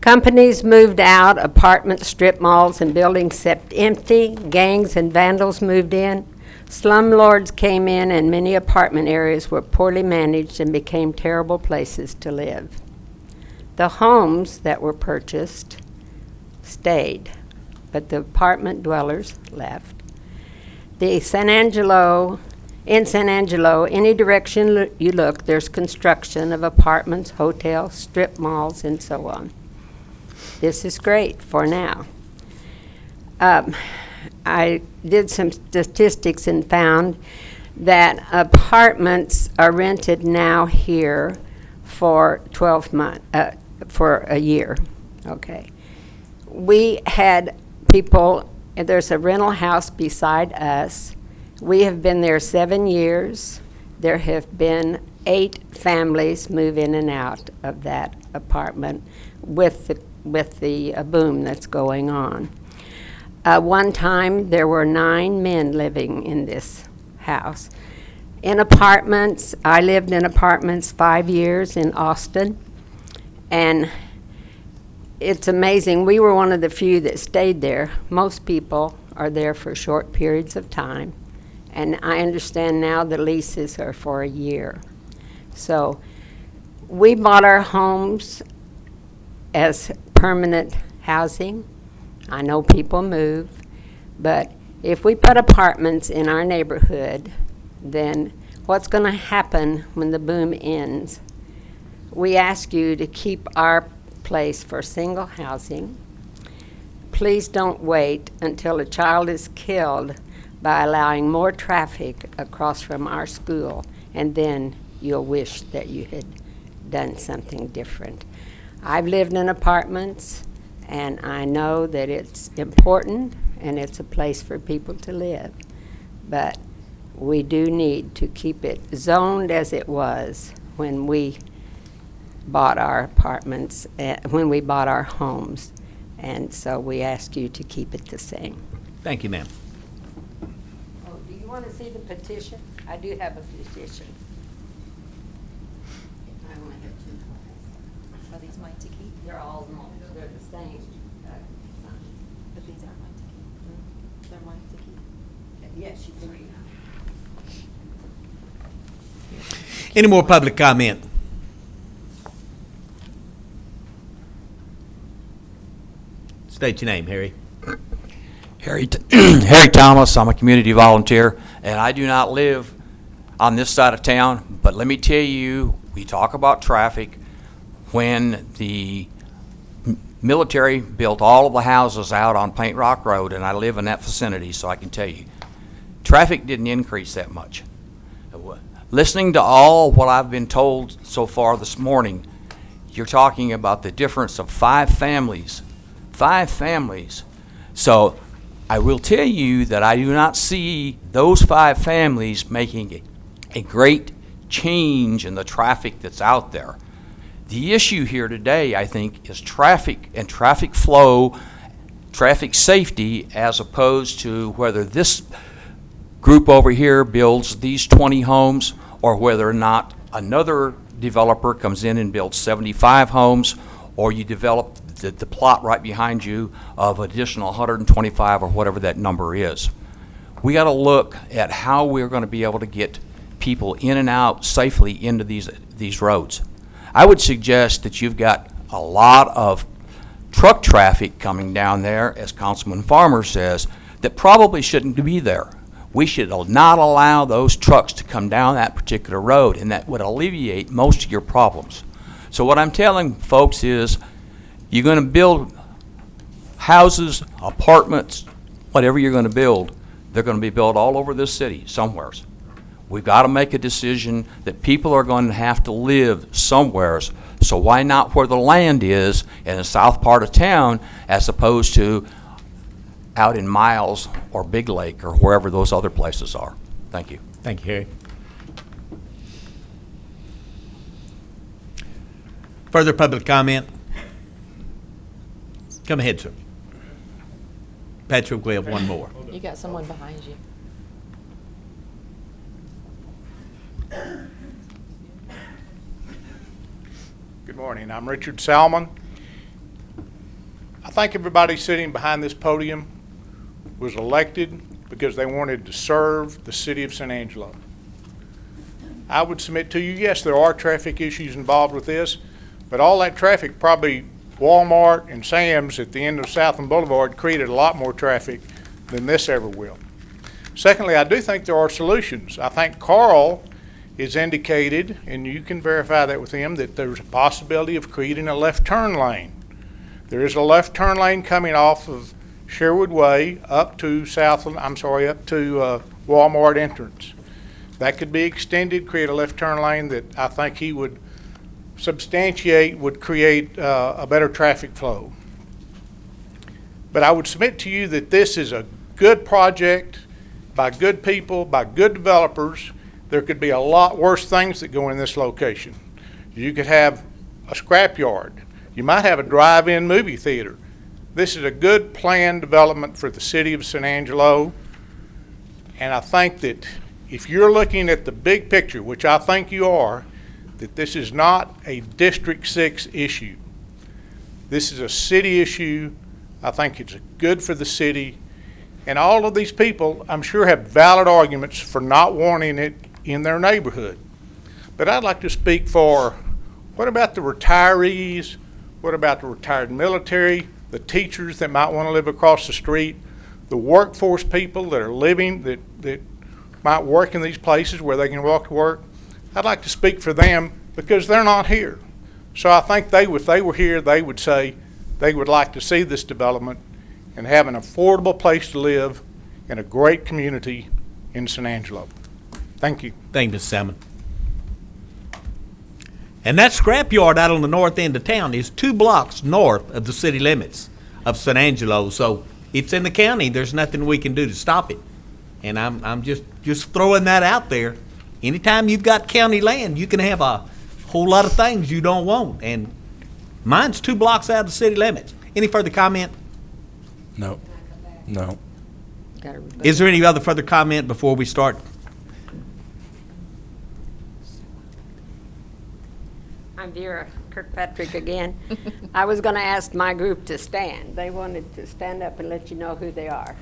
Companies moved out, apartments, strip malls, and buildings kept empty. Gangs and vandals moved in. Slumlords came in, and many apartment areas were poorly managed and became terrible places to live. The homes that were purchased stayed, but the apartment dwellers left. The San Angelo In San Angelo, any direction you look, there's construction of apartments, hotels, strip malls, and so on. This is great for now. I did some statistics and found that apartments are rented now here for 12 months, for a year. Okay. We had people, there's a rental house beside us. We have been there 7 years. There have been 8 families move in and out of that apartment with the boom that's going on. One time, there were 9 men living in this house. In apartments, I lived in apartments 5 years in Austin, and it's amazing. We were one of the few that stayed there. Most people are there for short periods of time, and I understand now the leases are for a year. So we bought our homes as permanent housing. I know people move, but if we put apartments in our neighborhood, then what's going to happen when the boom ends? We ask you to keep our place for single housing. Please don't wait until a child is killed by allowing more traffic across from our school, and then you'll wish that you had done something different. I've lived in apartments, and I know that it's important and it's a place for people to live. But we do need to keep it zoned as it was when we bought our apartments, when we bought our homes. And so we ask you to keep it the same. Thank you, ma'am. Oh, do you want to see the petition? I do have a petition. I only have 2 copies. Are these mine to keep? They're all, they're the same. But these aren't mine to keep. They're mine to keep. Yes, you can read. Any more public comment? State your name, Harry. Harry Thomas, I'm a community volunteer, and I do not live on this side of town, but let me tell you, we talk about traffic. When the military built all of the houses out on Paint Rock Road, and I live in that vicinity, so I can tell you, traffic didn't increase that much. Listening to all what I've been told so far this morning, you're talking about the difference of 5 families. 5 families. So I will tell you that I do not see those 5 families making a great change in the traffic that's out there. The issue here today, I think, is traffic and traffic flow, traffic safety, as opposed to whether this group over here builds these 20 homes or whether or not another developer comes in and builds 75 homes, or you develop the plot right behind you of additional 125 or whatever that number is. We got to look at how we're going to be able to get people in and out safely into these roads. I would suggest that you've got a lot of truck traffic coming down there, as Councilman Farmer says, that probably shouldn't be there. We should not allow those trucks to come down that particular road, and that would alleviate most of your problems. So what I'm telling folks is, you're going to build houses, apartments, whatever you're going to build, they're going to be built all over this city, somewheres. We've got to make a decision that people are going to have to live somewheres, so why not where the land is in the south part of town as opposed to out in Miles or Big Lake or wherever those other places are. Thank you. Thank you, Harry. Further public comment? Come ahead, sir. Patrick, we have one more. You got someone behind you. Good morning. I'm Richard Salmon. I think everybody sitting behind this podium was elected because they wanted to serve the city of San Angelo. I would submit to you, yes, there are traffic issues involved with this, but all that traffic, probably Walmart and Sam's at the end of Southland Boulevard, created a lot more traffic than this ever will. Secondly, I do think there are solutions. I think Carl is indicated, and you can verify that with him, that there's a possibility of creating a left turn lane. There is a left turn lane coming off of Sherwood Way up to Walmart entrance. That could be extended, create a left turn lane that I think he would substantiate, would create a better traffic flow. But I would submit to you that this is a good project by good people, by good developers. There could be a lot worse things that go in this location. You could have a scrapyard. You might have a drive-in movie theater. This is a good planned development for the city of San Angelo. And I think that if you're looking at the big picture, which I think you are, that this is not a District 6 issue. This is a city issue. I think it's good for the city. And all of these people, I'm sure, have valid arguments for not wanting it in their neighborhood. But I'd like to speak for, what about the retirees? What about the retired military? The teachers that might want to live across the street? The workforce people that are living, that might work in these places where they can walk to work? I'd like to speak for them because they're not here. So I think if they were here, they would say they would like to see this development and have an affordable place to live in a great community in San Angelo. Thank you. Thank you, Mr. Salmon. And that scrapyard out on the north end of town is 2 blocks north of the city limits of San Angelo. So it's in the county. There's nothing we can do to stop it. And I'm just throwing that out there. Anytime you've got county land, you can have a whole lot of things you don't want. And mine's 2 blocks out of the city limits. Any further comment? No. No. Is there any other further comment before we start? I'm Vera Kirkpatrick again. I was going to ask my group to stand. They wanted to stand up and let you know who they are.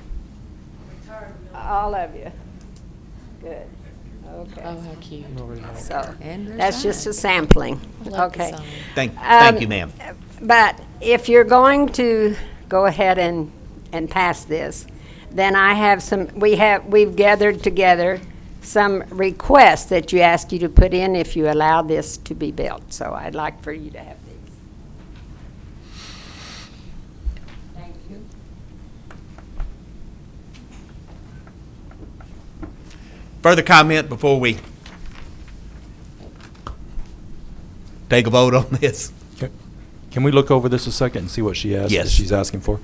All of you. Good. Okay. Oh, how cute. So that's just a sampling. Okay. Thank you, ma'am. But if you're going to go ahead and pass this, then I have we've gathered together some requests that you asked you to put in if you allow this to be built. So I'd like for you to have these. Thank you. Further comment before we take a vote on this? Can we look over this a second and see what she asked? Yes. She's asking for.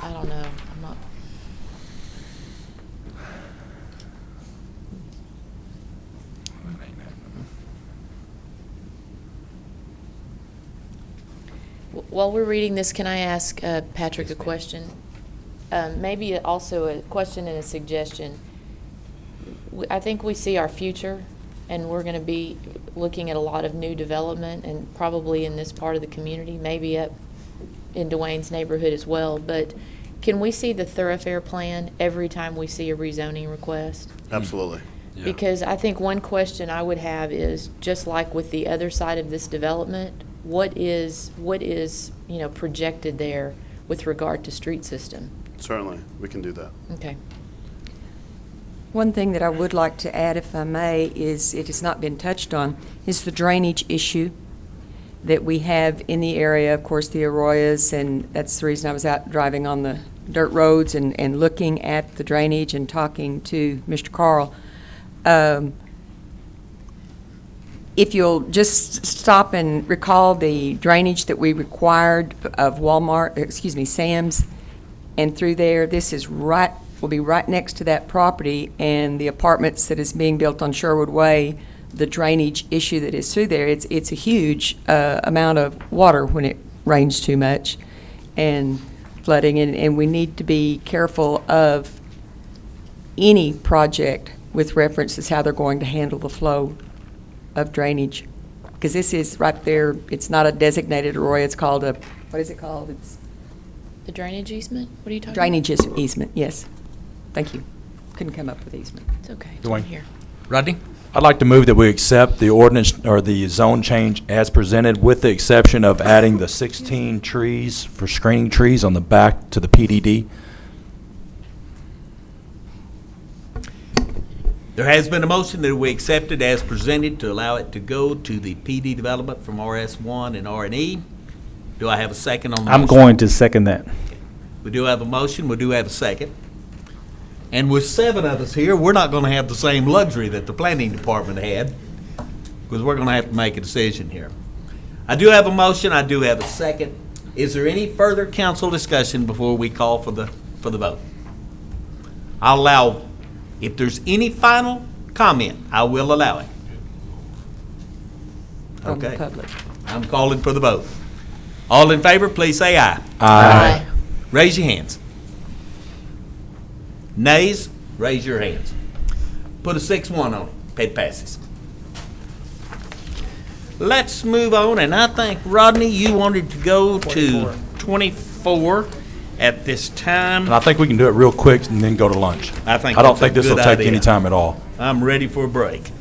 I don't know. I'm not. While we're reading this, can I ask Patrick a question? Maybe also a question and a suggestion. I think we see our future, and we're going to be looking at a lot of new development, and probably in this part of the community, maybe up in Dwayne's neighborhood as well. But can we see the thoroughfare plan every time we see a rezoning request? Absolutely. Yeah. Because I think one question I would have is, just like with the other side of this development, what is projected there with regard to street system? Certainly, we can do that. Okay. One thing that I would like to add, if I may, is it has not been touched on, is the drainage issue that we have in the area. Of course, the arroyos, and that's the reason I was out driving on the dirt roads and looking at the drainage and talking to Mr. Carl. If you'll just stop and recall the drainage that we required of Sam's, and through there, this is will be right next to that property, and the apartments that is being built on Sherwood Way, the drainage issue that is through there, it's a huge amount of water when it rains too much and flooding, and we need to be careful of any project with reference to how they're going to handle the flow of drainage, because this is right there. It's not a designated arroyo. It's called a, what is it called? It's The drainage easement? What are you talking drainage easement, yes. Thank you. Couldn't come up with easement. It's okay. It's Dwayne. right here. Rodney? I'd like to move that we accept the ordinance or the zone change as presented, with the exception of adding the 16 trees for screening trees on the back to the PDD. There has been a motion that we accept it as presented to allow it to go to the PD development from RS1 and R&E. Do I have a second on the motion? I'm going to second that. We do have a motion, we do have a second. And with 7 of us here, we're not going to have the same luxury that the planning department had, because we're going to have to make a decision here. I do have a motion, I do have a second. Is there any further council discussion before we call for the vote? I'll allow, if there's any final comment, I will allow it. From the Okay. public. I'm calling for the vote. All in favor, please say aye. Aye. Raise your hands. Nays, raise your hands. Put a 6-1 on it. It passes. Let's move on, and I think, Rodney, you wanted to go to 24 at this time. And I think we can do it real quick and then go to lunch. I think I don't that's a think this will good take idea. any time at all. I'm ready for a break.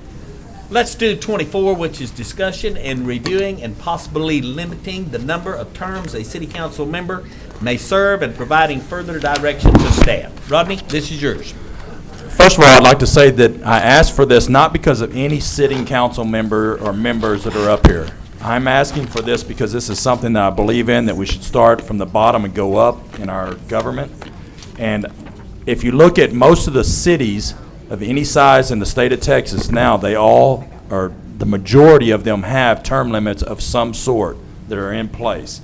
Let's do 24, which is discussion and reviewing and possibly limiting the number of terms a city council member may serve and providing further direction to staff. Rodney, this is yours. First of all, I'd like to say that I asked for this not because of any sitting council member or members that are up here. I'm asking for this because this is something that I believe in, that we should start from the bottom and go up in our government. And if you look at most of the cities of any size in the state of Texas now, they all, or the majority of them, have term limits of some sort that are in place.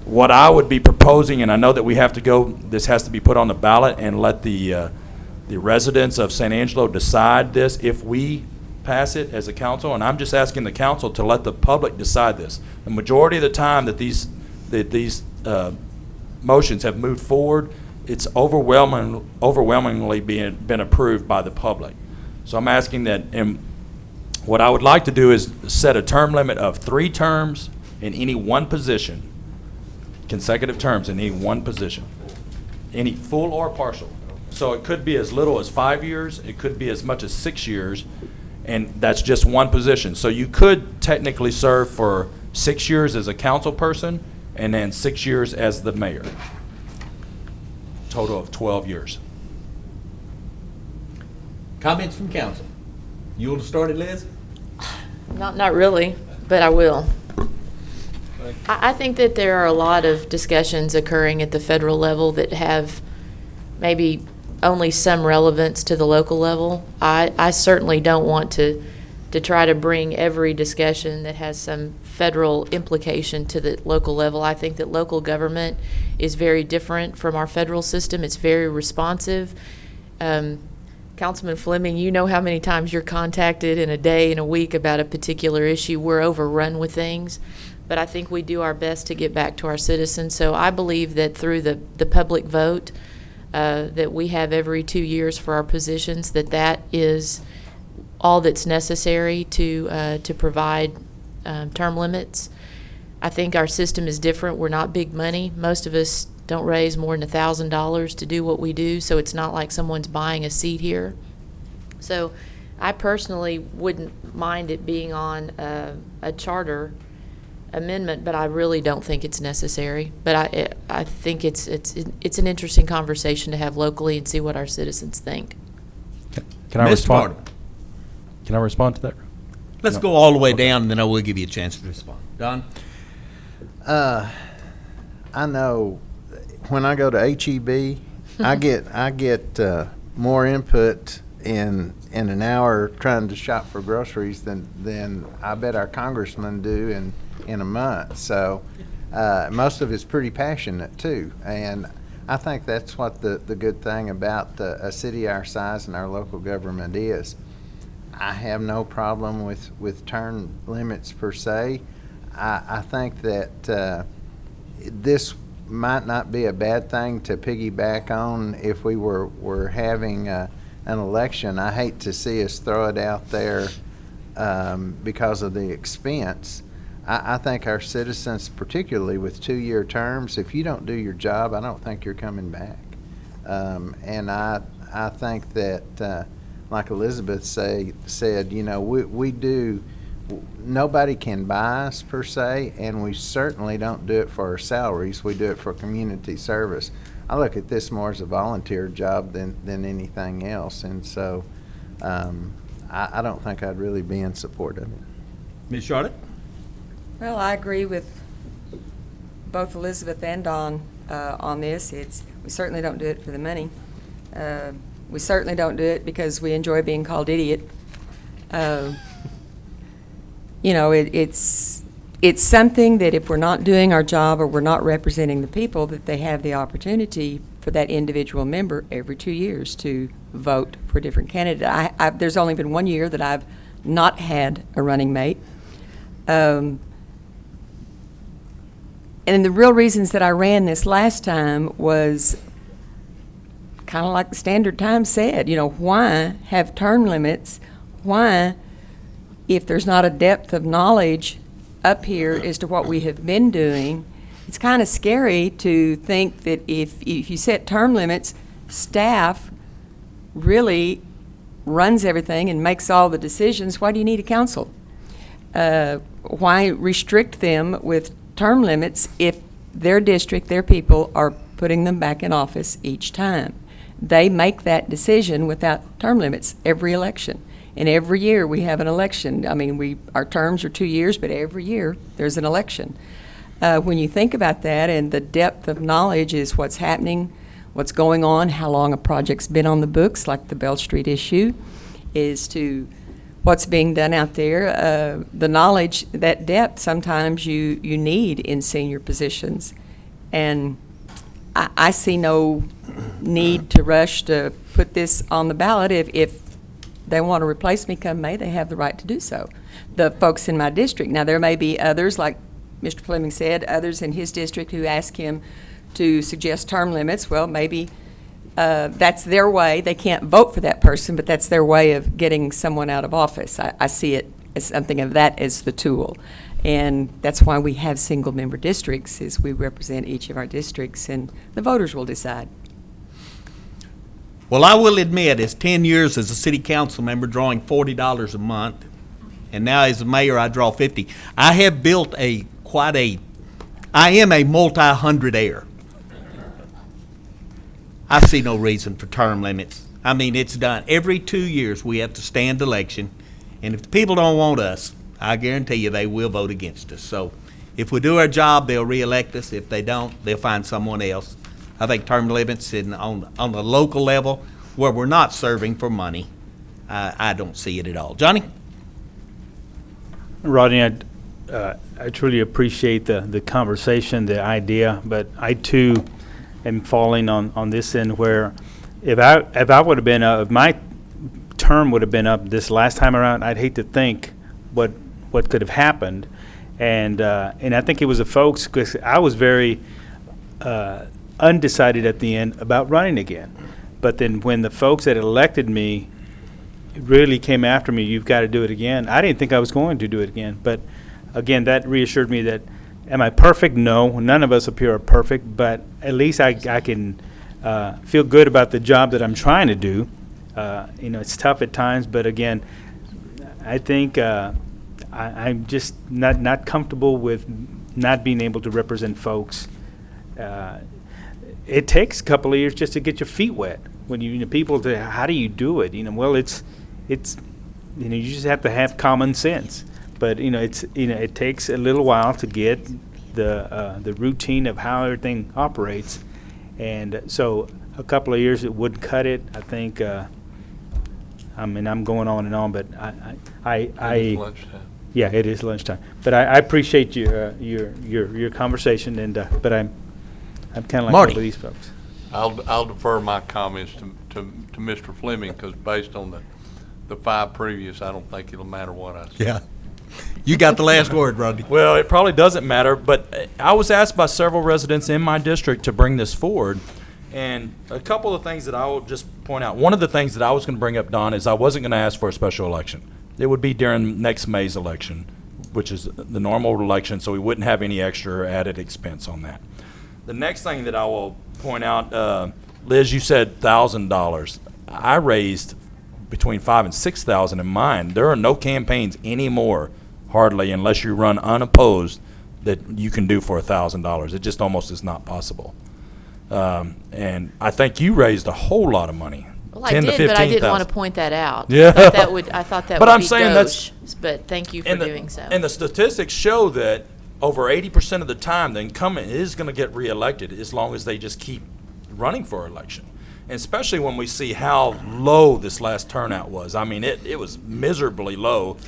What I would be proposing, and I know that we have to go, this has to be put on the ballot and let the residents of San Angelo decide this if we pass it as a council, and I'm just asking the council to let the public decide this. The majority of the time that these motions have moved forward, it's overwhelmingly been approved by the public. So I'm asking that, and what I would like to do is set a term limit of 3 terms in any one position, consecutive terms in any one position, any full or partial. So it could be as little as 5 years, it could be as much as 6 years, and that's just one position. So you could technically serve for 6 years as a council person and then 6 years as the mayor. Total of 12 years. Comments from council? You want to start it, Liz? Not really, but I will. I think that there are a lot of discussions occurring at the federal level that have maybe only some relevance to the local level. I certainly don't want to try to bring every discussion that has some federal implication to the local level. I think that local government is very different from our federal system. It's very responsive. Councilman Fleming, you know how many times you're contacted in a day, in a week about a particular issue. We're overrun with things, but I think we do our best to get back to our citizens. So I believe that through the public vote that we have every 2 years for our positions, that is all that's necessary to provide term limits. I think our system is different. We're not big money. Most of us don't raise more than $1,000 to do what we do, so it's not like someone's buying a seat here. So I personally wouldn't mind it being on a charter amendment, but I really don't think it's necessary. But I think it's an interesting conversation to have locally and see what our citizens think. Can I Mr. respond? Martin. Can I respond to that? Let's go all the way down, and then I will give you a chance to respond. Don? I know when I go to HEB, I get more input in an hour trying to shop for groceries than I bet our congressmen do in a month. So most of it's pretty passionate too, and I think that's what the good thing about a city our size and our local government is. I have no problem with term limits per se. I think that this might not be a bad thing to piggyback on if we were having an election. I hate to see us throw it out there because of the expense. I think our citizens, particularly with 2-year terms, if you don't do your job, I don't think you're coming back. And I think that like Elizabeth said, you know, we do, nobody can buy us per se, and we certainly don't do it for our salaries. We do it for community service. I look at this more as a volunteer job than anything else, and so I don't think I'd really be in support of it. Ms. Charlotte? Well, I agree with both Elizabeth and Don on this. We certainly don't do it for the money. We certainly don't do it because we enjoy being called idiot. You know, it's something that if we're not doing our job or we're not representing the people, that they have the opportunity for that individual member every 2 years to vote for a different candidate. There's only been 1 year that I've not had a running mate. And the real reasons that I ran this last time was kind of like the Standard Times said, you know, why have term limits? Why, if there's not a depth of knowledge up here as to what we have been doing, it's kind of scary to think that if you set term limits, staff really runs everything and makes all the decisions. Why do you need a council? Why restrict them with term limits if their district, their people, are putting them back in office each time? They make that decision without term limits every election. And every year we have an election. I mean, our terms are 2 years, but every year there's an election. When you think about that, and the depth of knowledge is what's happening, what's going on, how long a project's been on the books, like the Bell Street issue, is to what's being done out there, the knowledge, that depth sometimes you need in senior positions. And I see no need to rush to put this on the ballot. If they want to replace me come May, they have the right to do so. The folks in my district. Now, there may be others, like Mr. Fleming said, others in his district who ask him to suggest term limits. Well, maybe that's their way. They can't vote for that person, but that's their way of getting someone out of office. I see it as something of that as the tool. And that's why we have single-member districts, is we represent each of our districts, and the voters will decide. Well, I will admit, as 10 years as a city council member, drawing $40 a month, and now as a mayor I draw $50. I have built I am a multi-hundredaire. I see no reason for term limits. I mean, it's done. Every 2 years we have to stand election, and if the people don't want us, I guarantee you they will vote against us. So if we do our job, they'll reelect us. If they don't, they'll find someone else. I think term limits on the local level where we're not serving for money, I don't see it at all. Johnny? Rodney, I truly appreciate the conversation, the idea, but I too am falling on this end where if I would have been if my term would have been up this last time around, I'd hate to think what could have happened, and I think it was the folks, because I was very undecided at the end about running again, but then when the folks that elected me really came after me, you've got to do it again. I didn't think I was going to do it again, but again, that reassured me that, am I perfect? No, none of us up here are perfect, but at least I can feel good about the job that I'm trying to do. You know, it's tough at times, but again, I think I'm just not comfortable with not being able to represent folks. It takes a couple of years just to get your feet wet. When people say, how do you do it? Well, it's you just have to have common sense. But it takes a little while to get the routine of how everything operates, and so a couple of years it wouldn't cut it. I think. I'm going on and on, but It's lunchtime. Yeah, it is lunchtime. But I appreciate your conversation, and but I'm kind of like Marty. all of these folks. I'll defer my comments to Mr. Fleming, because based on the 5 previous, I don't think it'll matter what I say. Yeah. You got the last word, Rodney. Well, it probably doesn't matter, but I was asked by several residents in my district to bring this forward. And a couple of things that I will just point out. One of the things that I was going to bring up, Don, is I wasn't going to ask for a special election. It would be during next May's election, which is the normal election, so we wouldn't have any extra added expense on that. The next thing that I will point out, Liz, you said $1,000. I raised between 5,000 and 6,000 in mine. There are no campaigns anymore, hardly, unless you run unopposed, that you can do for $1,000. It just almost is not possible. And I think you raised a whole lot of money. Well, I did, but I didn't want to point that out. Yeah. I thought that But would I'm be saying gauche, but thank you for doing so. And the statistics show that over 80% of the time, the incumbent is going to get reelected as long as they just keep running for election. And especially when we see how low this last turnout was. I mean, it was miserably low.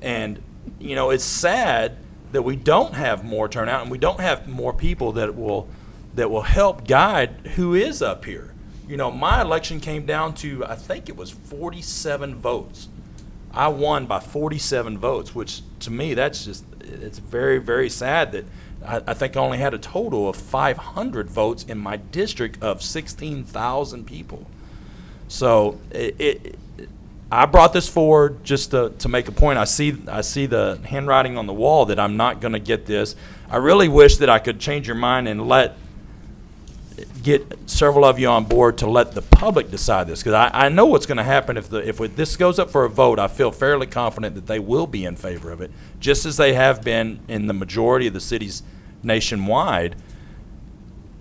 And, you know, it's sad that we don't have more turnout and we don't have more people that will help guide who is up here. You know, my election came down to, I think it was 47 votes. I won by 47 votes, which to me, it's very, very sad that I think I only had a total of 500 votes in my district of 16,000 people. So I brought this forward just to make a point. I see the handwriting on the wall that I'm not going to get this. I really wish that I could change your mind and get several of you on board to let the public decide this, because I know what's going to happen if this goes up for a vote. I feel fairly confident that they will be in favor of it, just as they have been in the majority of the cities nationwide.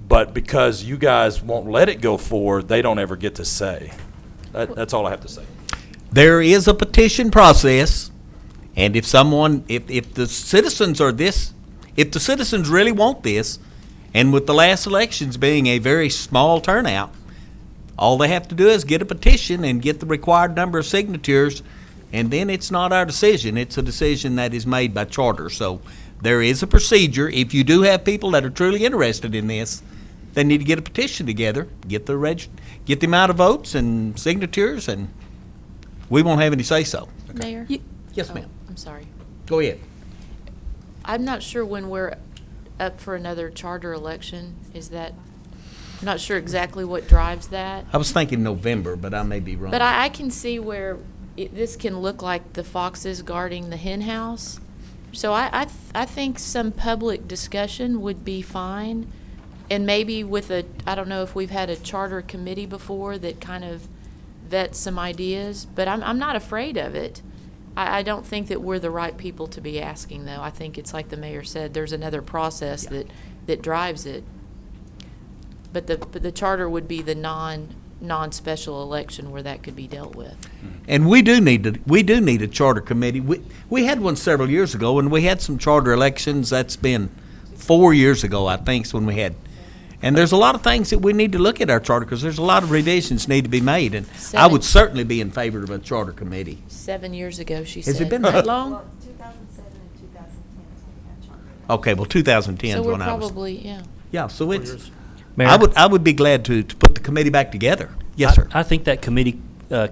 But because you guys won't let it go forward, they don't ever get to say. That's all I have to say. There is a petition process, and if the citizens if the citizens really want this, and with the last elections being a very small turnout, all they have to do is get a petition and get the required number of signatures, and then it's not our decision. It's a decision that is made by charter. So there is a procedure. If you do have people that are truly interested in this, they need to get a petition together, get the amount of votes and signatures, and we won't have any say-so. Mayor? Yes, ma'am. I'm sorry. Go ahead. I'm not sure when we're up for another charter election. I'm not sure exactly what drives that. I was thinking November, but I may be wrong. But I can see where this can look like the foxes guarding the hen house. So I think some public discussion would be fine. And maybe I don't know if we've had a charter committee before that kind of vets some ideas, but I'm not afraid of it. I don't think that we're the right people to be asking, though. I think it's like the mayor said, there's another process that drives it. But the charter would be the non-special election where that could be dealt with. And we do need a charter committee. We had one several years ago, and we had some charter elections. That's been 4 years ago, I think, is when we had. And there's a lot of things that we need to look at our charter, because there's a lot of revisions need to be made. And I would certainly be in favor of a charter committee. 7 years ago, she said. Has it been that long? Well, 2007 and 2010 is when we had charter. Okay, well, 2010 So is we're when I was. probably, yeah. Yeah, so it's. Mayor? I would be glad to put the committee back together. Yes, sir. I think that committee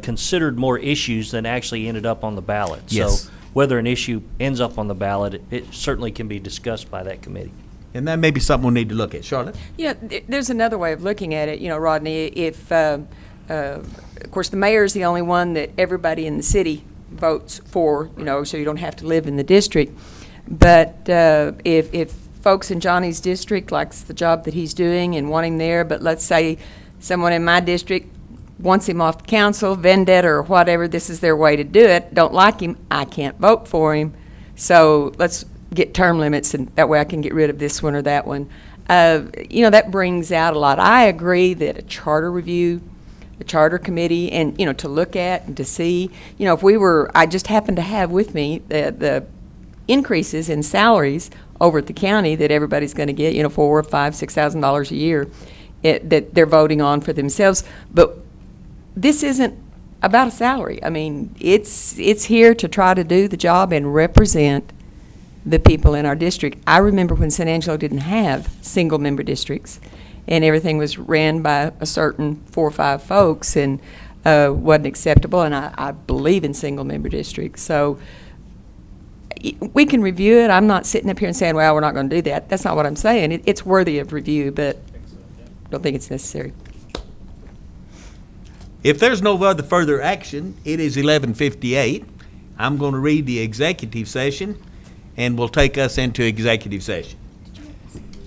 considered more issues than actually ended up on the ballot. Yes. So whether an issue ends up on the ballot, it certainly can be discussed by that committee. And that may be something we'll need to look at. Charlotte? Yeah, there's another way of looking at it, Rodney. If, of course, the mayor is the only one that everybody in the city votes for, so you don't have to live in the district. But if folks in Johnny's district likes the job that he's doing and want him there, but let's say someone in my district wants him off the council, vendetta or whatever, this is their way to do it, don't like him, I can't vote for him. So let's get term limits, and that way I can get rid of this one or that one. That brings out a lot. I agree that a charter review, a charter committee, and, to look at and to see, if I just happened to have with me the increases in salaries over at the county that everybody's going to get, $4,000 or $5,000, $6,000 a year that they're voting on for themselves. But this isn't about a salary. I mean, it's here to try to do the job and represent the people in our district. I remember when San Angelo didn't have single-member districts, and everything was ran by a certain 4 or 5 folks, and wasn't acceptable, and I believe in single-member districts. So we can review it. I'm not sitting up here and saying, well, we're not going to do that. That's not what I'm saying. It's worthy of review, but don't think it's necessary. If there's no other further action, it is 11:58. I'm going to read the executive session, and we'll take us into executive session.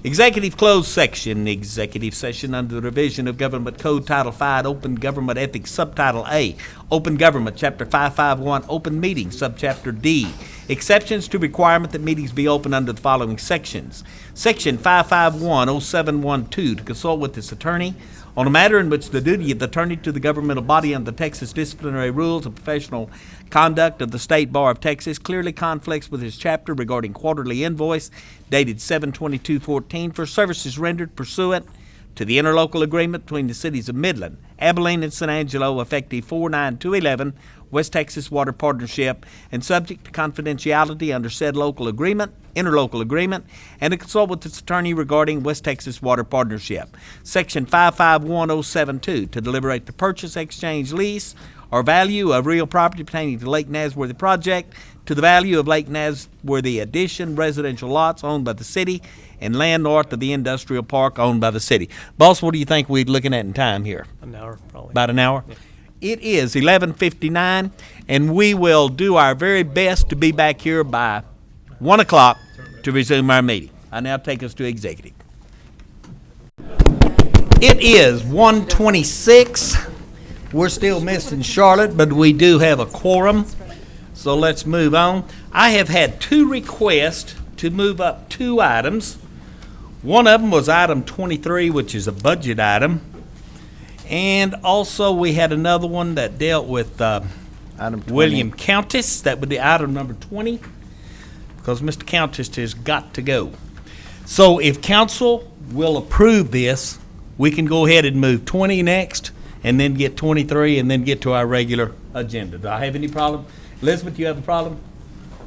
Executive closed section, executive session under the revision of Government Code Title V, Open Government Ethics, Subtitle A, Open Government, Chapter 551, Open Meetings, Subchapter D. Exceptions to requirement that meetings be open under the following sections. Section 551-0712, to consult with its attorney on a matter in which the duty of the attorney to the governmental body under the Texas disciplinary rules of professional conduct of the State Bar of Texas clearly conflicts with his chapter regarding quarterly invoice dated 7/22/14 for services rendered pursuant to the interlocal agreement between the cities of Midland, Abilene, and San Angelo effective 4/9/2011, West Texas Water Partnership, and subject to confidentiality under said local agreement, interlocal agreement, and to consult with its attorney regarding West Texas Water Partnership. Section 551-072, to deliberate the purchase, exchange, lease, or value of real property pertaining to Lake Nasworthy project to the value of Lake Nasworthy addition residential lots owned by the city and land north of the industrial park owned by the city. Boss, what do you think we're looking at in time here? An hour, probably. About an hour? Yeah. It is 11:59, and we will do our very best to be back here by 1 o'clock to resume our meeting. I now take us to executive. It is 1:26. We're still missing Charlotte, but we do have a quorum, so let's move on. I have had 2 requests to move up 2 items. One of them was item 23, which is a budget item. And also we had another one that dealt with William Countess. That would be item number 20, because Mr. Countess has got to go. So if council will approve this, we can go ahead and move 20 next, and then get 23, and then get to our regular agenda. Do I have any problem? Elizabeth, you have a problem?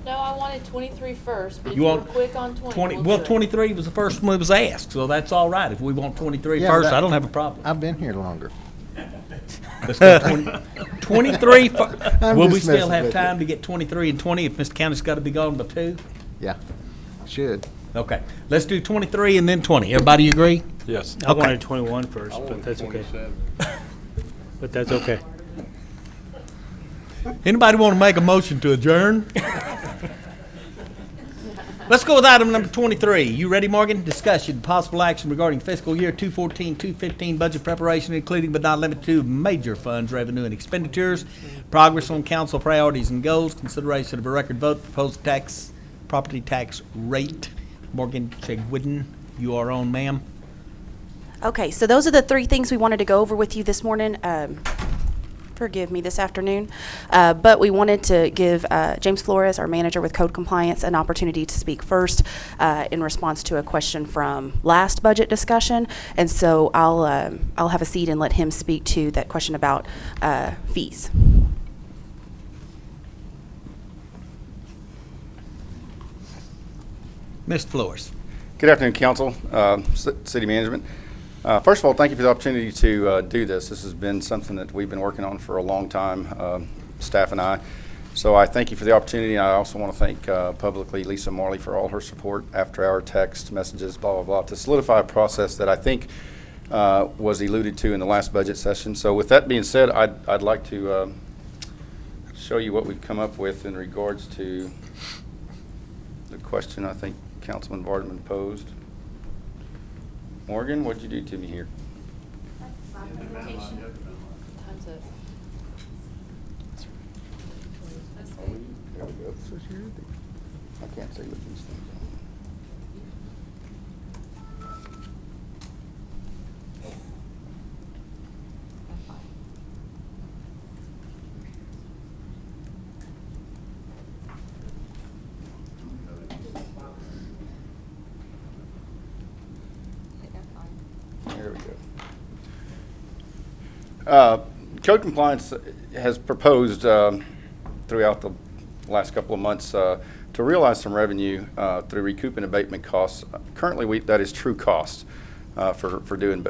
No, I wanted 23 first, but if You you were want quick on 20, Well, we'll do it. 23 was the first one that was asked, so that's all right. If we want 23 Yeah, first, but I don't have a problem. I've been here longer. Let's go 23. I'm Will just we still messing have with time you. to get 23 and 20 if Mr. Countess got to be gone by 2? Yeah, should. Okay, let's do 23 and then 20. Everybody agree? Yes. Okay. I wanted 21 first, but that's okay. But that's okay. Anybody want to make a motion to adjourn? Let's go with item number 23. You ready, Morgan? Discussion, possible action regarding fiscal year 214-215 budget preparation, including but not limited to major funds, revenue, and expenditures, progress on council priorities and goals, consideration of a record vote, proposed property tax rate. Morgan Chegwidden, you are on, ma'am. Okay, so those are the 3 things we wanted to go over with you this morning. Forgive me, this afternoon. But we wanted to give James Flores, our manager with code compliance, an opportunity to speak first in response to a question from last budget discussion. And so I'll have a seat and let him speak to that question about fees. Mr. Flores. Good afternoon, Council, City Management. First of all, thank you for the opportunity to do this. This has been something that we've been working on for a long time, staff and I. So I thank you for the opportunity. I also want to thank publicly Lisa Marley for all her support after our text messages, blah, blah, blah, to solidify a process that I think was alluded to in the last budget session. So with that being said, I'd like to show you what we've come up with in regards to the question I think Councilman Vardaman posed. Morgan, what'd you do to me here? Time's up. There we go. I can't say what these things are. There we go. Code compliance has proposed throughout the last couple of months to realize some revenue through recoup and abatement costs. Currently, that is true cost for doing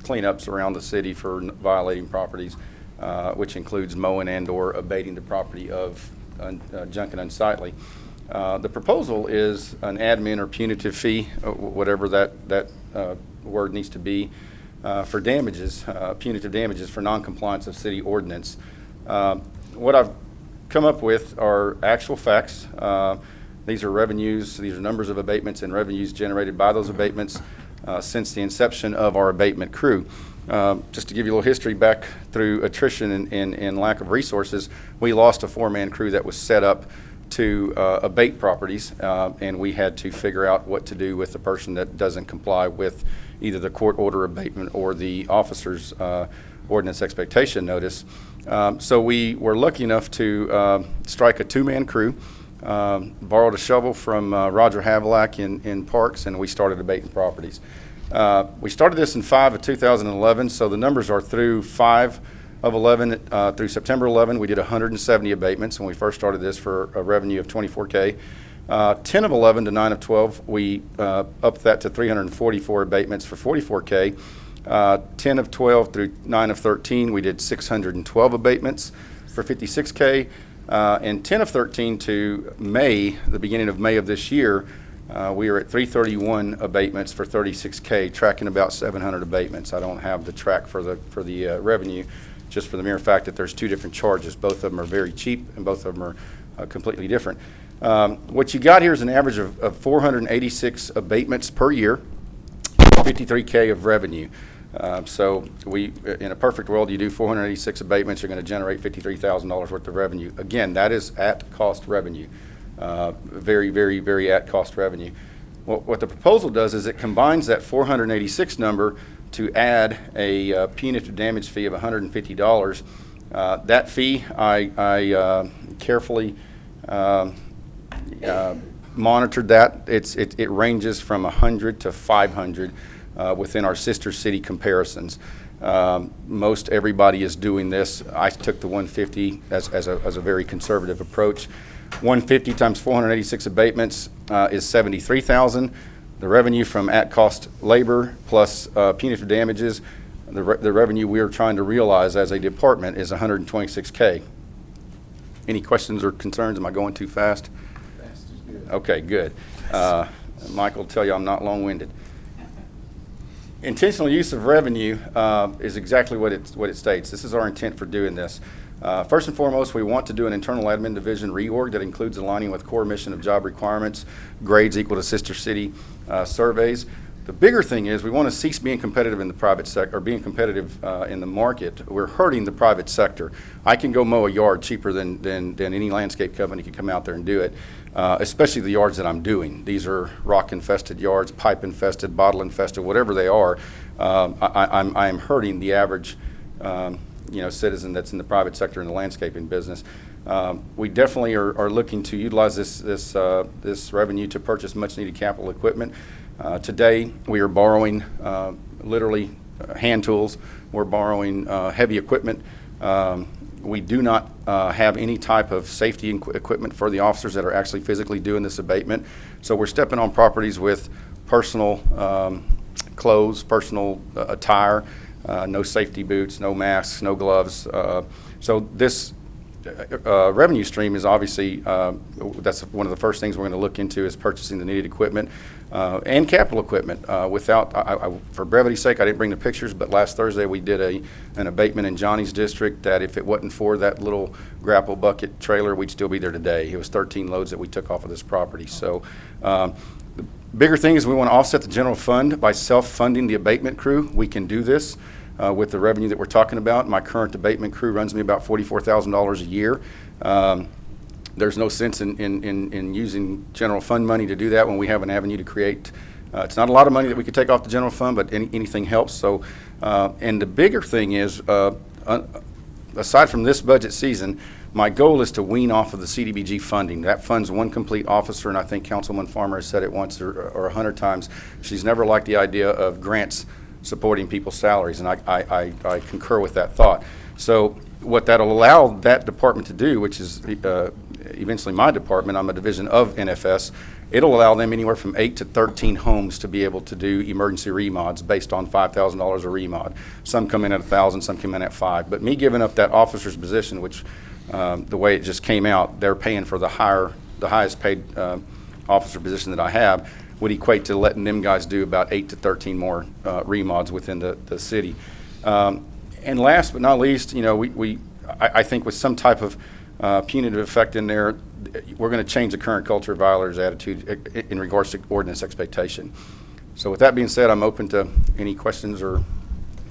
cleanups around the city for violating properties, which includes mowing and/or abating the property of junk and unsightly. The proposal is an admin or punitive fee, whatever that word needs to be, for damages, punitive damages for noncompliance of city ordinance. What I've come up with are actual facts. These are revenues, these are numbers of abatements and revenues generated by those abatements since the inception of our abatement crew. Just to give you a little history, back through attrition and lack of resources, we lost a 4-man crew that was set up to abate properties, and we had to figure out what to do with the person that doesn't comply with either the court order abatement or the officer's ordinance expectation notice. So we were lucky enough to strike a 2-man crew, borrowed a shovel from Roger Havilac in Parks, and we started abating properties. We started this in 5 of 2011, so the numbers are through 5 of 11 through September 11. We did 170 abatements when we first started this for a revenue of $24K. 10 of 11 to 9 of 12, we upped that to 344 abatements for $44K. 10 of 12 through 9 of 13, we did 612 abatements for $56K. And 10 of 13 to May, the beginning of May of this year, we are at 331 abatements for $36K, tracking about 700 abatements. I don't have the track for the revenue, just for the mere fact that there's 2 different charges. Both of them are very cheap, and both of them are completely different. What you got here is an average of 486 abatements per year, 53K of revenue. So in a perfect world, you do 486 abatements, you're going to generate $53,000 worth of revenue. Again, that is at cost revenue. Very, very, very at cost revenue. What the proposal does is it combines that 486 number to add a punitive damage fee of $150. That fee, I carefully monitored that. It ranges from 100 to 500 within our sister city comparisons. Most everybody is doing this. I took the 150 as a very conservative approach. 150 times 486 abatements is $73,000. The revenue from at-cost labor plus punitive damages, the revenue we are trying to realize as a department is $126K. Any questions or concerns? Am I going too fast? Fast is good. Okay, good. Michael will tell you I'm not long-winded. Intentional use of revenue is exactly what it states. This is our intent for doing this. First and foremost, we want to do an internal admin division reorg that includes aligning with core mission of job requirements, grades equal to sister city surveys. The bigger thing is we want to cease being competitive in the private sector, or being competitive in the market. We're hurting the private sector. I can go mow a yard cheaper than any landscape company can come out there and do it, especially the yards that I'm doing. These are rock-infested yards, pipe-infested, bottle-infested, whatever they are. I am hurting the average citizen that's in the private sector in the landscaping business. We definitely are looking to utilize this revenue to purchase much-needed capital equipment. Today, we are borrowing literally hand tools. We're borrowing heavy equipment. We do not have any type of safety equipment for the officers that are actually physically doing this abatement. So we're stepping on properties with personal clothes, personal attire, no safety boots, no masks, no gloves. So this revenue stream is obviously, that's one of the first things we're going to look into, is purchasing the needed equipment and capital equipment. For brevity's sake, I didn't bring the pictures, but last Thursday we did an abatement in Johnny's district that if it wasn't for that little grapple bucket trailer, we'd still be there today. It was 13 loads that we took off of this property. So the bigger thing is we want to offset the general fund by self-funding the abatement crew. We can do this with the revenue that we're talking about. My current abatement crew runs me about $44,000 a year. There's no sense in using general fund money to do that when we have an avenue to create. It's not a lot of money that we could take off the general fund, but anything helps. So, and the bigger thing is, aside from this budget season, my goal is to wean off of the CDBG funding. That funds one complete officer, and I think Councilman Farmer has said it once or 100 times. She's never liked the idea of grants supporting people's salaries, and I concur with that thought. So what that'll allow that department to do, which is eventually my department, I'm a division of NFS, it'll allow them anywhere from 8 to 13 homes to be able to do emergency remods based on $5,000 a remod. Some come in at $1,000, some come in at $5,000. But me giving up that officer's position, which the way it just came out, they're paying for the highest paid officer position that I have, would equate to letting them guys do about 8 to 13 more remods within the city. And last but not least, I think with some type of punitive effect in there, we're going to change the current culture of violators' attitude in regards to ordinance expectation. So with that being said, I'm open to any questions or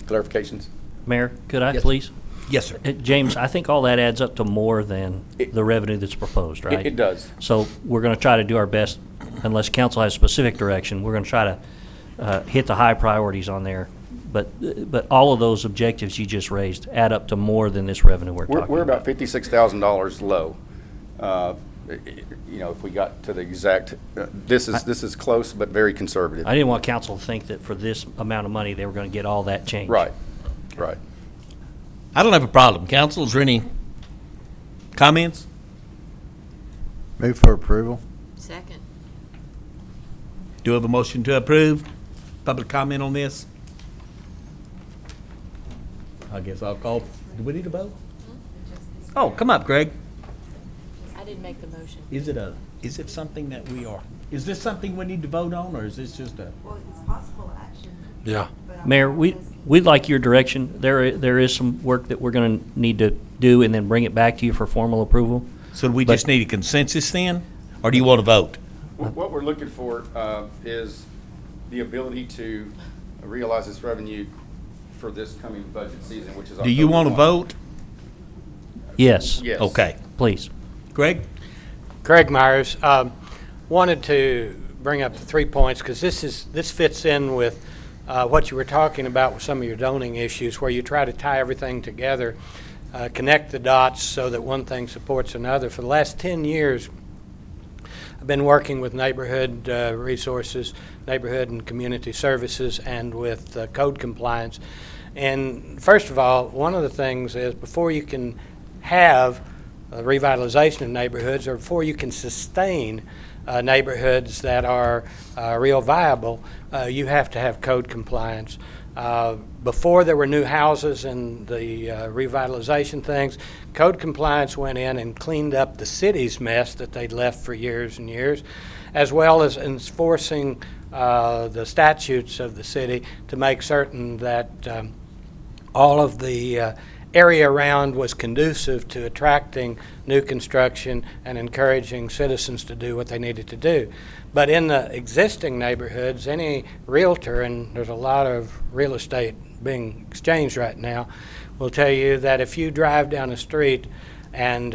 clarifications. Mayor, could I Yes. please? Yes, sir. James, I think all that adds up to more than the revenue that's proposed, right? It does. So we're going to try to do our best, unless council has specific direction, we're going to try to hit the high priorities on there. But all of those objectives you just raised add up to more than this revenue we're talking about. We're about $56,000 low. You know, if we got to the exact, this is close but very conservative. I didn't want council to think that for this amount of money, they were going to get all that change. Right, right. I don't have a problem. Council, is there any comments? Move for approval. Second. Do we have a motion to approve? Public comment on this? I guess I'll call. Do we need a vote? Oh, come up, Greg. I didn't make the motion. Is it something that we are? Is this something we need to vote on, or is this just a? Well, it's possible action. Yeah. Mayor, we'd like your direction. There is some work that we're going to need to do and then bring it back to you for formal approval. So do we just need a consensus then, or do you want to vote? What we're looking for is the ability to realize this revenue for this coming budget season, which is Do you want to vote? Yes. Yes. Okay. Please. Greg? Greg Myers, wanted to bring up 3 points because this fits in with what you were talking about with some of your zoning issues, where you try to tie everything together, connect the dots so that one thing supports another. For the last 10 years, I've been working with neighborhood resources, neighborhood and community services, and with code compliance. And first of all, one of the things is before you can have revitalization of neighborhoods, or before you can sustain neighborhoods that are real viable, you have to have code compliance. Before there were new houses and the revitalization things, code compliance went in and cleaned up the city's mess that they'd left for years and years, as well as enforcing the statutes of the city to make certain that all of the area around was conducive to attracting new construction and encouraging citizens to do what they needed to do. But in the existing neighborhoods, any realtor, and there's a lot of real estate being exchanged right now, will tell you that if you drive down the street and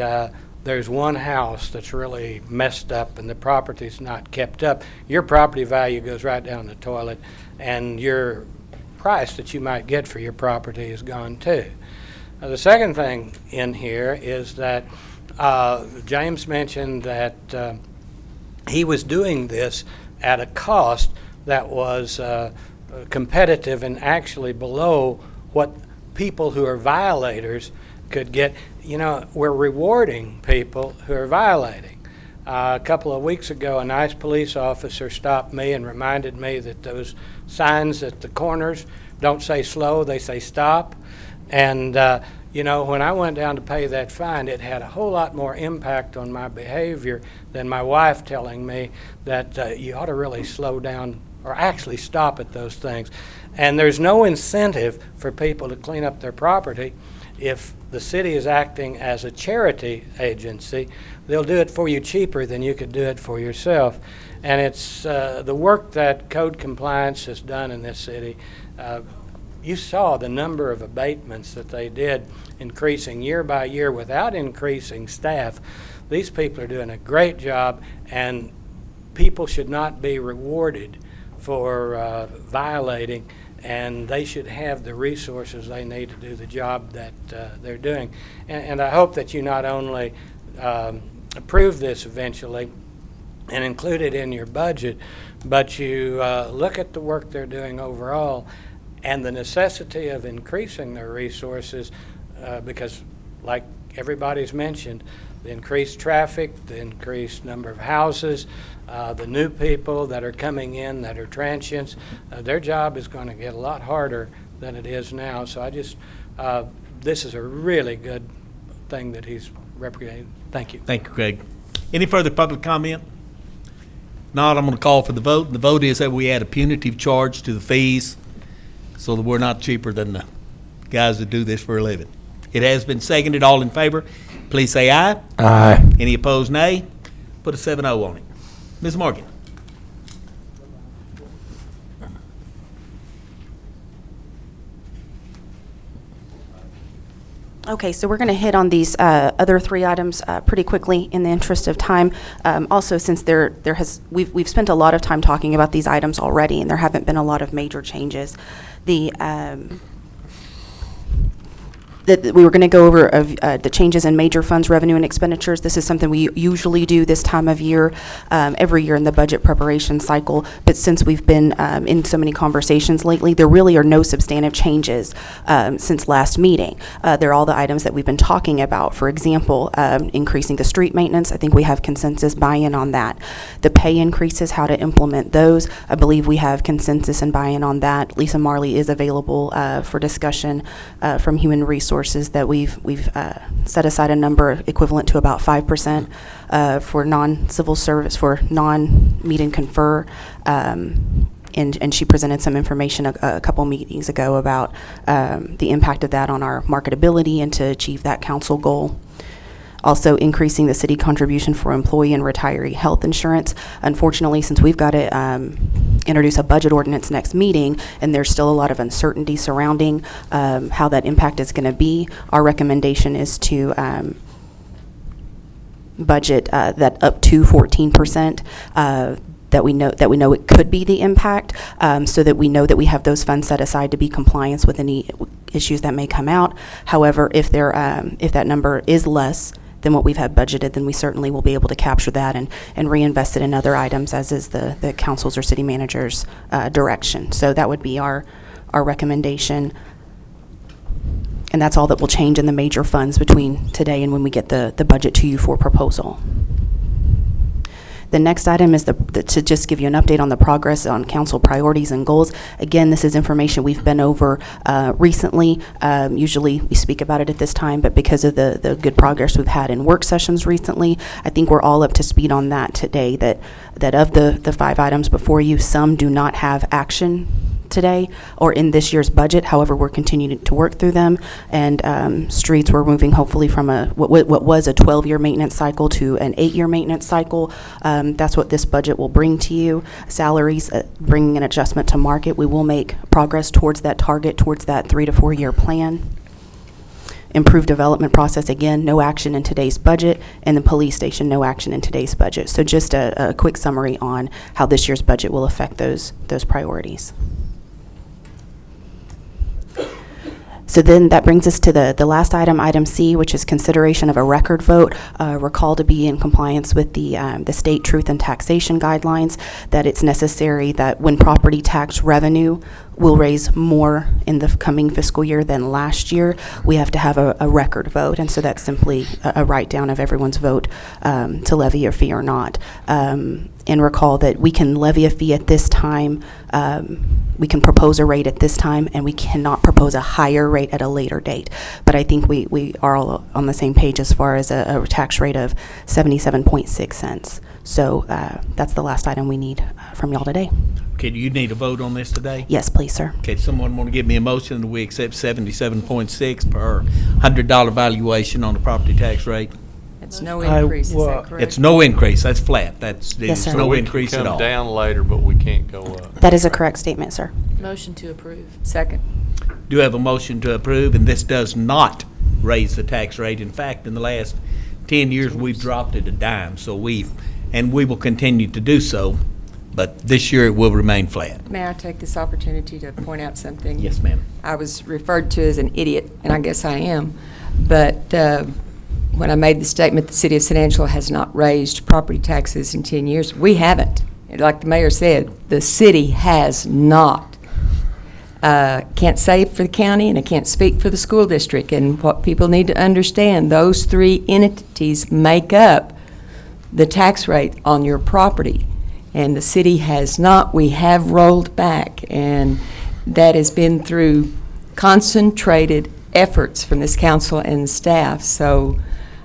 there's one house that's really messed up and the property's not kept up, your property value goes right down the toilet, and your price that you might get for your property is gone too. The second thing in here is that James mentioned that he was doing this at a cost that was competitive and actually below what people who are violators could get. You know, we're rewarding people who are violating. A couple of weeks ago, a nice police officer stopped me and reminded me that those signs at the corners don't say slow, they say stop. And, you know, when I went down to pay that fine, it had a whole lot more impact on my behavior than my wife telling me that you ought to really slow down or actually stop at those things. And there's no incentive for people to clean up their property. If the city is acting as a charity agency, they'll do it for you cheaper than you could do it for yourself. And it's the work that code compliance has done in this city. You saw the number of abatements that they did increasing year by year without increasing staff. These people are doing a great job, and people should not be rewarded for violating, and they should have the resources they need to do the job that they're doing. And I hope that you not only approve this eventually and include it in your budget, but you look at the work they're doing overall and the necessity of increasing their resources because, like everybody's mentioned, the increased traffic, the increased number of houses, the new people that are coming in that are transients, their job is going to get a lot harder than it is now. So I just, this is a really good thing that he's representing. Thank you. Thank you, Greg. Any further public comment? Not, I'm going to call for the vote. And the vote is that we add a punitive charge to the fees so that we're not cheaper than the guys that do this for a living. It has been seconded. All in favor, please say aye. Aye. Any opposed, nay. Put a 7-0 on it. Ms. Morgan. Okay, so we're going to hit on these other three items pretty quickly in the interest of time. Also, since we've spent a lot of time talking about these items already, and there haven't been a lot of major changes. We were going to go over the changes in major funds, revenue, and expenditures. This is something we usually do this time of year, every year in the budget preparation cycle. But since we've been in so many conversations lately, there really are no substantive changes since last meeting. They're all the items that we've been talking about. For example, increasing the street maintenance. I think we have consensus buy-in on that. The pay increases, how to implement those. I believe we have consensus and buy-in on that. Lisa Marley is available for discussion from Human Resources that we've set aside a number equivalent to about 5% for non-civil service, for non-meet and confer, and she presented some information a couple meetings ago about the impact of that on our marketability and to achieve that council goal. Also increasing the city contribution for employee and retiree health insurance. Unfortunately, since we've got to introduce a budget ordinance next meeting, and there's still a lot of uncertainty surrounding how that impact is going to be, our recommendation is to budget that up to 14%. That we know it could be the impact, so that we know that we have those funds set aside to be compliant with any issues that may come out. However, if that number is less than what we've had budgeted, then we certainly will be able to capture that and reinvest it in other items, as is the council's or city manager's direction. So that would be our recommendation. And that's all that will change in the major funds between today and when we get the budget to you for proposal. The next item is to just give you an update on the progress on council priorities and goals. Again, this is information we've been over recently. Usually we speak about it at this time, but because of the good progress we've had in work sessions recently, I think we're all up to speed on that today, that of the 5 items before you, some do not have action today or in this year's budget. However, we're continuing to work through them, and streets, we're moving hopefully from what was a 12-year maintenance cycle to an 8-year maintenance cycle. That's what this budget will bring to you. Salaries, bringing an adjustment to market. We will make progress towards that target, towards that 3 to 4 year plan. Improved development process, again, no action in today's budget, and the police station, no action in today's budget. So just a quick summary on how this year's budget will affect those priorities. So then that brings us to the last item, item C, which is consideration of a record vote. Recall, to be in compliance with the state truth and taxation guidelines, that it's necessary that when property tax revenue will raise more in the coming fiscal year than last year, we have to have a record vote. And so that's simply a write down of everyone's vote to levy a fee or not. And recall that we can levy a fee at this time, we can propose a rate at this time, and we cannot propose a higher rate at a later date. But I think we are all on the same page as far as a tax rate of 77.6 cents. So that's the last item we need from y'all today. Okay, do you need a vote on this today? Yes, please, sir. Okay, someone want to give me a motion that we accept 77.6 per $100 valuation on the property tax rate? It's no increase, is that correct? It's no increase, that's flat. Yes, There's sir. no We increase can at all. come down later, but we can't go up. That is a correct statement, sir. Motion to approve. Second. Do have a motion to approve, and this does not raise the tax rate. In fact, in the last 10 years, we've dropped it a dime, so we will continue to do so, but this year it will remain flat. May I take this opportunity to point out something? Yes, ma'am. I was referred to as an idiot, and I guess I am, but when I made the statement the city of San Angelo has not raised property taxes in 10 years, we haven't. Like the mayor said, the city has not. Can't say for the county, and I can't speak for the school district. And what people need to understand, those 3 entities make up the tax rate on your property. And the city has not. We have rolled back, and that has been through concentrated efforts from this council and staff. So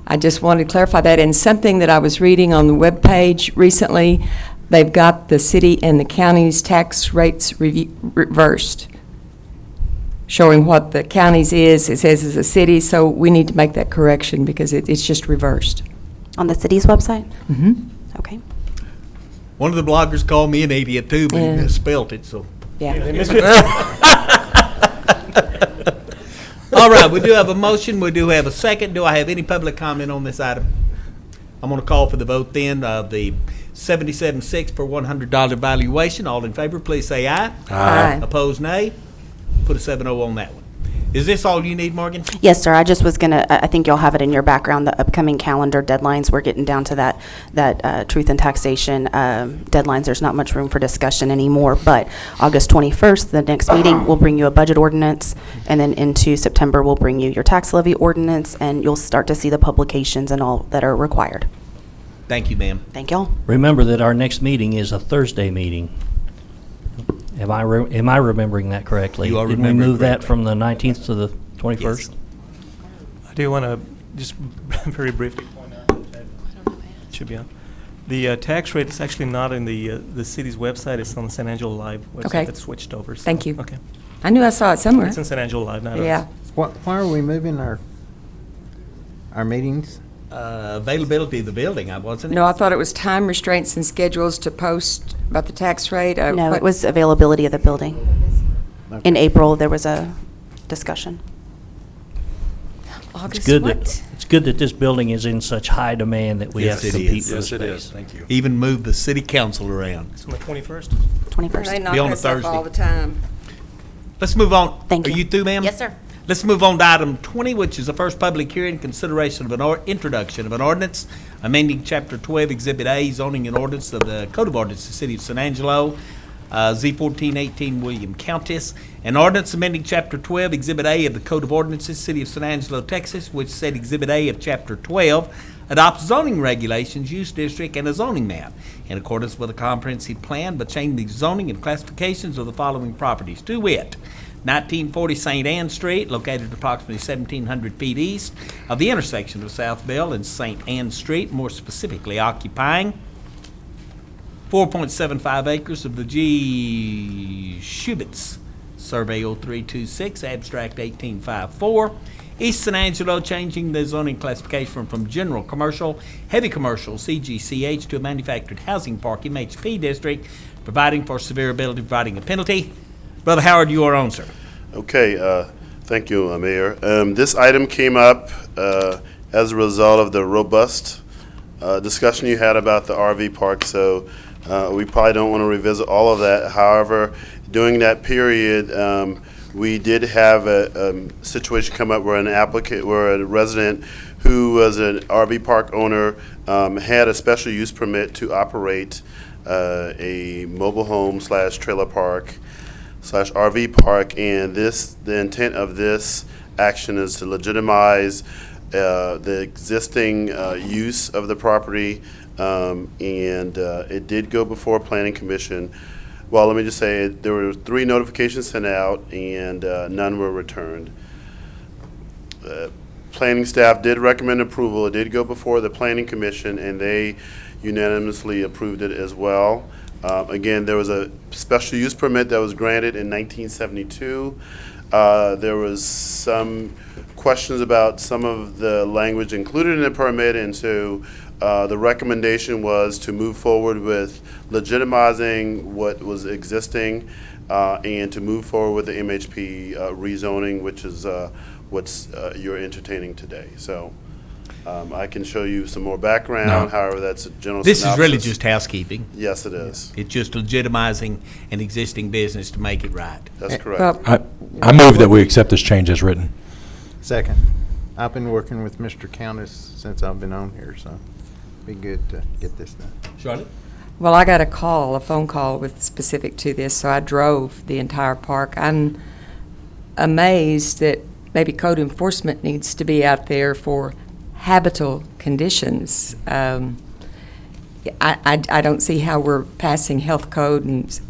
I just wanted to clarify that. And something that I was reading on the webpage recently, they've got the city and the county's tax rates reversed, showing what the county's is, it says is a city, so we need to make that correction because it's just reversed. On the city's website? Mm-hmm. Okay. One of the bloggers called me an idiot too, but he misspelled it, so. Yeah. All right, we do have a motion, we do have a second. Do I have any public comment on this item? I'm going to call for the vote then of the $77.6 per $100 valuation. All in favor, please say aye. Aye. Opposed, nay. Put a 7-0 on that one. Is this all you need, Morgan? Yes, sir. I just was gonna. I think you'll have it in your background. The upcoming calendar deadlines. We're getting down to that truth and taxation deadlines. There's not much room for discussion anymore. But August 21st, the next meeting, we'll bring you a budget ordinance, and then into September, we'll bring you your tax levy ordinance, and you'll start to see the publications and all that are required. Thank you, ma'am. Thank y'all. Remember that our next meeting is a Thursday meeting. Am I remembering that correctly? You are Didn't we remembering move that correctly. from the 19th to the 21st? Yes. I do want to just very briefly point out that it should be on. The tax rate is actually not in the city's website. It's on the San Angelo Live website. Okay. It's switched over. So, Thank you. Okay. I knew I saw it somewhere. It's in San Angelo Live, not Yeah. us. Why are we moving our meetings? Availability of the building, wasn't it? No, I thought it was time restraints and schedules to post about the tax rate. No, what- it was availability of the building. In April, there was a discussion. August It's good that this building is in such high demand that we Yes, have to it compete is. for the Yes, it space. is. Thank you. Even move the city council around. It's on the 21st. 21st. They knock Be on a us up Thursday. all the time. Let's move on. Thank Are you. you through, ma'am? Yes, sir. Let's move on to item 20, which is the first public hearing, consideration of an introduction of an ordinance, amending Chapter 12, Exhibit A, zoning and ordinance of the Code of Ordinance of the City of San Angelo, Z1418 William Countess. An ordinance amending Chapter 12, Exhibit A of the Code of Ordinances, City of San Angelo, Texas, which said Exhibit A of Chapter 12 adopts zoning regulations, use district, and a zoning map in accordance with a comprehensive plan, but change the zoning and classifications of the following properties, to wit: 1940 St. Anne Street, located approximately 1,700 feet east of the intersection of South Bell and St. Anne Street, more specifically occupying 4.75 acres of the G. Schubitz Survey 0326, Abstract 1854. East San Angelo, changing the zoning classification from general commercial, heavy commercial, CGCH, to a manufactured housing park, MHP district, providing for severability, providing a penalty. Brother Howard, you are on, sir. Okay, thank you, Mayor. This item came up as a result of the robust discussion you had about the RV park, so we probably don't want to revisit all of that. However, during that period, we did have a situation come up where a resident who was an RV park owner had a special use permit to operate a mobile home / trailer park / RV park, and the intent of this action is to legitimize the existing use of the property, and it did go before Planning Commission. Well, let me just say, there were 3 notifications sent out, and none were returned. Planning staff did recommend approval. It did go before the Planning Commission, and they unanimously approved it as well. Again, there was a special use permit that was granted in 1972. There was some questions about some of the language included in the permit, and so the recommendation was to move forward with legitimizing what was existing and to move forward with the MHP rezoning, which is what's you're entertaining today. So I can show you some more background. However, that's a general This synopsis. is really just housekeeping. Yes, it is. It's just legitimizing an existing business to make it right. That's correct. I move that we accept this change as written. Second. I've been working with Mr. Countess since I've been on here, so be good to get this done. Charlotte? Well, I got a phone call with specific to this, so I drove the entire park. I'm amazed that maybe code enforcement needs to be out there for habitable conditions. I don't see how we're passing health code, and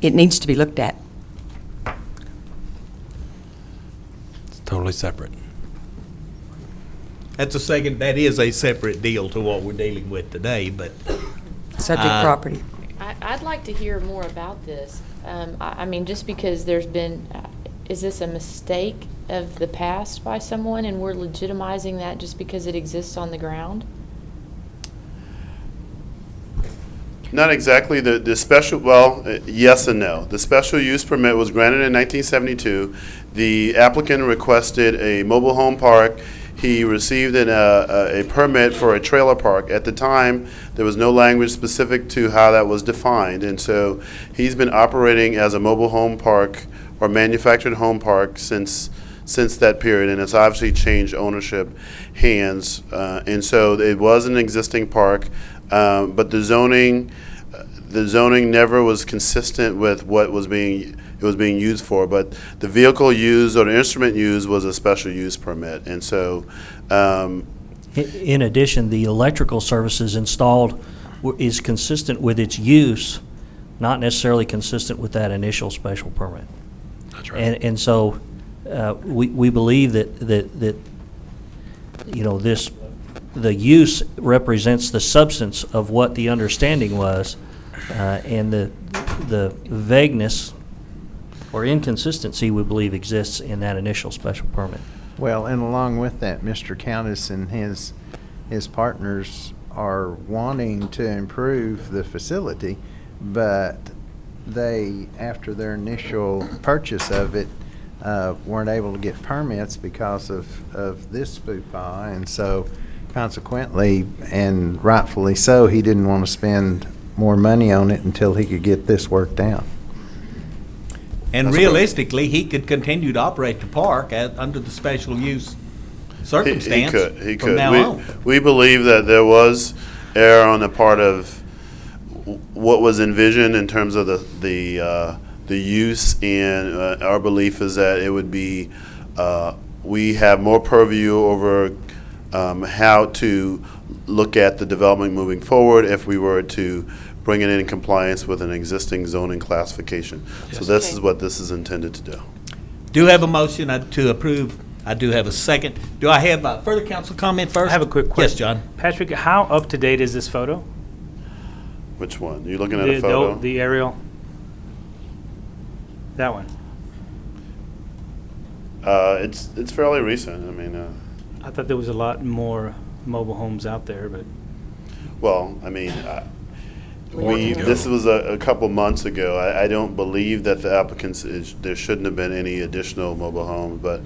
it needs to be looked at. It's totally separate. That is a separate deal to what we're dealing with today, but. Subject property. I'd like to hear more about this. I mean, just because there's been, is this a mistake of the past by someone and we're legitimizing that just because it exists on the ground? Not exactly. The special, well, yes and no. The special use permit was granted in 1972. The applicant requested a mobile home park. He received a permit for a trailer park. At the time, there was no language specific to how that was defined, and so he's been operating as a mobile home park or manufactured home park since that period, and it's obviously changed ownership hands. And so it was an existing park, but the zoning never was consistent with what was being used for. But the vehicle used or the instrument used was a special use permit, and so. In addition, the electrical services installed is consistent with its use, not necessarily consistent with that initial special permit. That's right. And so we believe that you know, the use represents the substance of what the understanding was, and the vagueness or inconsistency we believe exists in that initial special permit. Well, and along with that, Mr. Countess and his partners are wanting to improve the facility, but they, after their initial purchase of it, weren't able to get permits because of this FUPA, and so consequently, and rightfully so, he didn't want to spend more money on it until he could get this worked out. And realistically, he could continue to operate the park under the special use circumstance He from could. now on. We believe that there was error on the part of what was envisioned in terms of the use, and our belief is that it would be, we have more purview over how to look at the development moving forward if we were to bring it in compliance with an existing zoning classification. So this is what this is intended to do. Do have a motion to approve. I do have a second. Do I have further council comment first? I have a quick question. Yes, John. Patrick, how up to date is this photo? Which one? You looking at a photo? The aerial. That one. It's fairly recent. I mean, I thought there was a lot more mobile homes out there, but. Well, I mean, this was a couple months ago. I don't believe that the applicants, there shouldn't have been any additional mobile homes, but,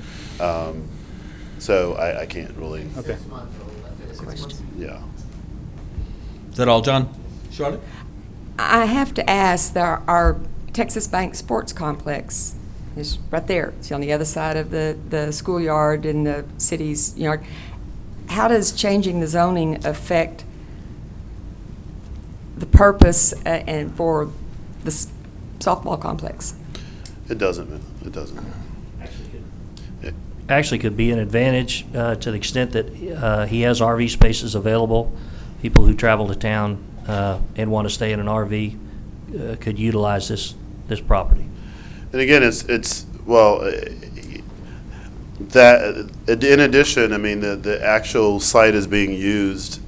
so I can't really. Okay. Yeah. Is that all, John? Charlotte? I have to ask, our Texas Bank Sports Complex is right there. It's on the other side of the schoolyard in the city's yard. How does changing the zoning affect the purpose and for the softball complex? It doesn't. It doesn't. Actually could be an advantage to the extent that he has RV spaces available. People who travel to town and want to stay in an RV could utilize this property. And again, it's well, that in addition, I mean, the actual site is being used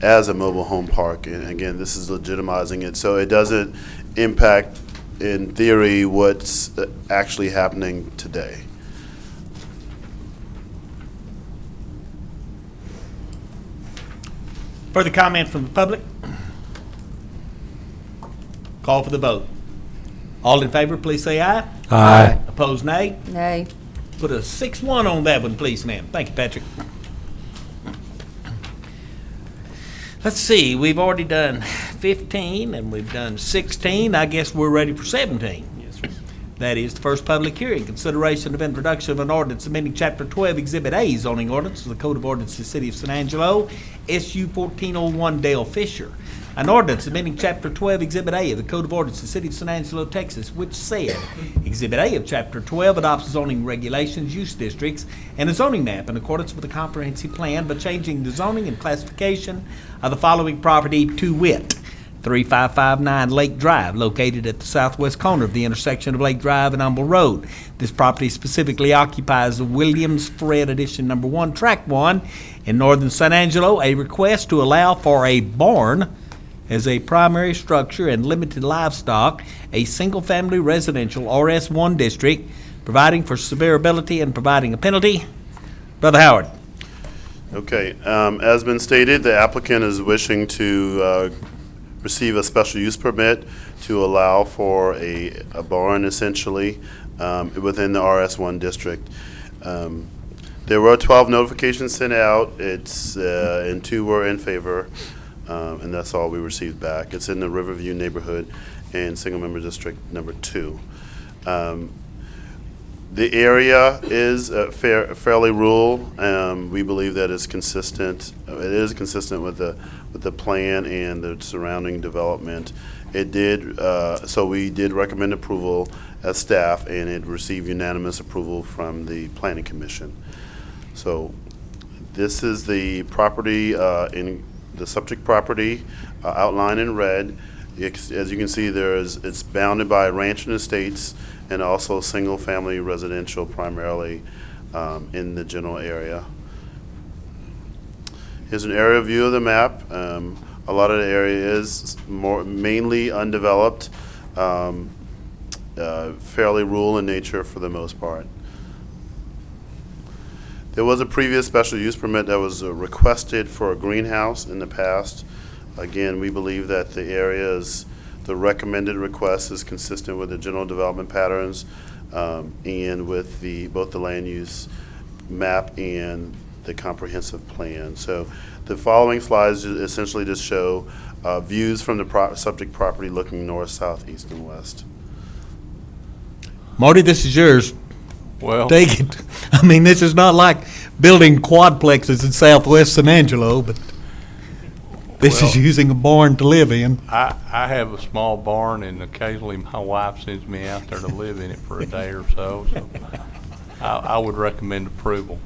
as a mobile home park, and again, this is legitimizing it, so it doesn't impact, in theory, what's actually happening today. Further comment from the public? Call for the vote. All in favor, please say aye. Aye. Opposed, nay. Nay. Put a 6-1 on that one, please, ma'am. Thank you, Patrick. Let's see, we've already done 15 and we've done 16. I guess we're ready for 17. Yes, sir. That is the first public hearing, consideration of introduction of an ordinance amending Chapter 12, Exhibit A, zoning ordinance of the Code of Ordinances of the City of San Angelo, SU 1401 Dale Fisher. An ordinance amending Chapter 12, Exhibit A of the Code of Ordinances of the City of San Angelo, Texas, which said, Exhibit A of Chapter 12 adopts zoning regulations, use districts, and a zoning map in accordance with the comprehensive plan by changing the zoning and classification of the following property to wit: 3559 Lake Drive, located at the southwest corner of the intersection of Lake Drive and Humble Road. This property specifically occupies the Williams Fred Edition Number 1, Track 1 in northern San Angelo. A request to allow for a barn as a primary structure and limited livestock, a single-family residential RS1 district, providing for severability and providing a penalty. Brother Howard. Okay, as been stated, the applicant is wishing to receive a special use permit to allow for a barn essentially within the RS1 district. There were 12 notifications sent out. And 2 were in favor, and that's all we received back. It's in the Riverview neighborhood in single member district number 2. The area is fairly rural. We believe that it's consistent. It is consistent with the plan and the surrounding development. It did. So we did recommend approval as staff, and it received unanimous approval from the Planning Commission. So this is the property in the subject property outlined in red. As you can see, it's bounded by ranch and estates, and also single-family residential primarily in the general area. Here's an aerial view of the map. A lot of the area is mainly undeveloped, fairly rural in nature for the most part. There was a previous special use permit that was requested for a greenhouse in the past. Again, we believe that the recommended request is consistent with the general development patterns and with both the land use map and the comprehensive plan. So the following slides essentially just show views from the subject property looking north, south, east, and west. Marty, this is yours. Well, take it. I mean, this is not like building quadplexes in southwest San Angelo, but this is using a barn to live in. I have a small barn, and occasionally my wife sends me out there to live in it for a day or so. So I would recommend approval.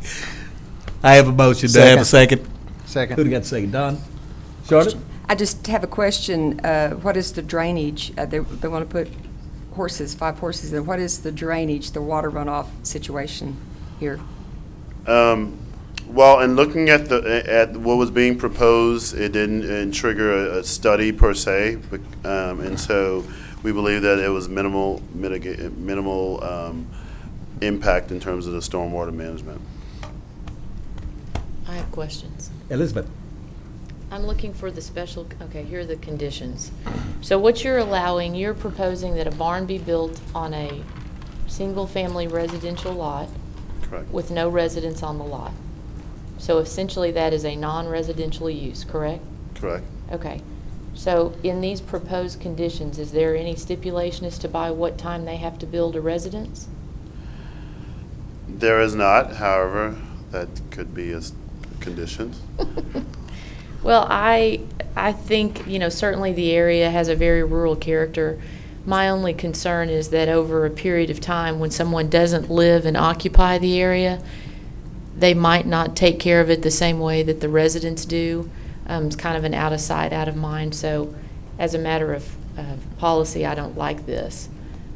I have a motion. Do I have a second? Second. Who got the second? Don? Charlotte? I just have a question. What is the drainage? They want to put 5 horses in. What is the drainage, the water runoff situation here? Well, in looking at what was being proposed, it didn't trigger a study per se, but, and so we believe that it was minimal impact in terms of the stormwater management. I have questions. Elizabeth. I'm looking for the special, okay, here are the conditions. So what you're proposing that a barn be built on a single-family residential lot. Correct. With no residents on the lot. So essentially that is a non-residential use, correct? Correct. Okay. So in these proposed conditions, is there any stipulation as to by what time they have to build a residence? There is not, however, that could be a condition. Well, I think, certainly the area has a very rural character. My only concern is that over a period of time, when someone doesn't live and occupy the area, they might not take care of it the same way that the residents do. It's kind of an out of sight, out of mind. So as a matter of policy, I don't like this.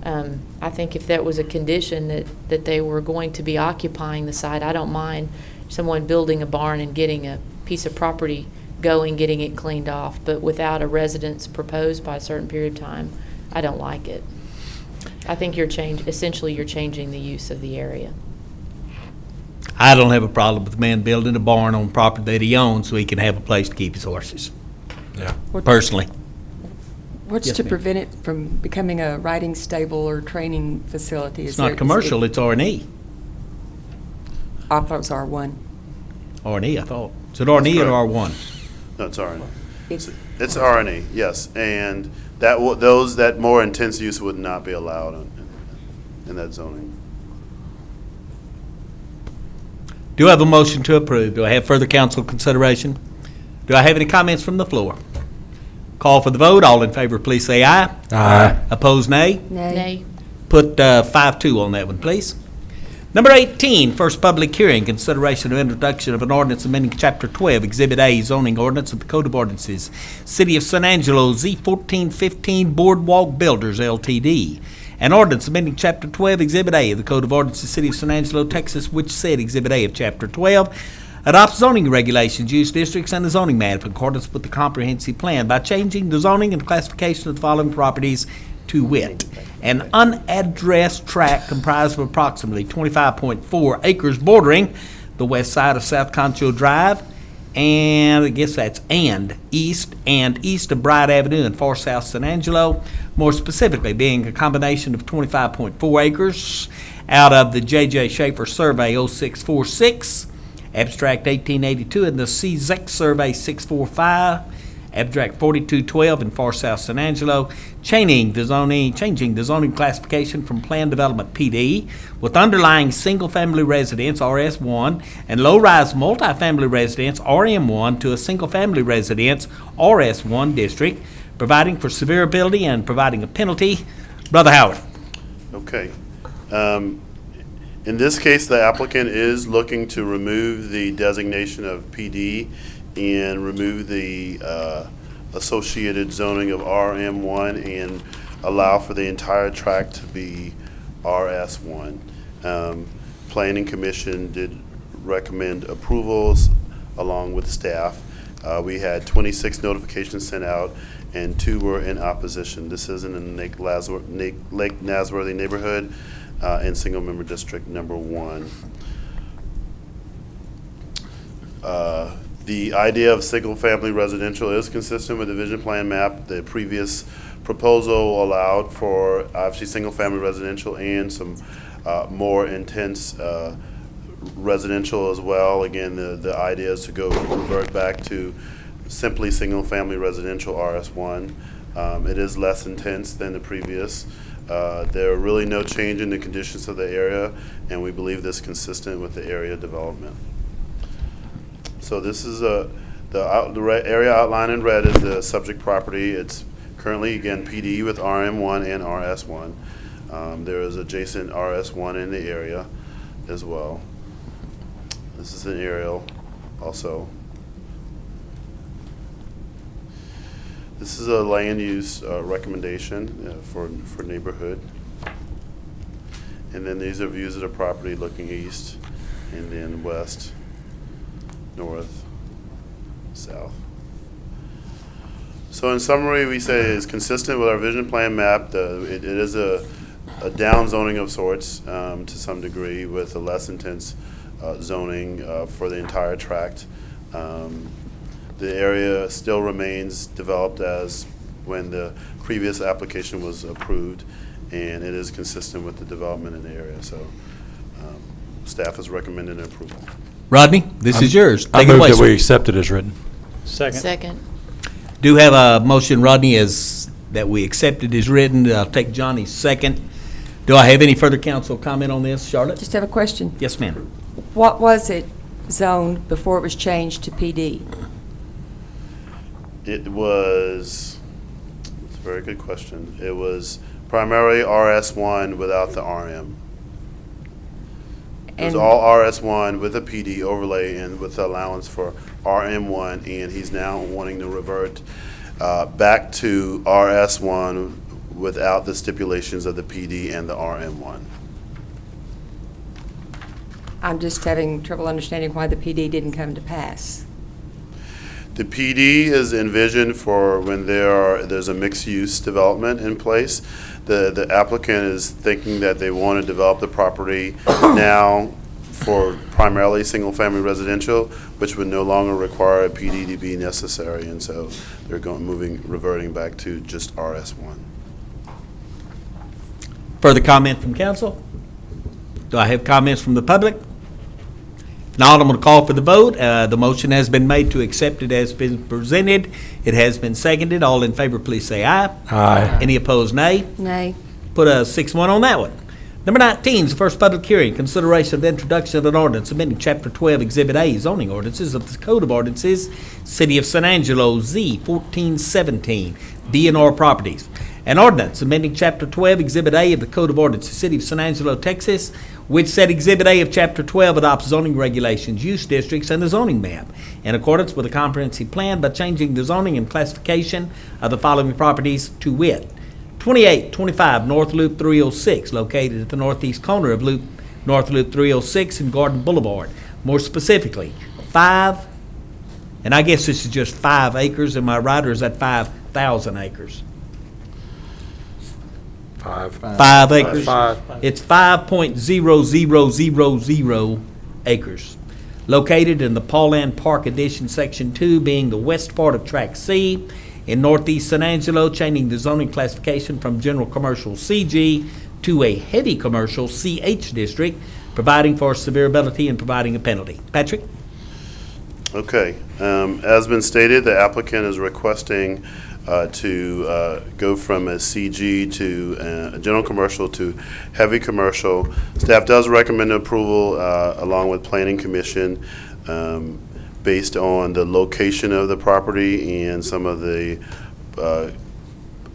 I think if that was a condition that they were going to be occupying the site, I don't mind someone building a barn and getting a piece of property going, getting it cleaned off. But without a residence proposed by a certain period of time, I don't like it. I think essentially you're changing the use of the area. I don't have a problem with the man building a barn on property that he owns so he can have a place to keep his horses. Yeah. Personally. What's Yes, to ma'am. prevent it from becoming a riding stable or training facility? It's not commercial, it's R&E. I thought it was R1. R&E, I thought. Is it R&E or R1? No, it's R&E. It's It's R&E, yes, and that more intense use would not be allowed in that zoning. Do I have a motion to approve? Do I have further council consideration? Do I have any comments from the floor? Call for the vote. All in favor, please say aye. Aye. Opposed, nay. Nay. Put 5-2 on that one, please. Number 18, first public hearing, consideration of introduction of an ordinance amending Chapter 12, Exhibit A, zoning ordinance of the Code of Ordinances, City of San Angelo, Z1415 Boardwalk Builders, Ltd. An ordinance amending Chapter 12, Exhibit A of the Code of Ordinances, City of San Angelo, Texas, which said Exhibit A of Chapter 12 adopts zoning regulations, use districts, and the zoning map in accordance with the comprehensive plan by changing the zoning and classification of the following properties to wit: an unaddressed tract comprised of approximately 25.4 acres bordering the west side of South Concho Drive and I guess that's east of Bright Avenue and far south San Angelo, more specifically being a combination of 25.4 acres out of the J.J. Schaefer Survey 0646, Abstract 1882, and the CZEC Survey 645, Abstract 4212 in far south San Angelo, changing the zoning classification from Planned Development PD with underlying single-family residence RS1 and low-rise multifamily residence RM1 to a single-family residence RS1 district, providing for severability and providing a penalty. Brother Howard. Okay. In this case, the applicant is looking to remove the designation of PD and remove the associated zoning of RM1 and allow for the entire tract to be RS1. Planning Commission did recommend approvals along with staff. We had 26 notifications sent out and 2 were in opposition. This isn't in the Lake Nasworthy neighborhood in single member district number 1. The idea of single-family residential is consistent with the vision plan map. The previous proposal allowed for obviously single-family residential and some more intense residential as well. Again, the idea is to revert back to simply single-family residential RS1. It is less intense than the previous. There are really no change in the conditions of the area, and we believe this is consistent with the area development. So this is the area outlined in red is the subject property. It's currently, again, PD with RM1 and RS1. There is adjacent RS1 in the area as well. This is an aerial also. This is a land use recommendation for neighborhood. And then these are views of the property looking east and then west, north, south. So in summary, we say it's consistent with our vision plan map. It is a down zoning of sorts to some degree with a less intense zoning for the entire tract. The area still remains developed as when the previous application was approved, and it is consistent with the development in the area. So staff is recommending approval. Rodney, this is yours. I move that we accept it as written. Second. Do have a motion, Rodney, that we accept it as written. I'll take Johnny's second. Do I have any further council comment on this, Charlotte? Just have a question. Yes, ma'am. What was it zoned before it was changed to PD? It was, it's a very good question. It was primarily RS1 without the RM. It was all RS1 with a PD overlay and with the allowance for RM1, and he's now wanting to revert back to RS1 without the stipulations of the PD and the RM1. I'm just having trouble understanding why the PD didn't come to pass. The PD is envisioned for when there's a mixed-use development in place. The applicant is thinking that they want to develop the property now for primarily single-family residential, which would no longer require a PD to be necessary, and so they're reverting back to just RS1. Further comment from council? Do I have comments from the public? Now I'm going to call for the vote. The motion has been made to accept it as been presented. It has been seconded. All in favor, please say aye. Aye. Any opposed, nay? Nay. Put a 6-1 on that one. Number 19 is the first public hearing, consideration of the introduction of an ordinance amending Chapter 12, Exhibit A, zoning ordinances of the Code of Ordinances, City of San Angelo, Z 1417, B&R Properties. An ordinance amending Chapter 12, Exhibit A of the Code of Ordinances, City of San Angelo, Texas, which said Exhibit A of Chapter 12 adopts zoning regulations, use districts, and the zoning map in accordance with the comprehensive plan by changing the zoning and classification of the following properties to wit: 2825 North Loop 306, located at the northeast corner of North Loop 306 and Garden Boulevard. More specifically, 5, and I guess this is just 5 acres, am I right, or is that 5,000 acres? 5 acres. 5. It's 5.0000 acres. located in the Pauline Park Addition Section 2, being the west part of Track C in northeast San Angelo, changing the zoning classification from general commercial CG to a heavy commercial CH district, providing for severability and providing a penalty. Patrick? Okay. As been stated, the applicant is requesting to go from a CG to a general commercial to heavy commercial. Staff does recommend approval along with Planning Commission based on the location of the property and some of the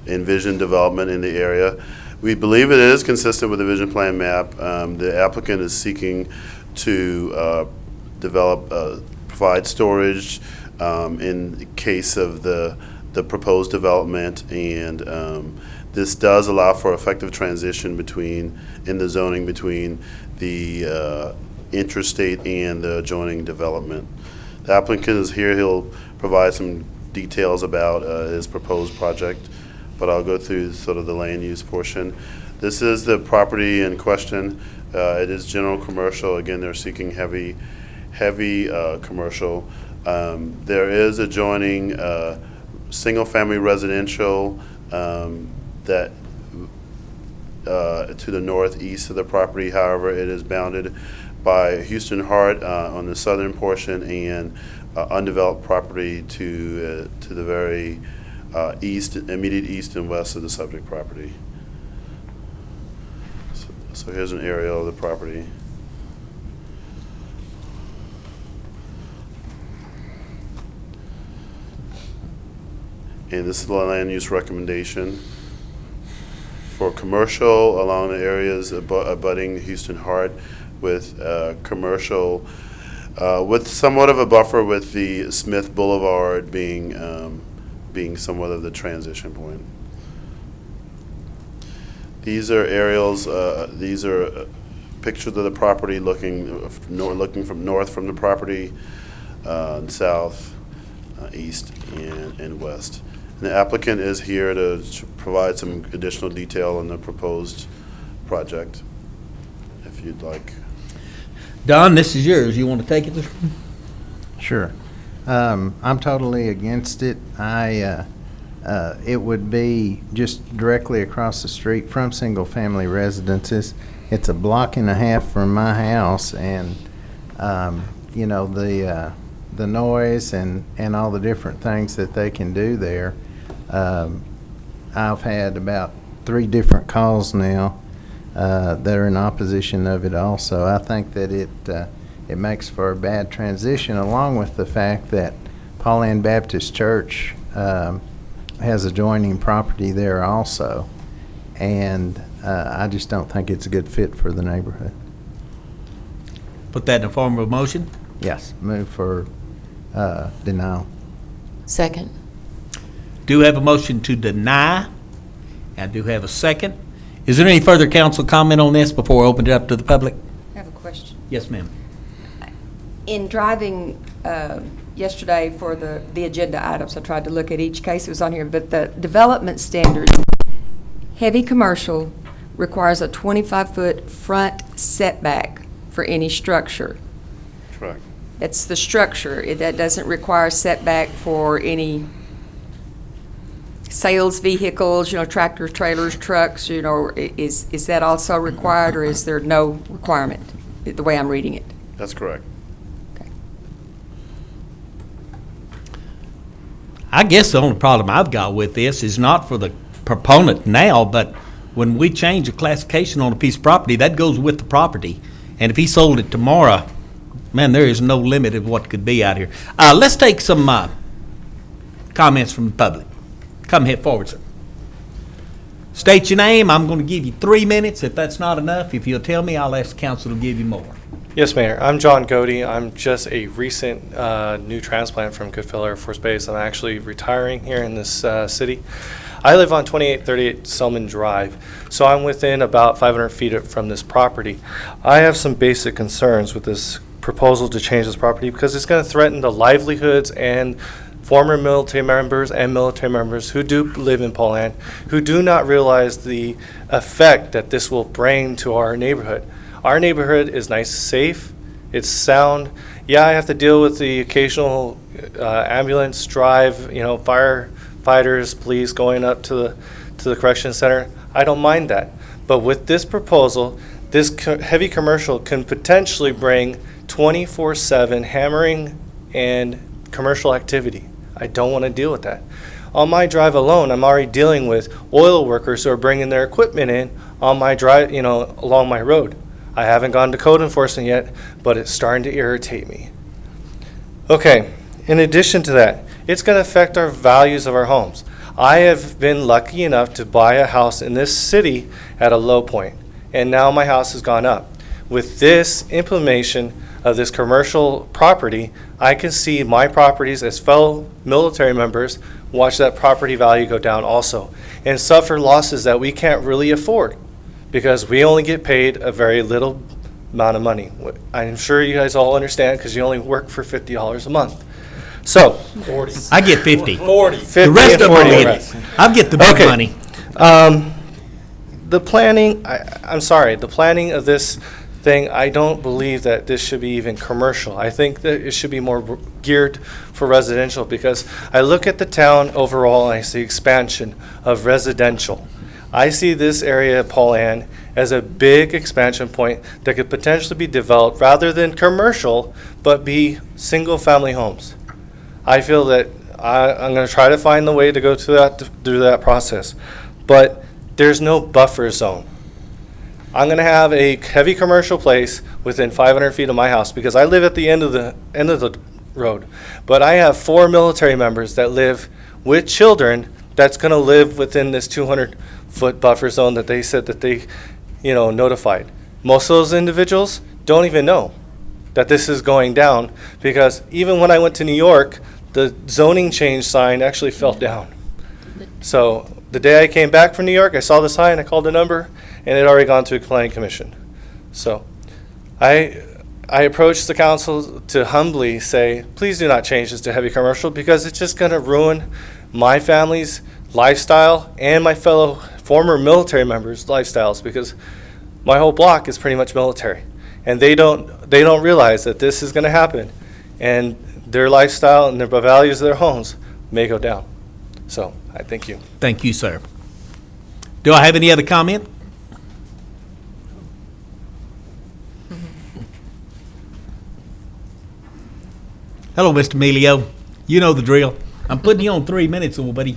envisioned development in the area. We believe it is consistent with the vision plan map. The applicant is seeking to provide storage in case of the proposed development, and this does allow for effective transition in the zoning between the interstate and the adjoining development. The applicant is here. He'll provide some details about his proposed project, but I'll go through sort of the land use portion. This is the property in question. It is general commercial. Again, they're seeking heavy commercial. There is adjoining single-family residential that to the northeast of the property. However, it is bounded by Houston Hart on the southern portion and undeveloped property to the very immediate east and west of the subject property. So here's an aerial of the property. And this is the land use recommendation for commercial along the areas abutting Houston Hart, with commercial with somewhat of a buffer, with the Smith Boulevard being somewhat of the transition point. These are aerials. These are pictures of the property looking from north from the property, south, east, and west. And the applicant is here to provide some additional detail on the proposed project, if you'd like. Don, this is yours. You want to take it? Sure. I'm totally against it. It would be just directly across the street from single-family residences. It's a block and a half from my house, and you know, the noise and all the different things that they can do there. I've had about 3 different calls now that are in opposition of it also. I think that it makes for a bad transition, along with the fact that Pauline Baptist Church has adjoining property there also, and I just don't think it's a good fit for the neighborhood. Put that in the form of a motion? Yes, move for denial. Second. Do have a motion to deny. I do have a second. Is there any further council comment on this before I open it up to the public? I have a question. Yes, ma'am. In driving yesterday for the agenda items, I tried to look at each case that was on here, but the development standards, heavy commercial requires a 25-foot front setback for any structure. Correct. That's the structure. That doesn't require setback for any sales vehicles, you know, tractors, trailers, trucks, you know. Is that also required, or is there no requirement, the way I'm reading it? That's correct. I guess the only problem I've got with this is not for the proponent now, but when we change a classification on a piece of property, that goes with the property. And if he sold it tomorrow, man, there is no limit of what could be out here. Let's take some comments from the public. Come here forward, sir. State your name. I'm going to give you 3 minutes. If that's not enough, if you'll tell me, I'll ask the council to give you more. Yes, Mayor. I'm John Godey. I'm just a recent new transplant from Goodfellow Air Force Base. I'm actually retiring here in this city. I live on 2838 Selman Drive, so I'm within about 500 feet from this property. I have some basic concerns with this proposal to change this property because it's going to threaten the livelihoods and former military members and military members who do live in Pauline, who do not realize the effect that this will bring to our neighborhood. Our neighborhood is nice, safe, it's sound, Yeah, I have to deal with the occasional ambulance drive, firefighters, police going up to the correction center. I don't mind that. But with this proposal, this heavy commercial can potentially bring 24/7 hammering and commercial activity. I don't want to deal with that. On my drive alone, I'm already dealing with oil workers who are bringing their equipment in on my drive, along my road. I haven't gone to code enforcement yet, but it's starting to irritate me. Okay, in addition to that, it's going to affect our values of our homes. I have been lucky enough to buy a house in this city at a low point, and now my house has gone up. With this implementation of this commercial property, I can see my properties as fellow military members watch that property value go down also, and suffer losses that we can't really afford because we only get paid a very little amount of money. I'm sure you guys all understand because you only work for $50 a month. So, 40. I get 50. 40. The rest of them I get the big money. The planning, I'm sorry, the planning of this thing, I don't believe that this should be even commercial. I think that it should be more geared for residential because I look at the town overall and I see expansion of residential. I see this area of Paul Ann as a big expansion point that could potentially be developed rather than commercial, but be single-family homes. I feel that I'm going to try to find the way to go through that process, but there's no buffer zone. I'm going to have a heavy commercial place within 500 feet of my house because I live at the end of the road, but I have 4 military members that live with children that's going to live within this 200-foot buffer zone that they said that they, notified. Most of those individuals don't even know that this is going down because even when I went to New York, the zoning change sign actually fell down. So the day I came back from New York, I saw the sign, I called the number, and it had already gone to the planning commission. So I approached the council to humbly say, please do not change this to heavy commercial because it's just going to ruin my family's lifestyle and my fellow former military members' lifestyles because my whole block is pretty much military. And they don't realize that this is going to happen and their lifestyle and their values of their homes may go down. So I thank you. Thank you, sir. Do I have any other comment? Hello, Mr. Melio. You know the drill. I'm putting you on 3 minutes, old buddy.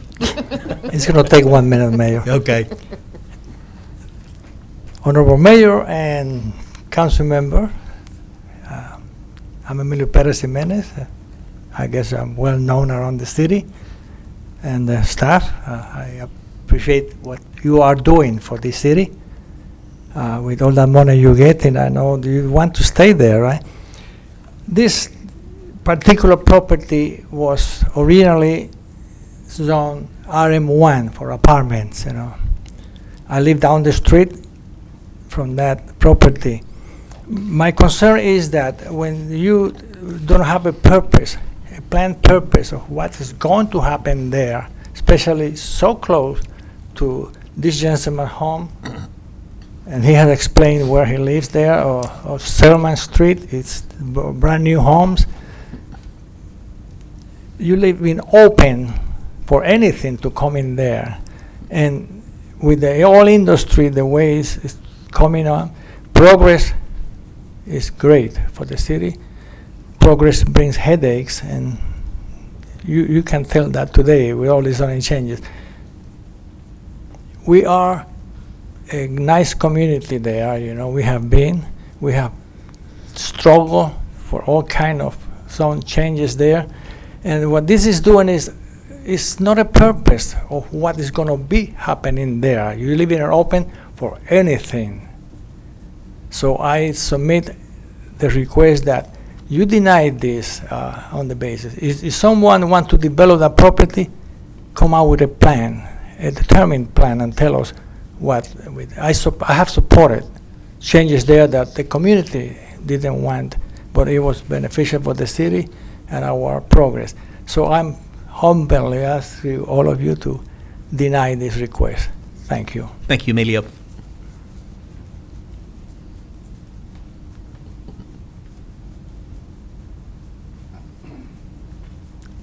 It's going to take 1 minute, Mayor. Okay. Honorable Mayor and Council Member, I'm Emilio Perez Jimenez. I guess I'm well known around the city and the staff. I appreciate what you are doing for this city. With all that money you get, and I know you want to stay there, right? This particular property was originally zoned RM1 for apartments, I live down the street from that property. My concern is that when you don't have a purpose, a planned purpose of what is going to happen there, especially so close to this gentleman's home, and he has explained where he lives there, or Selman Street, it's brand new homes. You leave it open for anything to come in there. And with the oil industry, the way it's coming on, progress is great for the city. Progress brings headaches, and you can tell that today with all these zoning changes. We are a nice community there, we have struggled for all kind of zone changes there. And what this is doing is it's not a purpose of what is going to be happening there. You leave it open for anything. So I submit the request that you deny this on the basis. If someone wants to develop that property, come out with a plan, a determined plan, and tell us what. I have supported changes there that the community didn't want, but it was beneficial for the city and our progress. So I'm humbly asking all of you to deny this request. Thank you. Thank you, Emilio.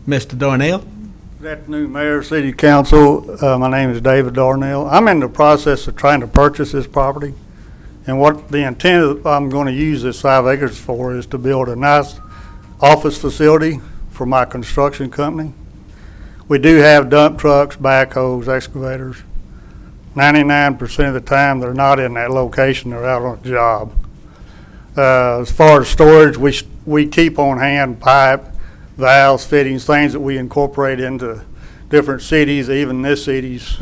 Mr. Darnell? Good afternoon, Mayor, City Council. My name is David Darnell. I'm in the process of trying to purchase this property. And what the intent I'm going to use this 5 acres for is to build a nice office facility for my construction company. We do have dump trucks, backhoes, excavators. 99% of the time, they're not in that location. They're out on a job. As far as storage, we keep on hand pipe, valves, fittings, things that we incorporate into different cities, even this city's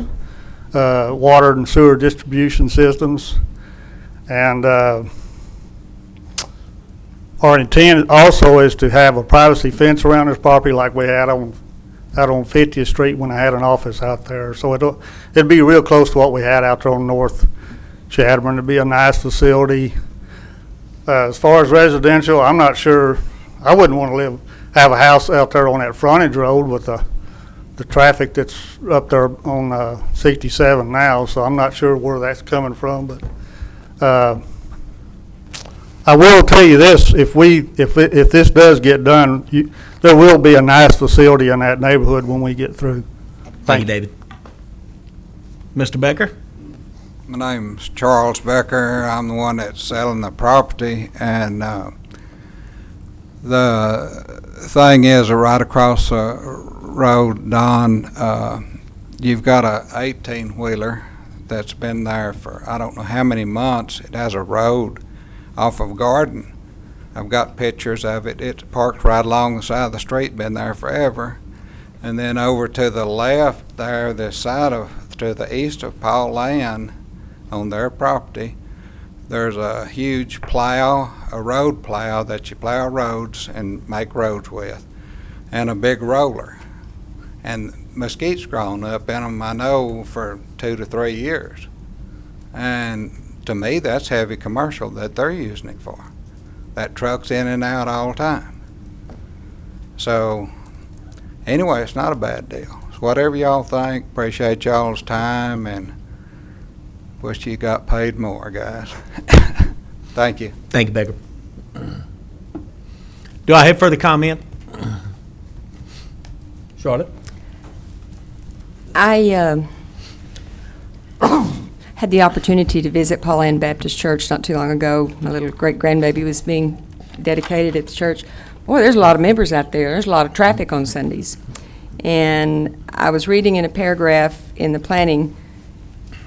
water and sewer distribution systems. And our intent also is to have a privacy fence around this property like we had out on 50th Street when I had an office out there. So it'd be real close to what we had out there on North Chadbourne. It'd be a nice facility. As far as residential, I'm not sure. I wouldn't want to have a house out there on that frontage road with the traffic that's up there on 67 now. So I'm not sure where that's coming from, but I will tell you this: if this does get done, there will be a nice facility in that neighborhood when we get through. Thank you, David. Mr. Becker? My name's Charles Becker. I'm the one that's selling the property, and the thing is, right across the road, Don, you've got a 18-wheeler that's been there for I don't know how many months. It has a road off of Garden. I've got pictures of it. It's parked right along the side of the street, been there forever. And then over to the left there, to the east of Paul Land, on their property, there's a huge plow, a road plow that you plow roads and make roads with, and a big roller. And mesquite's grown up in them, I know, for 2 to 3 years. And to me, that's heavy commercial that they're using it for. That truck's in and out all the time. So anyway, it's not a bad deal. So whatever y'all think, appreciate y'all's time, and wish you got paid more, guys. Thank you. Thank you, Becker. Do I have further comment? Charlotte? I had the opportunity to visit Paul Ann Baptist Church not too long ago. My little great-grandbaby was being dedicated at the church. Boy, there's a lot of members out there. There's a lot of traffic on Sundays. And I was reading in a paragraph in the planning,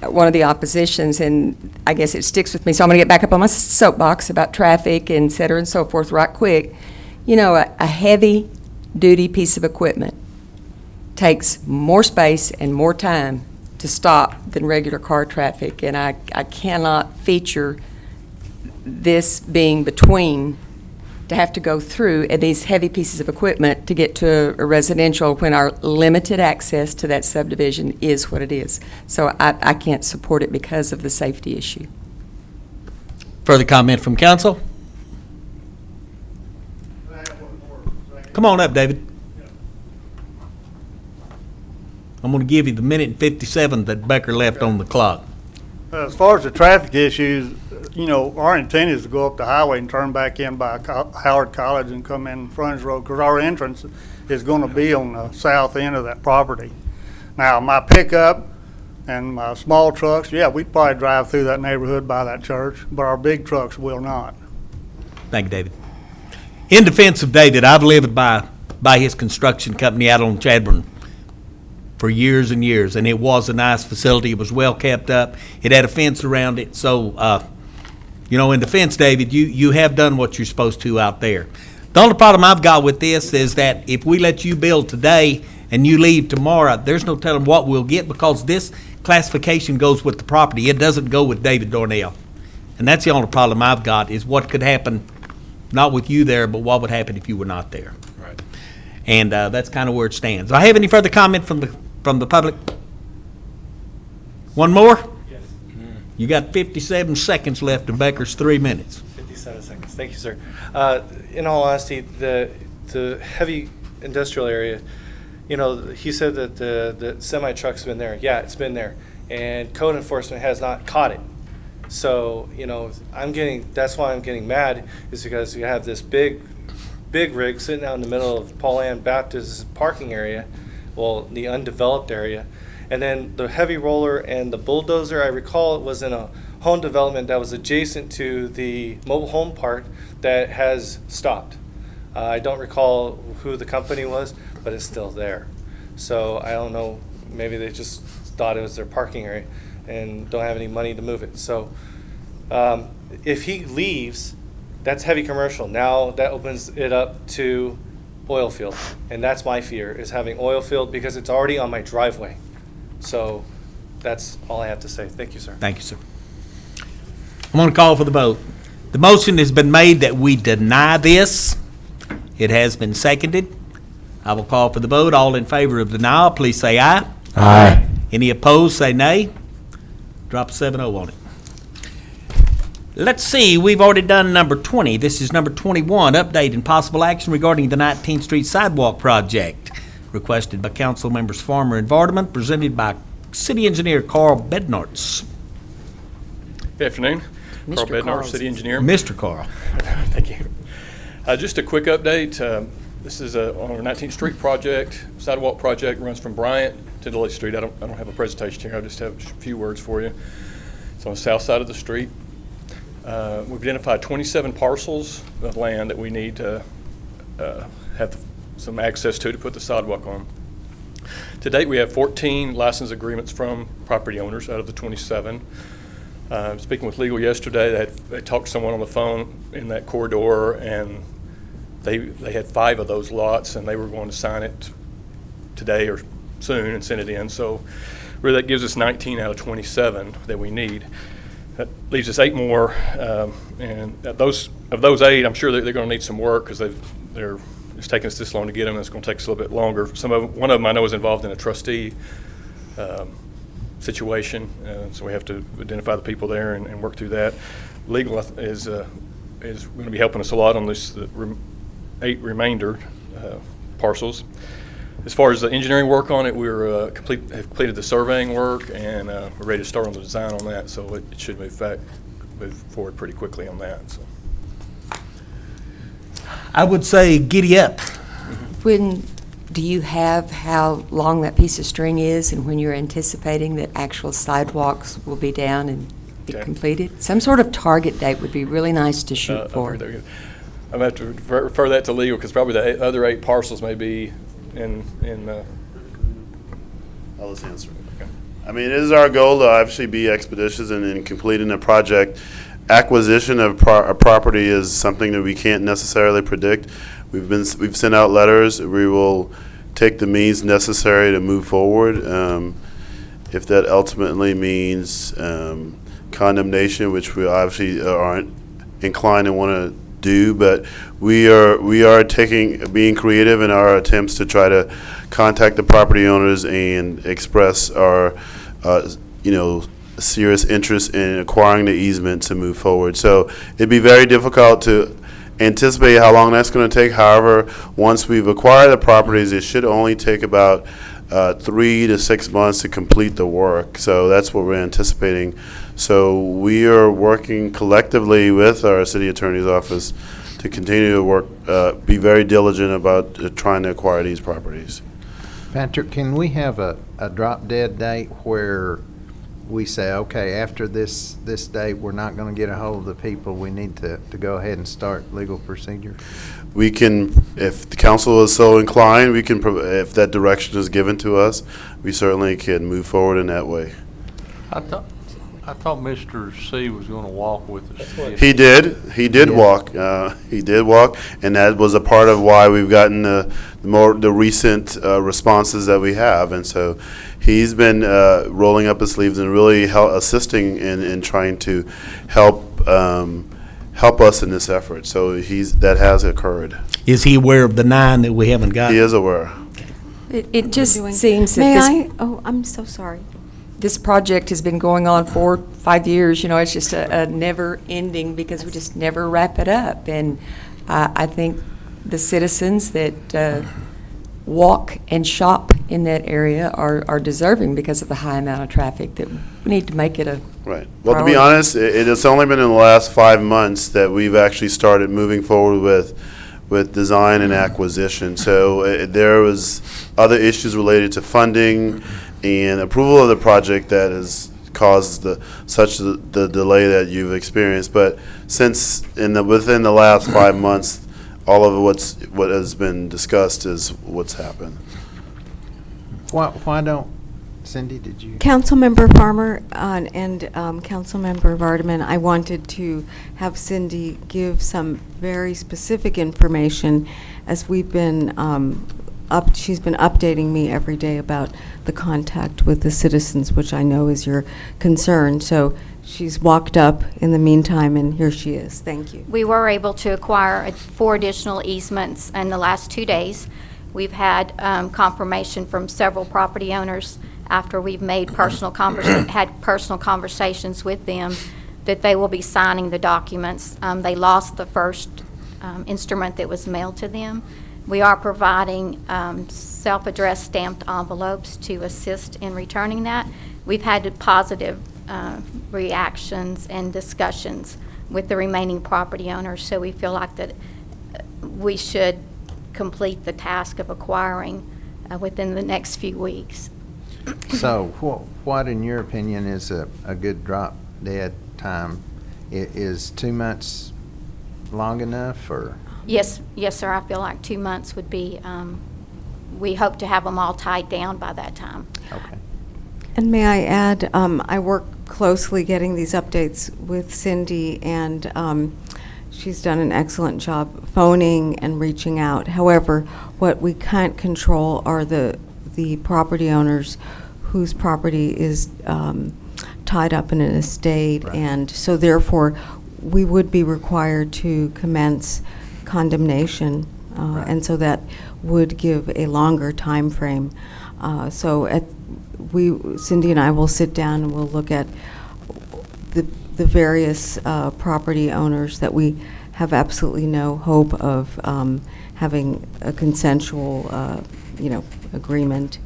one of the oppositions, and I guess it sticks with me, so I'm going to get back up on my soapbox about traffic, and et cetera, and so forth right quick. You know, a heavy-duty piece of equipment takes more space and more time to stop than regular car traffic, and I cannot feature this being between to have to go through these heavy pieces of equipment to get to a residential when our limited access to that subdivision is what it is. So I can't support it because of the safety issue. Further comment from council? Come on up, David. I'm going to give you the minute and 57 that Becker left on the clock. As far as the traffic issues, you know, our intent is to go up the highway and turn back in by Howard College and come in Frontage Road, because our entrance is going to be on the south end of that property. Now, my pickup and my small trucks, yeah, we'd probably drive through that neighborhood by that church, but our big trucks will not. Thank you, David. In defense of David, I've lived by his construction company out on Chadbourne for years and years, and it was a nice facility. It was well kept up. It had a fence around it. So, you know, in defense, David, you have done what you're supposed to out there. The only problem I've got with this is that if we let you build today and you leave tomorrow, there's no telling what we'll get, because this classification goes with the property. It doesn't go with David Darnell. And that's the only problem I've got, is what could happen, not with you there, but what would happen if you were not there. Right. And that's kind of where it stands. Do I have any further comment from the public? One more? Yes. You got 57 seconds left of Becker's 3 minutes. 57 seconds. Thank you, sir. In all honesty, the heavy industrial area, you know, he said that the semi truck's been there. Yeah, it's been there, and code enforcement has not caught it. So, you know, that's why I'm getting mad, is because you have this big big rig sitting out in the middle of Paul Ann Baptist's parking area, well, the undeveloped area. And then the heavy roller and the bulldozer, I recall it was in a home development that was adjacent to the mobile home park that has stopped. I don't recall who the company was, but it's still there. So I don't know, maybe they just thought it was their parking area and don't have any money to move it. So if he leaves, that's heavy commercial. Now that opens it up to oil field. And that's my fear, is having oil field because it's already on my driveway. So that's all I have to say. Thank you, sir. Thank you, sir. I'm going to call for the vote. The motion has been made that we deny this. It has been seconded. I will call for the vote. All in favor of denial, please say aye. Aye. Any opposed, say nay. Drop a 7-0 on it. Let's see, we've already done number 20. This is number 21, update and possible action regarding the 19th Street Sidewalk Project, requested by council members Farmer and Vardaman, presented by City Engineer Carl Bednarz. Good afternoon. Mr. Carl Bednar, Carl's- City Engineer. Mr. Carl. Thank you. Just a quick update. This is on our 19th Street project. Sidewalk project runs from Bryant to Lilly Street. I don't have a presentation here. I just have a few words for you. It's on the south side of the street. We've identified 27 parcels of land that we need to have some access to put the sidewalk on. To date, we have 14 license agreements from property owners out of the 27. Speaking with legal yesterday, they talked to someone on the phone in that corridor, and they had 5 of those lots, and they were going to sign it today or soon and send it in. So really that gives us 19 out of 27 that we need. That leaves us 8 more, and of those 8, I'm sure they're going to need some work because it's taken us this long to get them, and it's going to take us a little bit longer. One of them I know is involved in a trustee situation, so we have to identify the people there and work through that. Legal is going to be helping us a lot on this 8 remainder parcels. As far as the engineering work on it, have completed the surveying work, and we're ready to start on the design on that, so it should move forward pretty quickly on that. So. I would say giddy up. When do you have how long that piece of string is and when you're anticipating that actual sidewalks will be down and be completed? Some sort of target date would be really nice to shoot for. I'm going to have to refer that to legal because probably the other 8 parcels may be in I'll just answer it. Okay. I mean, it is our goal to actually be expeditious in completing a project. Acquisition of a property is something that we can't necessarily predict. We've sent out letters. We will take the means necessary to move forward. If that ultimately means condemnation, which we obviously aren't inclined to want to do, but we are being creative in our attempts to try to contact the property owners and express our serious interest in acquiring the easement to move forward. So it'd be very difficult to anticipate how long that's going to take. However, once we've acquired the properties, it should only take about 3 to 6 months to complete the work. So that's what we're anticipating. So we are working collectively with our city attorney's office to continue to work, be very diligent about trying to acquire these properties. Patrick, can we have a drop dead date where we say, okay, after this date, we're not going to get a hold of the people, we need to go ahead and start legal procedure? We can, if the council is so inclined, we can, if that direction is given to us, we certainly can move forward in that way. I thought Mr. C was going to walk with us. He did walk. He did walk, and that was a part of why we've gotten the recent responses that we have. And so he's been rolling up his sleeves and really assisting in trying to help us in this effort. So that has occurred. Is he aware of the 9 that we haven't got? He is aware. It just seems that May this. I? Oh, I'm so sorry. This project has been going on 4 or 5 years. It's just a never ending because we just never wrap it up. And I think the citizens that walk and shop in that area are deserving because of the high amount of traffic that we need to make it a right. Well, to be honest, it has only been in the last 5 months that we've actually started moving forward with design and acquisition. So there was other issues related to funding and approval of the project that has caused the delay that you've experienced. But since within the last 5 months, all of what has been discussed is what's happened. Why don't, Cindy, did you? Councilmember Farmer and Councilmember Vardaman, I wanted to have Cindy give some very specific information as we've been she's been updating me every day about the contact with the citizens, which I know is your concern. So she's walked up in the meantime, and here she is. Thank you. We were able to acquire 4 additional easements in the last 2 days. We've had confirmation from several property owners after we've made had personal conversations with them that they will be signing the documents. They lost the first instrument that was mailed to them. We are providing self-addressed stamped envelopes to assist in returning that. We've had positive reactions and discussions with the remaining property owners, so we feel like that we should complete the task of acquiring within the next few weeks. So what in your opinion is a good drop dead time? Is 2 months long enough, or? Yes, sir, I feel like 2 months would be, we hope to have them all tied down by that time. Okay. And may I add, I work closely getting these updates with Cindy, and she's done an excellent job phoning and reaching out. However, what we can't control are the property owners whose property is tied up in an estate, right. And so therefore we would be required to commence condemnation, right. And so that would give a longer time frame. So Cindy and I will sit down and we'll look at the various property owners that we have absolutely no hope of having a consensual, agreement,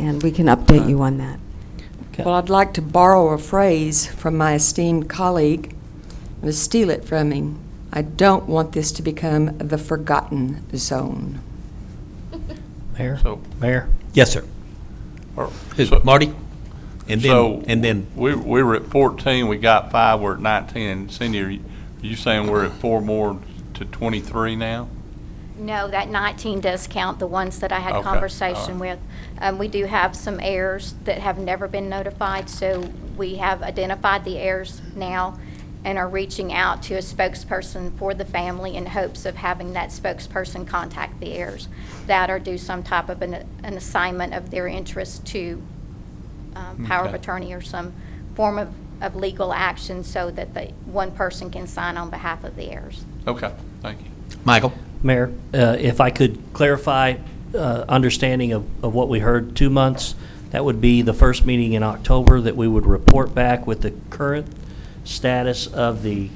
and we can update you on that. Okay. Well, I'd like to borrow a phrase from my esteemed colleague. I'm going to steal it from him. I don't want this to become the forgotten zone. Mayor? Yes, sir. Marty? And then we were at 14, we got 5, we're at 19, and Cindy, are you saying we're at 4 more to 23 now? No, that 19 does count the ones that I had Okay. conversation All right. with. We do have some heirs that have never been notified, so we have identified the heirs now and are reaching out to a spokesperson for the family in hopes of having that spokesperson contact the heirs that or do some type of an assignment of their interest to power of attorney or some form of legal action so that one person can sign on behalf of the heirs. Okay, thank you. Michael? Mayor, if I could clarify understanding of what we heard, 2 months, that would be the first meeting in October that we would report back with the current status of the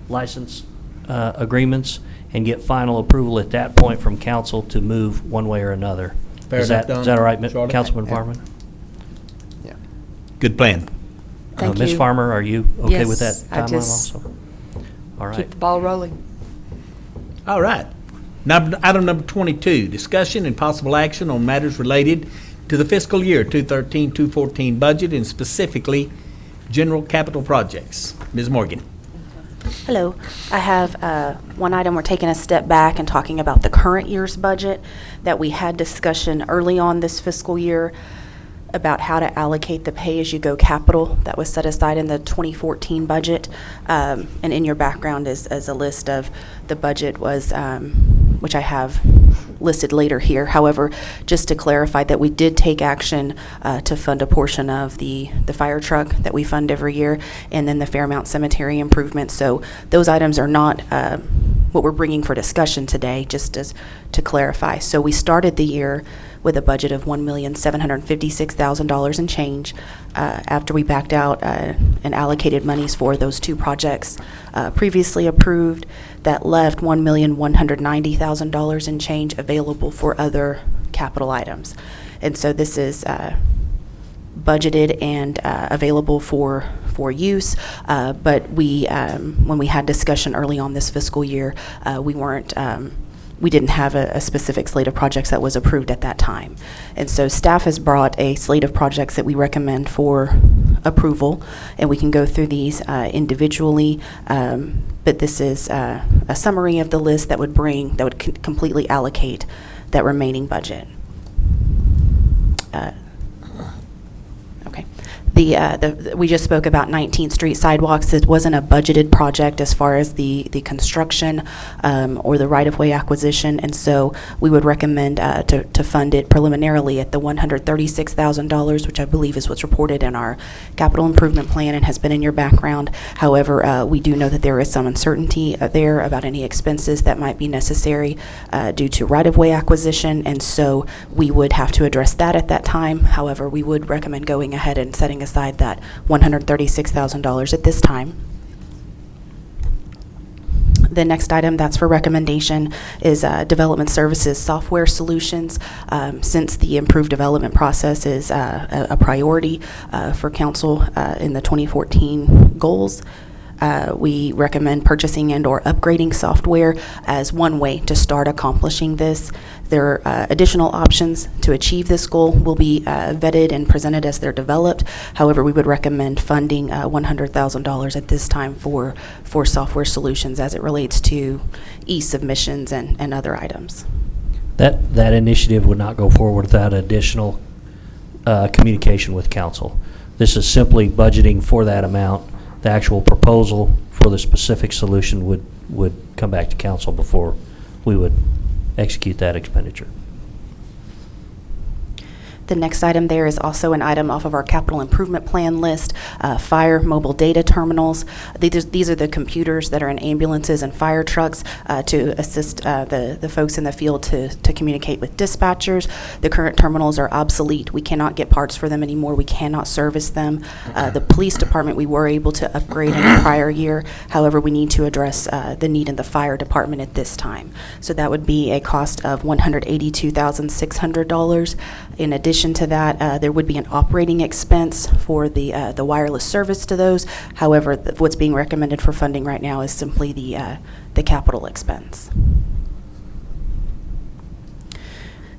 license agreements and get final approval at that point from council to move one way or another. Fair Is enough, that all right, Charlotte? Councilman Farman? Yeah. Good plan. Thank Ms. you. Farmer, are you okay with that Yes, I timeline just also? All right. keep the ball rolling. All right. Item number 22, discussion and possible action on matters related to the fiscal year 2013-2014 budget and specifically general capital projects. Ms. Morgan. Hello. I have one item. We're taking a step back and talking about the current year's budget that we had discussion early on this fiscal year about how to allocate the pay-as-you-go capital that was set aside in the 2014 budget. And in your background is a list of the budget was, which I have listed later here. However, just to clarify that we did take action to fund a portion of the fire truck that we fund every year, and then the Fairmount Cemetery improvements. So those items are not what we're bringing for discussion today, just as to clarify. So we started the year with a budget of $1,756,000 and change after we backed out and allocated monies for those 2 projects previously approved. That left $1,190,000 and change available for other capital items. And so this is budgeted and available for for use, but we, when we had discussion early on this fiscal year, we didn't have a specific slate of projects that was approved at that time. And so staff has brought a slate of projects that we recommend for approval, and we can go through these individually, but this is a summary of the list that would completely allocate that remaining budget. Okay. We just spoke about 19th Street sidewalks. It wasn't a budgeted project as far as the construction or the right-of-way acquisition, and so we would recommend to fund it preliminarily at the $136,000, which I believe is what's reported in our capital improvement plan and has been in your background. However, we do know that there is some uncertainty there about any expenses that might be necessary due to right-of-way acquisition, and so we would have to address that at that time. However, we would recommend going ahead and setting aside that $136,000 at this time. The next item that's for recommendation is development services software solutions. Since the improved development process is a priority for council in the 2014 goals, we recommend purchasing and or upgrading software as one way to start accomplishing this. There are additional options to achieve this goal will be vetted and presented as they're developed. However, we would recommend funding $100,000 at this time for software solutions as it relates to e-submissions and other items. That initiative would not go forward without additional communication with council. This is simply budgeting for that amount. The actual proposal for the specific solution would come back to council before we would execute that expenditure. The next item there is also an item off of our capital improvement plan list, fire mobile data terminals. These are the computers that are in ambulances and fire trucks to assist the folks in the field to communicate with dispatchers. The current terminals are obsolete. We cannot get parts for them anymore. We cannot service them. The police department, we were able to upgrade in the prior year. However, we need to address the need in the fire department at this time. So that would be a cost of $182,600. In addition to that, there would be an operating expense for the wireless service to those. However, what's being recommended for funding right now is simply the capital expense.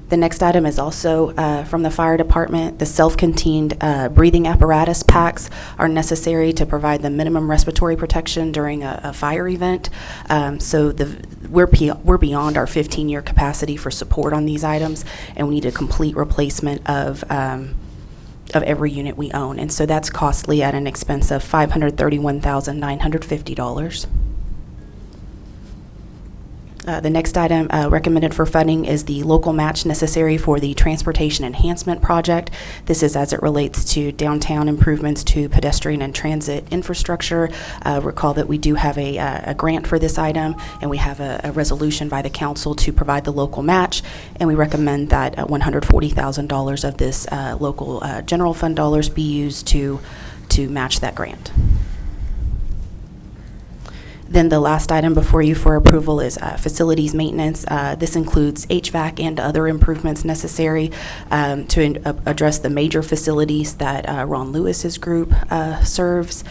The next item is also from the fire department. The self-contained breathing apparatus packs are necessary to provide the minimum respiratory protection during a fire event. So we're beyond our 15-year capacity for support on these items, and we need a complete replacement of every unit we own. And so that's costly at an expense of $531,950. The next item recommended for funding is the local match necessary for the transportation enhancement project. This is as it relates to downtown improvements to pedestrian and transit infrastructure. Recall that we do have a grant for this item, and we have a resolution by the council to provide the local match, and we recommend that $140,000 of this local general fund dollars be used to match that grant. Then the last item before you for approval is facilities maintenance. This includes HVAC and other improvements necessary to address the major facilities that Ron Lewis's group serves.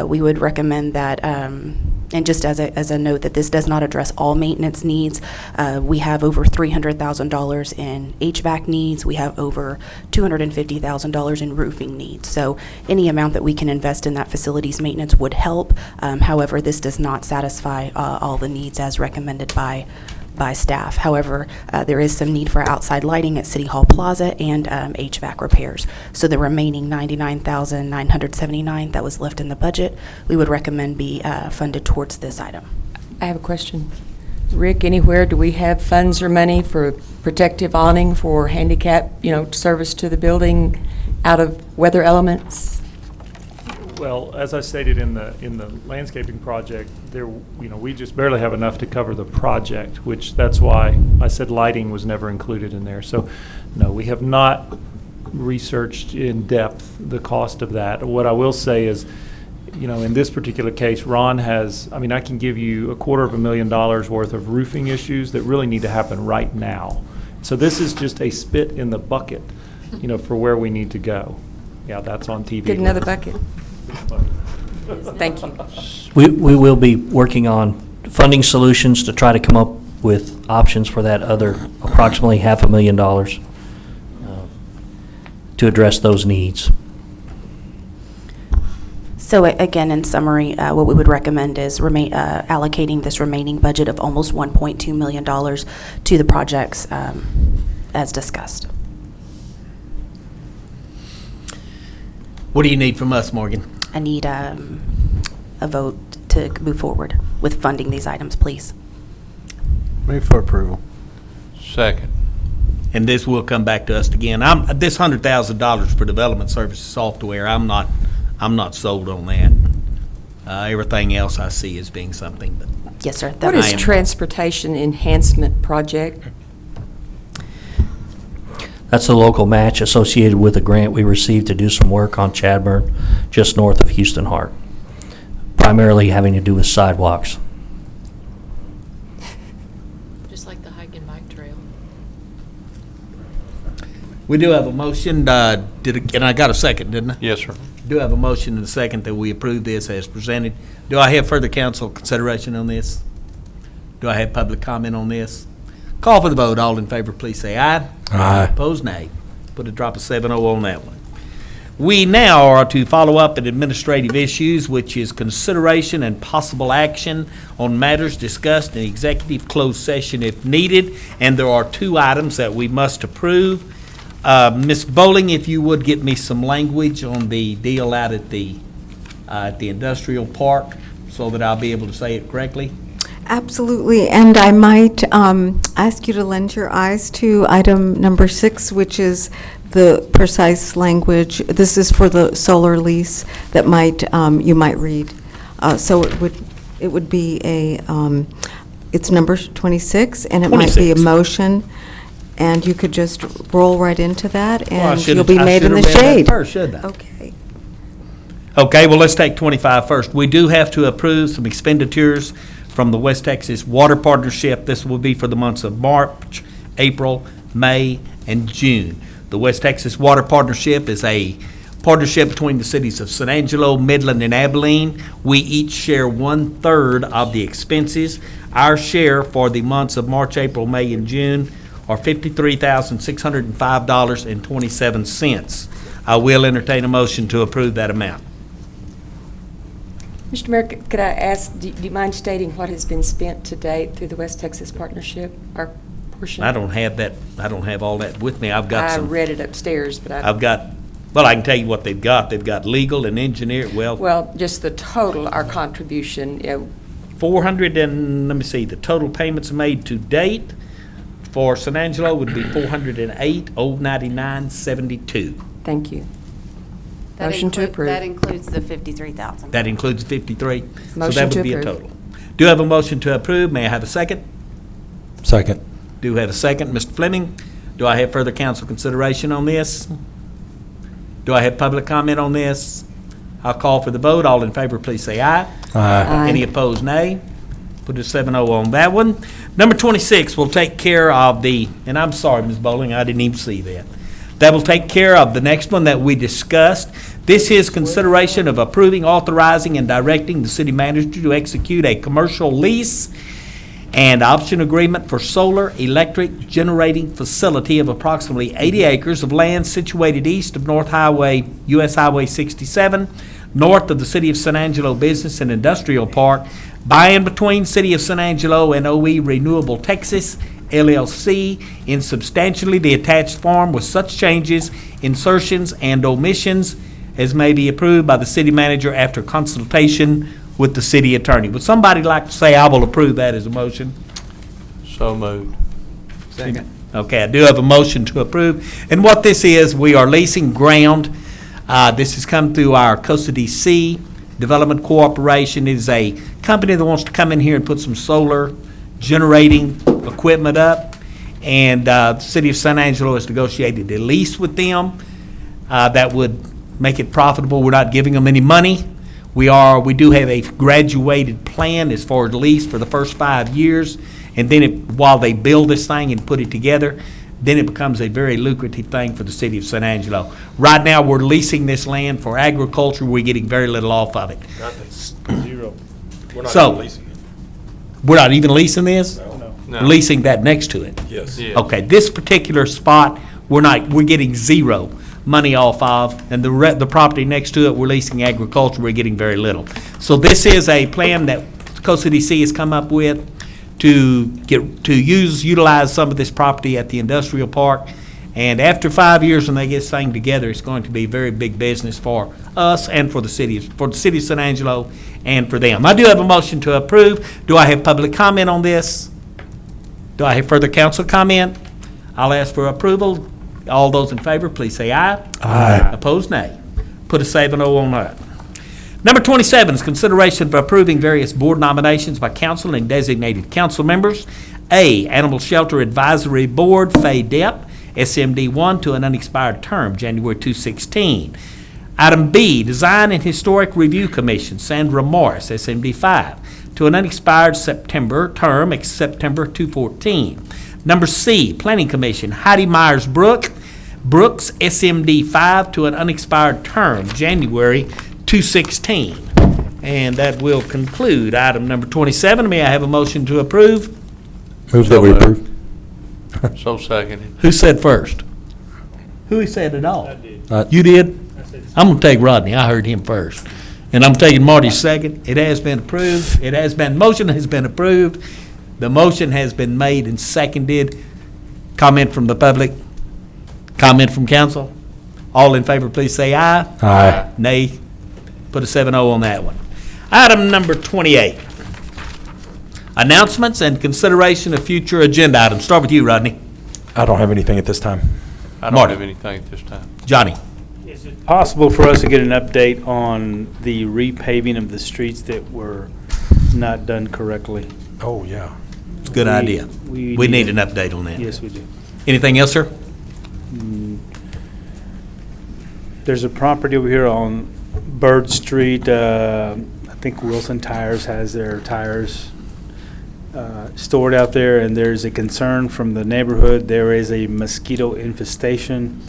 We would recommend that, and just as a note, that this does not address all maintenance needs. We have over $300,000 in HVAC needs. We have over $250,000 in roofing needs. So any amount that we can invest in that facilities maintenance would help. However, this does not satisfy all the needs as recommended by staff. However, there is some need for outside lighting at City Hall Plaza and HVAC repairs. So the remaining $99,979 that was left in the budget, we would recommend be funded towards this item. I have a question. Rick, anywhere do we have funds or money for protective awning for handicap, service to the building out of weather elements? Well, as I stated in the landscaping project, we just barely have enough to cover the project, which that's why I said lighting was never included in there. So, no, we have not researched in depth the cost of that. What I will say is, in this particular case, Ron has, I can give you $250,000 worth of roofing issues that really need to happen right now. So this is just a spit in the bucket, for where we need to go. Yeah, that's on TV. Get another bucket. Thank you. We will be working on funding solutions to try to come up with options for that other approximately $500,000 to address those needs. So again, in summary, what we would recommend is allocating this remaining budget of almost $1.2 million to the projects as discussed. What do you need from us, Morgan? I need a vote to move forward with funding these items, please. Move for approval. Second. And this will come back to us again. This $100,000 for development services software, I'm not sold on that. Everything else I see as being something, but. Yes, sir. What is transportation enhancement project? That's a local match associated with a grant we received to do some work on Chadburn, just north of Houston Hart, primarily having to do with sidewalks. Just like the hike and bike trail. We do have a motion, and I got a second, didn't I? Yes, sir. Do have a motion and a second that we approve this as presented. Do I have further council consideration on this? Do I have public comment on this? Call for the vote. All in favor, please say aye. Aye. Opposed, nay. Put a drop of 7-0 on that one. We now are to follow up at administrative issues, which is consideration and possible action on matters discussed in executive closed session if needed. And there are 2 items that we must approve. Ms. Bowling, if you would get me some language on the deal out at the industrial park so that I'll be able to say it correctly. Absolutely, and I might ask you to lend your eyes to item number 6, which is the precise language. This is for the solar lease that you might read. So it would be it's number 26, and it might be a motion, and you could just roll right into that, and you'll be made in the shade. First, shouldn't I? Okay. Okay, well, let's take 25 first. We do have to approve some expenditures from the West Texas Water Partnership. This will be for the months of March, April, May, and June. The West Texas Water Partnership is a partnership between the cities of San Angelo, Midland, and Abilene. We each share 1/3 of the expenses. Our share for the months of March, April, May, and June are $53,605.27. I will entertain a motion to approve that amount. Mr. Mayor, could I ask, do you mind stating what has been spent to date through the West Texas Partnership, our portion? I don't have that. I don't have all that with me. I've got some. I read it upstairs, but I've got. Well, I can tell you what they've got. They've got legal and engineer. Well, just the total, our contribution. 400 and let me see. The total payments made to date for San Angelo would be $408,099.72. Thank you. Motion to approve. That includes the $53,000. That includes 53. So Motion that to would be a approve. total. Do you have a motion to approve? May I have a second? Second. Do have a second, Mr. Fleming? Do I have further council consideration on this? Do I have public comment on this? I'll call for the vote. All in favor, please say aye. Aye. Any opposed, nay. Put a 7-0 on that one. Number 26 will take care of and I'm sorry, Ms. Bowling, I didn't even see that. That will take care of the next one that we discussed. This is consideration of approving, authorizing, and directing the city manager to execute a commercial lease and option agreement for solar electric generating facility of approximately 80 acres of land situated east of North Highway, US Highway 67, north of the City of San Angelo Business and Industrial Park, by and between City of San Angelo and OE Renewable Texas, LLC, in substantially the attached form with such changes, insertions, and omissions as may be approved by the city manager after consultation with the city attorney. Would somebody like to say I will approve that as a motion? So moved. Second. Okay, I do have a motion to approve. And what this is, we are leasing ground. This has come through our Costa DC Development Corporation. It is a company that wants to come in here and put some solar generating equipment up. And the city of San Angelo has negotiated a lease with them that would make it profitable. We're not giving them any money. We do have a graduated plan as far as lease for the first 5 years, and then while they build this thing and put it together, then it becomes a very lucrative thing for the city of San Angelo. Right now, we're leasing this land for agriculture. We're getting very little off of it. Zero. We're not So- even leasing it. We're not even leasing this? No. We're leasing that next to it? Yes. Okay, this particular spot, we're getting zero money off of, and the property next to it, we're leasing agriculture, we're getting very little. So this is a plan that COCDC has come up with to utilize some of this property at the industrial park. And after 5 years, when they get this thing together, it's going to be very big business for us and for the city of San Angelo and for them. I do have a motion to approve. Do I have public comment on this? Do I have further council comment? I'll ask for approval. All those in favor, please say aye. Aye. Opposed, nay. Put a 7-0 on that. Number 27 is consideration for approving various board nominations by council and designated council members. A, Animal Shelter Advisory Board, Fay Depp, SMD 1, to an unexpired term, January 2016. Item B, Design and Historic Review Commission, Sandra Morris, SMD 5, to an unexpired September term, September 2014. Number C, Planning Commission, Heidi Myers-Brooks, SMD 5, to an unexpired term, January 2016. And that will conclude item number 27. May I have a motion to approve? Move that we approve. So seconded. Who said first? Who said it all? I did. You did? I'm going to take Rodney. I heard him first. And I'm taking Marty's second. It has been approved. Motion has been approved. The motion has been made and seconded. Comment from the public? Comment from council? All in favor, please say aye. Aye. Nay. Put a 7-0 on that one. Item number 28. Announcements and consideration of future agenda items. Start with you, Rodney. I don't have anything at this time. I don't Marty. have anything at this time. Johnny. Is it possible for us to get an update on the repaving of the streets that were not done correctly? Oh, yeah. It's a good idea. We We need an update on that. Yes, we do. Anything else, sir? There's a property over here on Bird Street. I think Wilson Tires has their tires stored out there, and there's a concern from the neighborhood. There is a mosquito infestation,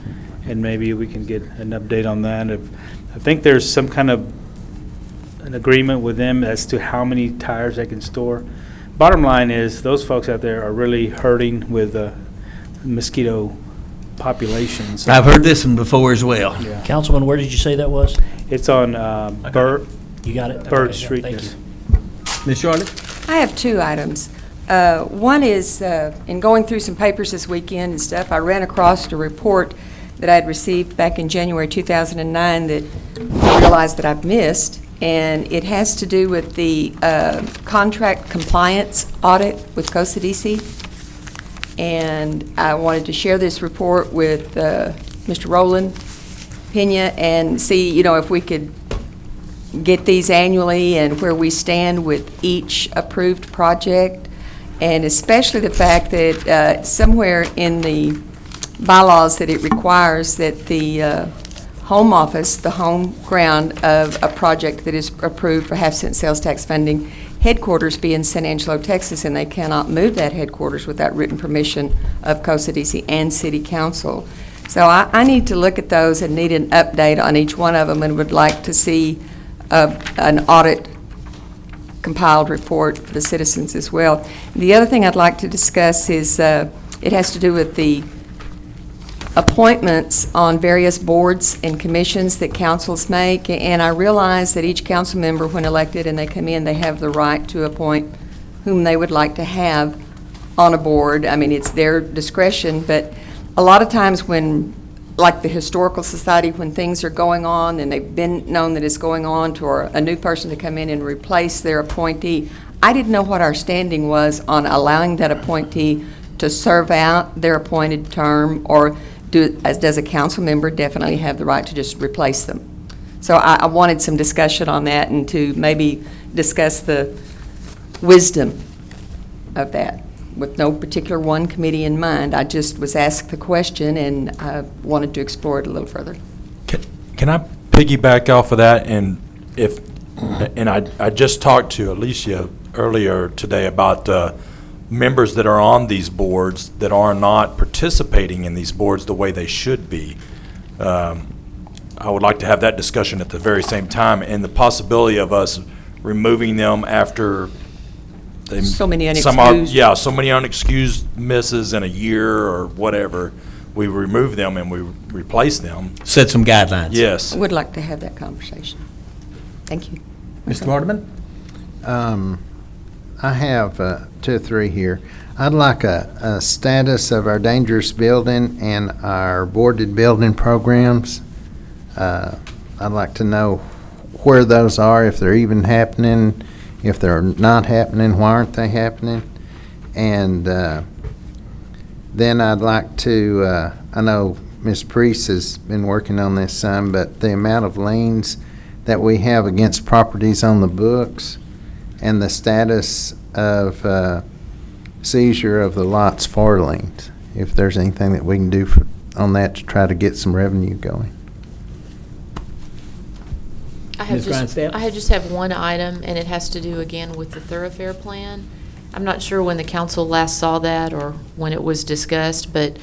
and maybe we can get an update on that. I think there's some kind of an agreement with them as to how many tires they can store. Bottom line is, those folks out there are really hurting with mosquito populations. I've heard this one before as well. Yeah. Councilman, where did you say that was? It's on Bird You got it? Bird Okay, yeah, Street. thank Yes. you. Ms. Charlotte? I have two items. One is, in going through some papers this weekend and stuff, I ran across a report that I'd received back in January 2009 that I realized that I've missed, and it has to do with the contract compliance audit with COCDC. And I wanted to share this report with Mr. Roland Pena and see, if we could get these annually and where we stand with each approved project, and especially the fact that somewhere in the bylaws that it requires that the home office, the home ground of a project that is approved for half-cent sales tax funding, headquarters be in San Angelo, Texas, and they cannot move that headquarters without written permission of COCDC and City Council. So I need to look at those and need an update on each one of them, and would like to see an audit compiled report for the citizens as well. The other thing I'd like to discuss is it has to do with the appointments on various boards and commissions that councils make, and I realize that each council member, when elected and they come in, they have the right to appoint whom they would like to have on a board. I mean, it's their discretion, but a lot of times when, like the Historical Society, when things are going on and they've been known that it's going on, to a new person to come in and replace their appointee, I didn't know what our standing was on allowing that appointee to serve out their appointed term, or does a council member definitely have the right to just replace them? So I wanted some discussion on that, and to maybe discuss the wisdom of that, with no particular one committee in mind. I just was asked the question, and I wanted to explore it a little further. Can I piggyback off of that? And I just talked to Alicia earlier today about members that are on these boards that are not participating in these boards the way they should be. I would like to have that discussion at the very same time, and the possibility of us removing them after they, So many some are, unexcused. yeah, so many unexcused misses in a year or whatever. We remove them and we replace them. Set some guidelines. Yes. Would like to have that conversation. Thank you. Mr. Vardaman? I have 2 or 3 here. I'd like a status of our dangerous building and our boarded building programs. I'd like to know where those are, if they're even happening, if they're not happening, why aren't they happening? And then I'd like to, I know Ms. Priest has been working on this some, but the amount of liens that we have against properties on the books and the status of seizure of the lots for liens, if there's anything that we can do on that to try to get some revenue going. I just have one item, and it has to do again with the thoroughfare plan. I'm not sure when the council last saw that or when it was discussed, but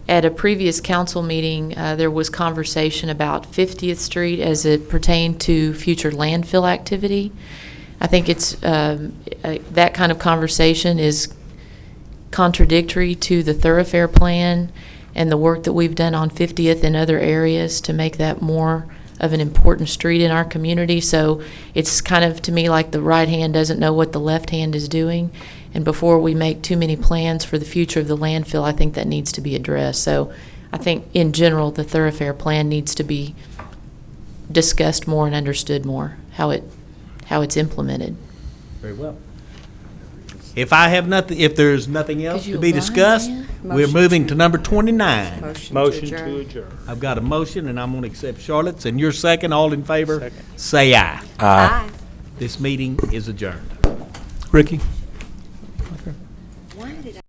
at a previous council meeting, there was conversation about 50th Street as it pertained to future landfill activity. I think it's that kind of conversation is contradictory to the thoroughfare plan and the work that we've done on 50th and other areas to make that more of an important street in our community. So it's kind of, to me, like the right hand doesn't know what the left hand is doing. And before we make too many plans for the future of the landfill, I think that needs to be addressed. So I think in general, the thoroughfare plan needs to be discussed more and understood more, how it's implemented. Very well. If there's nothing else to be discussed, we're Motion. moving to number 29. Motion to adjourn. I've got a motion, and I'm going to accept Charlotte's, and your second. All in favor? Second. Say aye. Aye. This meeting is adjourned. Ricky?